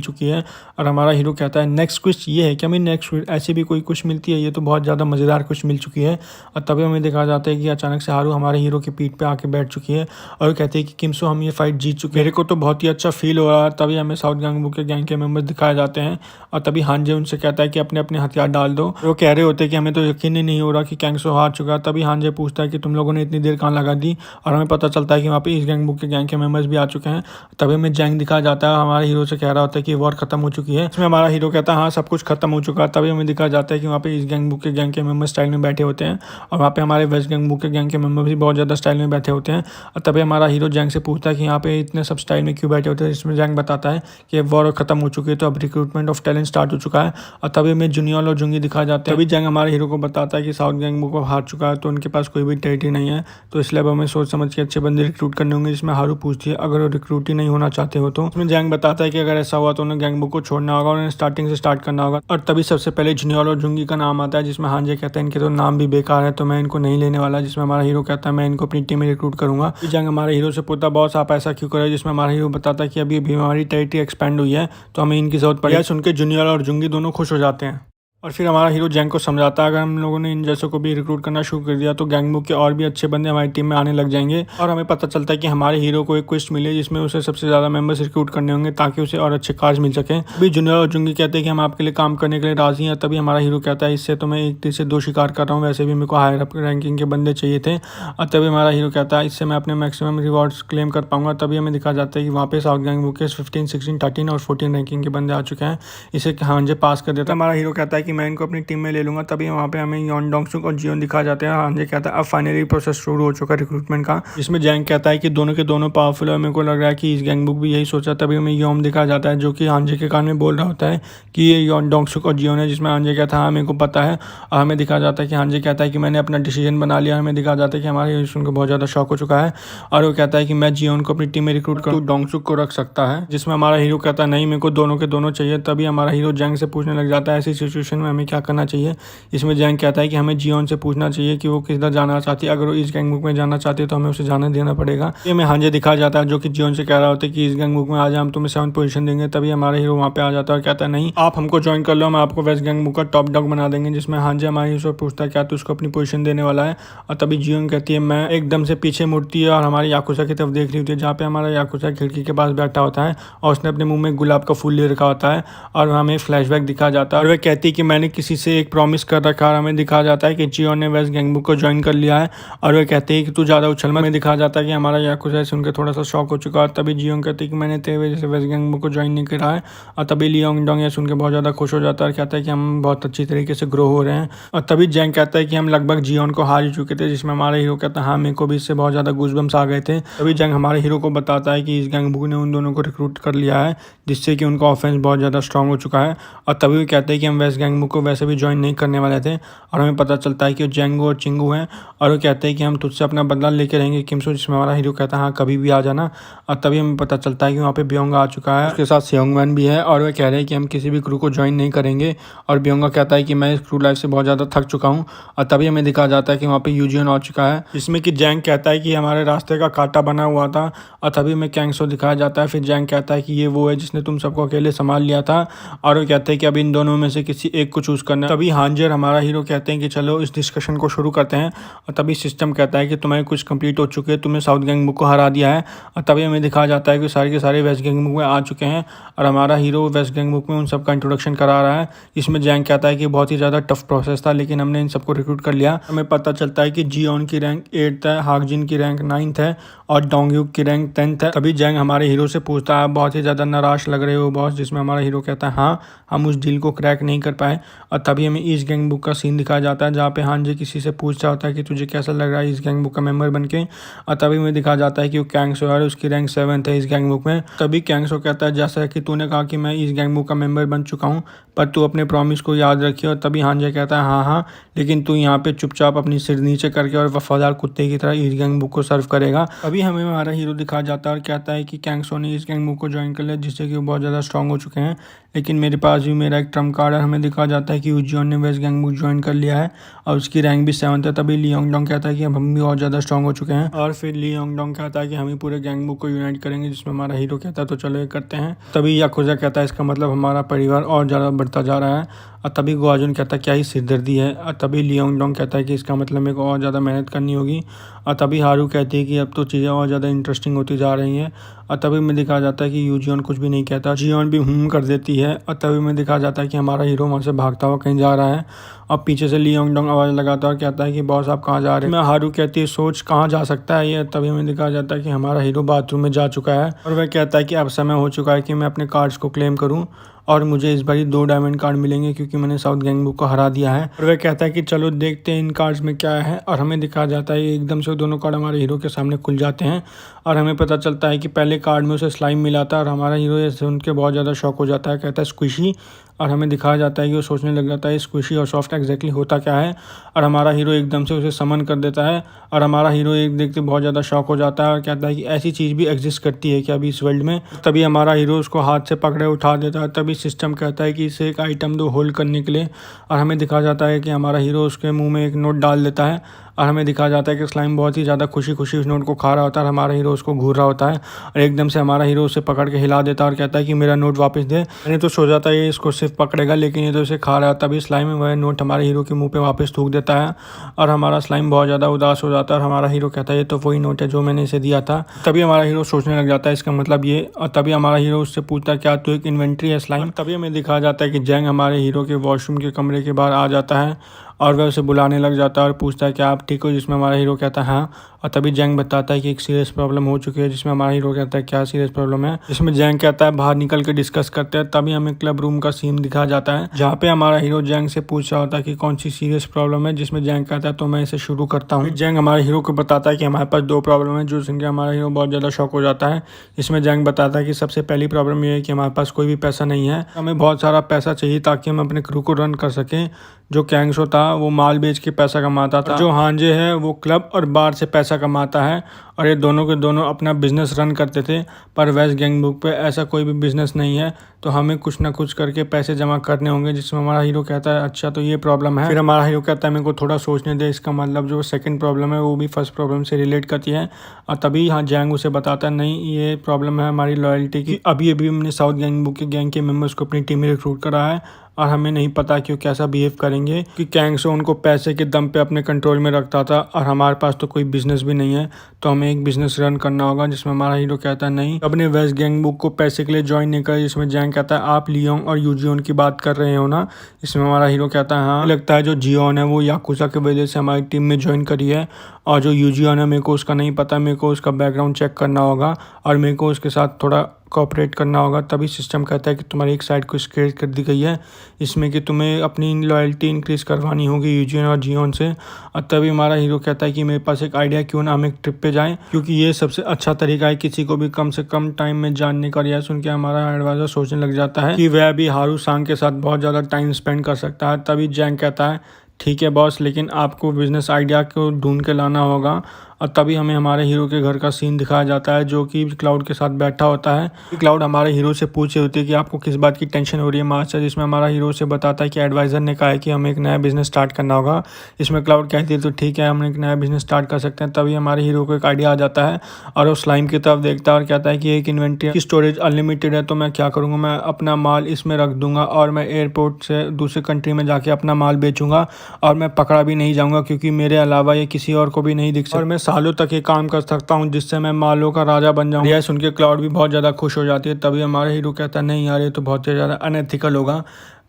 चुकी है और हमारा हीरो कहता है नेक्स्ट क्विज ये है कि हमें नेक्स्ट क्विज ऐसी भी कोई क्विज मिलती है, ये तो बहुत ज़्यादा मज़ेदार क्विज मिल चुकी है। और तभी हमें दिखाया जाता है कि अचानक से हारू हमारे हीरो की पीठ पे आके बैठ चुकी है और कहते हैं कि किमसो हम ये फाइट जीत चुके हैं। मेरे को तो बहुत ही अच्छा फील हो रहा है। तभी हमें साउथ गैंगबू के गैंग के मेंबर्स दिखाए जाते हैं और तभी हांजे उनसे कहता है कि अपने अपने हथियार डाल दो। वो कह रहे होते हैं कि हमें तो यकीन ही नहीं हो रहा कि कैंगसो हार चुका है। तभी हांजे पूछता है कि तुम लोगों ने इतनी देर कहाँ लगा दी और हमें पता चलता है कि वहाँ पे इस गैंगबू के गैंग के मेंबर्स भी आ चुके हैं। तभी हमें जैंग दिखाया जाता है, हमारे हीरो से कह रहा होता है कि वॉर खत्म हो चुकी है। इसमें हमारा हीरो कहता है हाँ सब कुछ खत्म हो चुका है। तभी हमें दिखाया जाता है कि वहाँ पे इस गैंगबू के गैंग के मेंबर स्टाइल में बैठे होते हैं और वहाँ पे हमारे वेस्ट गैंगबू के गैंग के मेंबर भी बहुत ज़्यादा स्टाइल में बैठे होते हैं। और तभी हमारा हीरो जैंग से पूछता है कि यहाँ पे इतने सब स्टाइल में क्यों बैठे होते हैं। इसमें जैंग बताता है कि वॉर खत्म हो चुकी है तो अब रिक्रूटमेंट ऑफ टैलेंट स्टार्ट हो चुका है। और तभी हमें जूनियर और जुंगी दिखाया जाता है। तभी जैंग हमारे हीरो को बताता है कि साउथ गैंगबू को हार चुका है तो उनके पास कोई भी टेरिटरी नहीं है, तो इसलिए अब हमें सोच समझ के अच्छे बंदे रिक्रूट करने होंगे। जिसमें हारू पूछती है अगर वो रिक्रूट ही नहीं होना चाहते हो तो। उसमें जैंग बताता है कि अगर ऐसा हुआ तो उन्हें गैंगबू को छोड़ना होगा, उन्हें स्टार्टिंग से स्टार्ट करना होगा। और तभी सबसे पहले जूनियर और जुंगी का नाम आता है जिसमें हांजे कहता है इनके तो नाम भी बेकार है तो मैं इनको नहीं लेने वाला। जिसमें हमारा हीरो कहता है मैं इनको अपनी टीम में रिक्रूट करूंगा। जंग हमारे हीरो से पूछता बॉस आप ऐसा क्यों करे। जिसमें हमारा हीरो बताता है कि अभी अभी हमारी टेरिटरी एक्सपेंड हुई है तो हमें इनकी जरूरत पड़ी है। सुन के जूनियर और जुंगी दोनों खुश हो जाते हैं और फिर हमारा हीरो जैंग को समझाता है अगर हम लोगों ने इन जैसों को भी रिक्रूट करना शुरू कर दिया तो गैंगबू के और भी अच्छे बंदे हमारी टीम में आने लग जाएंगे। और हमें पता चलता है कि हमारे हीरो को एक क्वेस्ट मिली जिसमें उसे सबसे ज़्यादा मेंबर्स रिक्रूट करने होंगे ताकि उसे और अच्छे कार्स मिल सकें। अभी जूनियर और जुंगी कहते हैं कि हम आपके लिए काम करने के लिए राजी हैं। तभी हमारा हीरो कहता है इससे तो मैं एक से दो शिकार कर रहा हूँ, वैसे भी मेरे को हायर अप रैंकिंग के बंदे चाहिए थे। और तभी हमारा हीरो कहता है इससे मैं अपने मैक्सिमम रिवॉर्ड्स क्लेम कर पाऊंगा। तभी हमें दिखा जाता है कि वहाँ पे साउथ गैंगबू के 15, 16, 13 और 14 रैंकिंग के बंदे आ चुके हैं। इसे हांजे पास कर देता है। हमारा हीरो कहता है कि मैं इनको अपनी टीम ले लूंगा। तभी वहाँ पे हमें यॉन डोंगसुक और जियोन दिखा जाते हैं। हांजे कहता है अब फाइनली प्रोसेस शुरू हो चुका है रिक्रूटमेंट का। जिसमें जैंग कहता है कि दोनों के दोनों पावरफुल है। मेरे को लग रहा है कि इस गैंगबुक भी यही सोचा। तभी हमें योम दिखा जाता है जो कि हांजे के कान में बोल रहा होता है कि ये यॉन डोंगसुक और जियोन है। जिसमें हांजे कहता है हाँ मेरे को पता है। और हमें दिखा जाता है कि हांजे कहता है कि मैंने अपना डिसीजन बना लिया। हमें दिखा जाता है कि हमारे उनको बहुत ज़्यादा शौक हो चुका है और वो कहता है कि मैं जियोन को अपनी टीम में रिक्रूट करूँ, डोंगसुक को रख सकता है। जिसमें हमारा हीरो कहता है नहीं मेरे को दोनों के दोनों चाहिए। तभी हमारा हीरो जैंग से पूछने लग जाता है ऐसी सिचुएशन में हमें क्या करना चाहिए। इसमें जैंग कहता है कि हमें जियोन से पूछना चाहिए कि वो किधर जाना चाहती है। अगर वो इस गैंगबुक में जाना चाहती है तो हमें उसे जाने देना पड़ेगा। ये हमें हांजे दिखा जाता है जो कि जियोन से कह रहा होता है कि इस गैंगबुक में आज हम तुम्हें 7th पोजीशन देंगे। तभी हमारा हीरो वहाँ पे आ जाता है और कहता है नहीं आप हमको ज्वाइन कर लो, हम आपको वेस्ट गैंगबुक का टॉप डॉग बना देंगे। जिसमें हांजे हमारे हीरो से पूछता है क्या तू उसको अपनी पोजीशन देने वाला है। और तभी जियोन कहती है मैं एकदम से पीछे मुड़ती है और हमारी याकुजा की तरफ देख रही होती है जहाँ पे हमारा याकुजा खिड़की के पास बैठा होता है और उसने अपने मुंह में गुलाब का फूल ले रखा होता है। और हमें फ्लैशबैक दिखा जाता है और वह कहती है कि मैंने किसी से एक प्रॉमिस कर रखा है। हमें दिखा जाता है कि जियोन ने वेस्ट गैंगबुक को ज्वाइन कर लिया है और वह कहते हैं कि तू ज़्यादा उछल मत। में दिखा जाता है कि हमारा याकुजा सुन के थोड़ा सा शॉक हो चुका है। तभी जियोन कहती है कि मैंने तेरे वजह से वेस्ट गैंगबुक को ज्वाइन नहीं करा है। और तभी लियोंग डोंग ये सुन के बहुत ज़्यादा खुश हो जाता है और कहता है कि हम बहुत अच्छी तरीके से ग्रो हो रहे हैं। और तभी जैंग कहता है कि हम लगभग जियोन को हार ही चुके थे। जिसमें हमारा हीरो कहता है हाँ मेरे को भी इससे बहुत ज़्यादा गूज़बम्स आ गए थे। तभी जैंग हमारे हीरो को बताता है कि इस गैंगबुक ने उन दोनों को रिक्रूट कर लिया है जिससे कि उनका ऑफेंस बहुत ज़्यादा स्ट्रांग हो चुका है। और तभी वो कहते हैं कि हम वेस्ट गैंगबुक को वैसे भी ज्वाइन नहीं करने वाले थे। और हमें पता चलता है कि वो जैंगो और चिंगू हैं और वो कहते हैं कि हम तुझसे अपना बदला लेके रहेंगे किमसो। जिसमें हमारा हीरो कहता है हाँ कभी भी आ जाना। और तभी हमें पता चलता है कि वहाँ पे ब्योंगा आ चुका है, उसके साथ सेयोंगमैन भी है और वह कह रहे हैं कि हम किसी भी क्रू को ज्वाइन नहीं करेंगे। और ब्योंगा कहता है कि मैं इस क्रू लाइफ से बहुत ज़्यादा थक चुका हूँ। और तभी हमें दिखा जाता है कि वहाँ पे यूजियन आ चुका है जिसमें कि जैंग कहता है कि हमारे रास्ते का कांटा बना हुआ था। और तभी हमें कैंगसो दिखाया जाता है। फिर जैंग कहता है कि ये वो है जिसने तुम सबको अकेले संभाल लिया था। और वो कहते हैं कि अब इन दोनों में से किसी एक को चूज़ करना है। तभी हांजर हमारा हीरो कहते हैं कि चलो इस डिस्कशन को शुरू करते हैं। और तभी सिस्टम कहता है कि तुम्हारे कुछ कंप्लीट हो चुके हैं, तुमने साउथ गैंगबुक को हरा दिया है। और तभी हमें दिखाया जाता है कि सारे के सारे वेस्ट गैंगबुक में आ चुके हैं और हमारा हीरो वेस्ट गैंगबुक में उन सब का इंट्रोडक्शन करा रहा है। इसमें जैंग कहता है कि बहुत ही ज़्यादा टफ प्रोसेस था लेकिन हमने इन सबको रिक्रूट कर लिया। हमें पता चलता है कि जियोन की रैंक 8th है, हाकजिन की रैंक 9th है और डोंगयुक की रैंक 10th है। तभी जैंग हमारे हीरो से पूछता है बहुत ही ज़्यादा निराश लग रहे हो बॉस। जिसमें हमारा हीरो कहता है हाँ हम उस डील को क्रैक नहीं कर पाए है। और तभी हमें ईस्ट गैंग बुक का सीन दिखाया जाता है जहाँ पे हांजे किसी से पूछता होता है कि तुझे कैसा लग रहा है ईस्ट गैंग बुक का मेंबर बन के। और तभी हमें दिखाया जाता है कि वो कैंगसो है, उसकी रैंक 7 है इस गैंग बुक में। तभी कैंगसो कहता है जैसा कि तूने कहा कि मैं इस गैंग बुक का मेंबर बन चुका हूँ, पर तू अपने प्रॉमिस को याद रखिए। और तभी हांजे कहता है हाँ हाँ, लेकिन तू यहाँ पे चुपचाप अपनी सिर नीचे करके और वफादार कुत्ते की तरह इस गैंग बुक को सर्व करेगा। अभी हमें हमारा हीरो दिखाया जाता है और कहता है कि कैंगसो ने इस गैंग बुक को ज्वाइन कर लिया जिससे कि वो बहुत ज़्यादा स्ट्रांग हो चुके हैं, लेकिन मेरे पास भी मेरा एक ट्रम्प कार्ड है। हमें दिखाया जाता है कि यूजियोन ने वेस्ट गैंग बुक ज्वाइन कर लिया है और उसकी रैंक भी 7 है। तभी ली योंगडोंग कहता है कि अब हम भी बहुत ज़्यादा स्ट्रांग हो चुके हैं। और फिर ली योंगडोंग कहता है कि हम ही पूरे गैंग बुक को यूनाइट करेंगे, जिसमें हमारा हीरो कहता है तो चलो ये करते हैं। तभी याकुजा कहता है इसका मतलब हमारा परिवार और ज़्यादा बढ़ता जा रहा है। और तभी गोआजुन कहता है क्या ही सिरदर्दी है। और तभी ली योंगडोंग कहता है कि इसका मतलब मेरे को और ज़्यादा मेहनत करनी होगी। और तभी हारू कहती है कि अब तो चीज़ें और ज़्यादा इंटरेस्टिंग होती जा रही हैं। और तभी में दिखाया जाता है कि यूजियोन कुछ भी नहीं कहता, जियोन भी कर देती है। और तभी में दिखाया जाता है कि हमारा हीरो वहाँ से भागता हुआ कहीं जा रहा है और पीछे से ली योंगडोंग आवाज़ लगाता है और कहता है कि बॉस आप कहाँ जा रहे हैं। मैं हारू कहती है सोच कहाँ जा सकता है ये। तभी में दिखाया जाता है कि हमारा हीरो बाथरूम में जा चुका है और वह कहता है कि अब समय हो चुका है कि मैं अपने कार्ड्स को क्लेम करूँ और मुझे इस बारी 2 डायमंड कार्ड मिलेंगे क्योंकि मैंने साउथ गैंग बुक को हरा दिया है। और वह कहता है कि चलो देखते हैं इन कार्ड्स में क्या है। और हमें दिखाया जाता है एकदम से दोनों कार्ड हमारे हीरो के सामने खुल जाते हैं और हमें पता चलता है कि पहले कार्ड में उसे स्लाइम मिला था और हमारा हीरो ये सुन के बहुत ज़्यादा शॉक हो जाता है, कहता है स्क्विशी। और हमें दिखाया जाता है कि वो सोचने लग जाता है स्क्विशी और सॉफ्ट एग्जैक्टली होता क्या है। और हमारा हीरो एकदम से उसे समन कर देता है और हमारा हीरो एक देखते बहुत ज़्यादा शॉक हो जाता है और कहता है कि ऐसी चीज़ भी एग्जिस्ट करती है क्या अभी इस वर्ल्ड में। तभी हमारा हीरो उसको हाथ से पकड़े उठा देता है। तभी सिस्टम कहता है कि इसे एक आइटम दो होल्ड करने के लिए। और हमें दिखाया जाता है कि हमारा हीरो उसके मुंह में एक नोट डाल देता है और हमें दिखाया जाता है कि स्लाइम बहुत ही ज़्यादा खुशी खुशी उस नोट को खा रहा होता है और हमारा हीरो उसको घूर रहा होता है। और एकदम से हमारा हीरो उसे पकड़ के हिला देता है और कहता है कि मेरा नोट वापस दे। मैंने तो सोचा था ये इसको सिर्फ पकड़ेगा, लेकिन ये तो इसे खा रहा था। तभी स्लाइम वह नोट हमारे हीरो के मुंह पे वापस थूक देता है और हमारा स्लाइम बहुत ज़्यादा उदास हो जाता है और हमारा हीरो कहता है ये तो वही नोट है जो मैंने इसे दिया था। तभी हमारा हीरो सोचने लग जाता है इसका मतलब ये। और तभी हमारा हीरो उससे पूछता है क्या तू एक इन्वेंट्री है स्लाइम। तभी हमें दिखाया जाता है कि जैंग हमारे हीरो के वॉशरूम के कमरे के बाहर आ जाता है और वह उसे बुलाने लग जाता है और पूछता है कि आप ठीक हो, जिसमें हमारा हीरो कहता है हाँ। और तभी जैंग बताता है कि एक सीरियस प्रॉब्लम हो चुकी है, जिसमें हमारा हीरो कहता है क्या सीरियस प्रॉब्लम है। जिसमें जैंग कहता है बाहर निकल के डिस्कस करते हैं। तभी हमें क्लब रूम का सीन दिखाया जाता है जहाँ पे हमारा हीरो जैंग से पूछ रहा होता है कि कौन सी सीरियस प्रॉब्लम है, जिसमें जैंग कहता है तो मैं इसे शुरू करता हूँ। जैंग हमारे हीरो को बताता है कि हमारे पास 2 प्रॉब्लम है, जो सुन के हमारा हीरो बहुत ज़्यादा शॉक हो जाता है। इसमें जैंग बताता है कि सबसे पहली प्रॉब्लम ये है कि हमारे पास कोई भी पैसा नहीं है, हमें बहुत सारा पैसा चाहिए ताकि हम अपने क्रू को रन कर सकें। जो कैंगसो था वो माल बेच के पैसा कमाता था, जो हांजे है वो क्लब और बार से पैसा कमाता है और ये दोनों के दोनों अपना बिजनेस रन करते थे। पर वेस्ट गैंग बुक पे ऐसा कोई भी बिजनेस नहीं है, तो हमें कुछ ना कुछ करके पैसे जमा करने होंगे। जिसमें हमारा हीरो कहता है अच्छा तो ये प्रॉब्लम है। फिर हमारा हीरो कहता है मेरे को थोड़ा सोचने दे, इसका मतलब जो सेकंड प्रॉब्लम है वो भी फर्स्ट प्रॉब्लम से रिलेट करती है। और तभी हाँ जैंग उसे बताता है नहीं ये प्रॉब्लम है हमारी लॉयल्टी की। अभी अभी हमने साउथ गैंग बुक के गैंग के मेम्बर्स को अपनी टीम में रिक्रूट करा है और हमें नहीं पता कि वो कैसा बिहेव करेंगे, कि कैंगसो उनको पैसे के दम पे अपने कंट्रोल में रखता था और हमारे पास तो कोई बिजनेस भी नहीं है, तो हमें एक बिजनेस रन करना होगा। जिसमें हमारा हीरो कहता है नहीं, अपने वेस्ट गैंग बुक को पैसे के लिए ज्वाइन नहीं कर। जिसमें जैंग कहता है आप लियोंग और यूजियोन की बात कर रहे हो ना। इसमें हमारा हीरो कहता है हाँ, लगता है जो जियोन है वो याकुजा की वजह से हमारी टीम में ज्वाइन करी है और जो यूजियोन है मेरे को उसका नहीं पता, मेरे को उसका बैकग्राउंड चेक करना होगा और मेरे को उसके साथ थोड़ा कोऑपरेट करना होगा। तभी सिस्टम कहता है कि तुम्हारी एक साइड को स्क्रेच कर दी गई है, इसमें कि तुम्हें अपनी लॉयल्टी इंक्रीज़ करवानी होगी यूजियन और जियोन से। और तभी हमारा हीरो कहता है कि मेरे पास एक आइडिया, क्यों ना हम एक ट्रिप पे जाएं, क्योंकि ये सबसे अच्छा तरीका है किसी को भी कम से कम टाइम में जानने का। यह सुन के हमारा एडवाइजर सोचने लग जाता है कि वह भी हारू सांग के साथ बहुत ज़्यादा टाइम स्पेंड कर सकता है। तभी जैंग कहता है ठीक है बॉस, लेकिन आपको बिजनेस आइडिया को ढूंढ के लाना होगा। और तभी हमें हमारे हीरो के घर का सीन दिखाया जाता है जो कि क्लाउड के साथ बैठा होता है। क्लाउड हमारे हीरो से पूछे होती है कि आपको किस बात की टेंशन हो रही है मास्टर। जिसमें हमारा हीरो से बताता है कि एडवाइज़र ने कहा है कि हमें एक नया बिजनेस स्टार्ट करना होगा। इसमें क्लाउड कहती है तो ठीक है हम एक नया बिजनेस स्टार्ट कर सकते हैं। तभी हमारे हीरो को एक आइडिया आ जाता है और वो स्लाइम की तरफ देखता है और कहता है कि एक इन्वेंट्री की स्टोरेज अनलिमिटेड है, तो मैं क्या करूँगा, मैं अपना माल इसमें रख दूंगा और मैं एयरपोर्ट से दूसरे कंट्री में जाके अपना माल बेचूंगा और मैं पकड़ा भी नहीं जाऊँगा, क्योंकि मेरे अलावा ये किसी और को भी नहीं दिख सकता और मैं सालों तक ये काम कर सकता हूँ जिससे मैं मालों का राजा बन जाऊँ। यह सुन के क्लाउड भी बहुत ज़्यादा खुश हो जाती है। तभी हमारा हीरो कहता है नहीं यार ये तो बहुत ही ज़्यादा अनएथिकल होगा,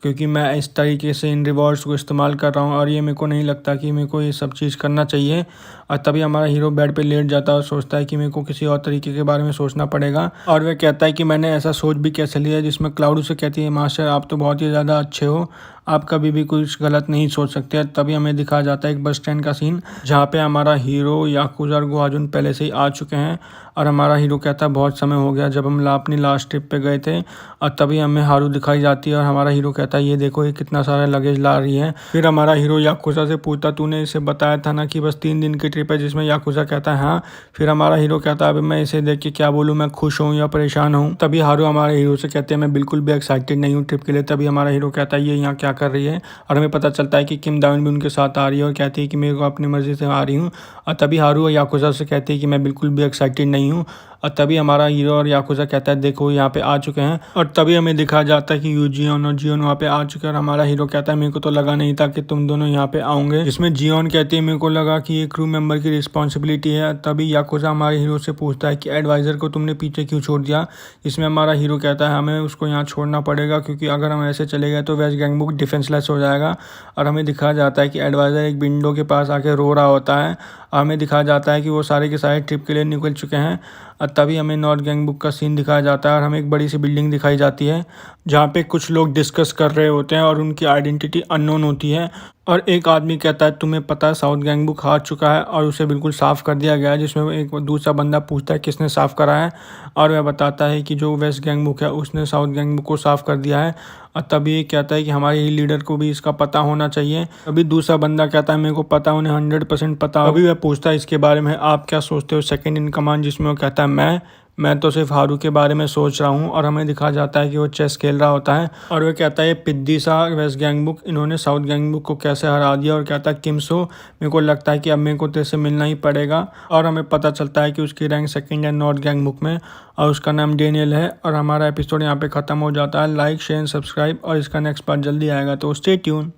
क्योंकि मैं इस तरीके से इन रिवॉर्ड्स को इस्तेमाल कर रहा हूँ और ये मेरे को नहीं लगता कि मेरे को ये सब चीज़ करना चाहिए। और तभी हमारा हीरो बेड पे लेट जाता है और सोचता है कि मेरे को किसी और तरीके के बारे में सोचना पड़ेगा। और वह कहता है कि मैंने ऐसा सोच भी कैसे लिया, जिसमें क्लाउड उसे कहती है मास्टर आप तो बहुत ही ज़्यादा अच्छे हो, आप कभी भी कुछ गलत नहीं सोच सकते। तभी हमें दिखाया जाता है एक बस स्टैंड का सीन, जहाँ पे हमारा हीरो याकुजा और गोहाजुन पहले से ही आ चुके हैं। और हमारा हीरो कहता है बहुत समय हो गया जब हम अपनी लास्ट ट्रिप पे गए थे। और तभी हमें हारू दिखाई जाती है और हमारा हीरो कहता है ये देखो ये कितना सारा लगेज ला रही है। फिर हमारा हीरो याकुजा से पूछता तूने इसे बताया था ना कि बस 3 दिन की ट्रिप है, जिसमें याकुजा कहता है हाँ। फिर हमारा हीरो कहता है अभी मैं इसे देख के क्या बोलूँ, मैं खुश हूँ या परेशान हूँ। तभी हारू हमारे हीरो से कहते हैं मैं बिल्कुल भी एक्साइटेड नहीं हूँ ट्रिप के लिए। तभी हमारा हीरो कहता है ये यहाँ क्या कर रही है, और हमें पता चलता है कि किम दावन भी उनके साथ आ रही है और कहती है कि मेरे को अपनी मर्जी से आ रही हूँ। और तभी हारू और याकुजा से कहती है कि मैं बिल्कुल भी एक्साइटेड नहीं हूँ। और तभी हमारा हीरो और याकुजा कहता है देखो यहाँ पे आ चुके हैं। और तभी हमें दिखाया जाता है कि यूजियोन और जियोन वहाँ पे आ चुके हैं। और हमारा हीरो कहता है मेरे को तो लगा नहीं था कि तुम दोनों यहाँ पे आओगे, जिसमें जियोन कहती है मेरे को लगा कि ये क्रू मेंबर की रिस्पॉन्सिबिलिटी है। तभी याकुजा हमारे हीरो से पूछता है कि एडवाइजर को तुमने पीछे क्यों छोड़ दिया। इसमें हमारा हीरो कहता है हमें उसको यहाँ छोड़ना पड़ेगा, क्योंकि अगर हम ऐसे चले गए तो वेस्ट गैंगबुक डिफेंसलेस हो जाएगा। और हमें दिखाया जाता है कि एडवाइजर एक विंडो के पास आके रो रहा होता है। हमें दिखाया जाता है कि वो सारे के सारे ट्रिप के लिए निकल चुके हैं। और तभी हमें नॉर्थ गैंगबुक का सीन दिखाया जाता है और हमें एक बड़ी सी बिल्डिंग दिखाई जाती है, जहाँ पे कुछ लोग डिस्कस कर रहे होते हैं और उनकी आइडेंटिटी अननोन होती है। और एक आदमी कहता है तुम्हें पता है साउथ गैंगबुक हार चुका है और उसे बिल्कुल साफ़ कर दिया गया है। जिसमें एक दूसरा बंदा पूछता है किसने साफ़ करा है, और वह बताता है कि जो वेस्ट गैंगबुक है उसने साउथ गैंगबुक को साफ़ कर दिया है। और तभी ये कहता है कि हमारे ही लीडर को भी इसका पता होना चाहिए। अभी दूसरा बंदा कहता है मेरे को पता, उन्हें 100% पता। अभी वह पूछता है इसके बारे में आप क्या सोचते हो सेकंड इन कमांड, जिसमें वो कहता है मैं तो सिर्फ हारू के बारे में सोच रहा हूँ। और हमें दिखाया जाता है कि वो चेस खेल रहा होता है और वह कहता है पिद्दी सा वेस्ट गैंगबुक इन्होंने साउथ गैंगबुक को कैसे हरा दिया। और कहता है किमसो मेरे को लगता है कि अब मेरे को तेरे से मिलना ही पड़ेगा। और हमें पता चलता है कि उसकी रैंक सेकंड है नॉर्थ गैंगबुक में और उसका नाम डेनियल है। और हमारा एपिसोड यहाँ पे ख़त्म हो जाता है। लाइक शेयर सब्सक्राइब और इसका नेक्स्ट पार्ट जल्दी आएगा, तो स्टे ट्यून।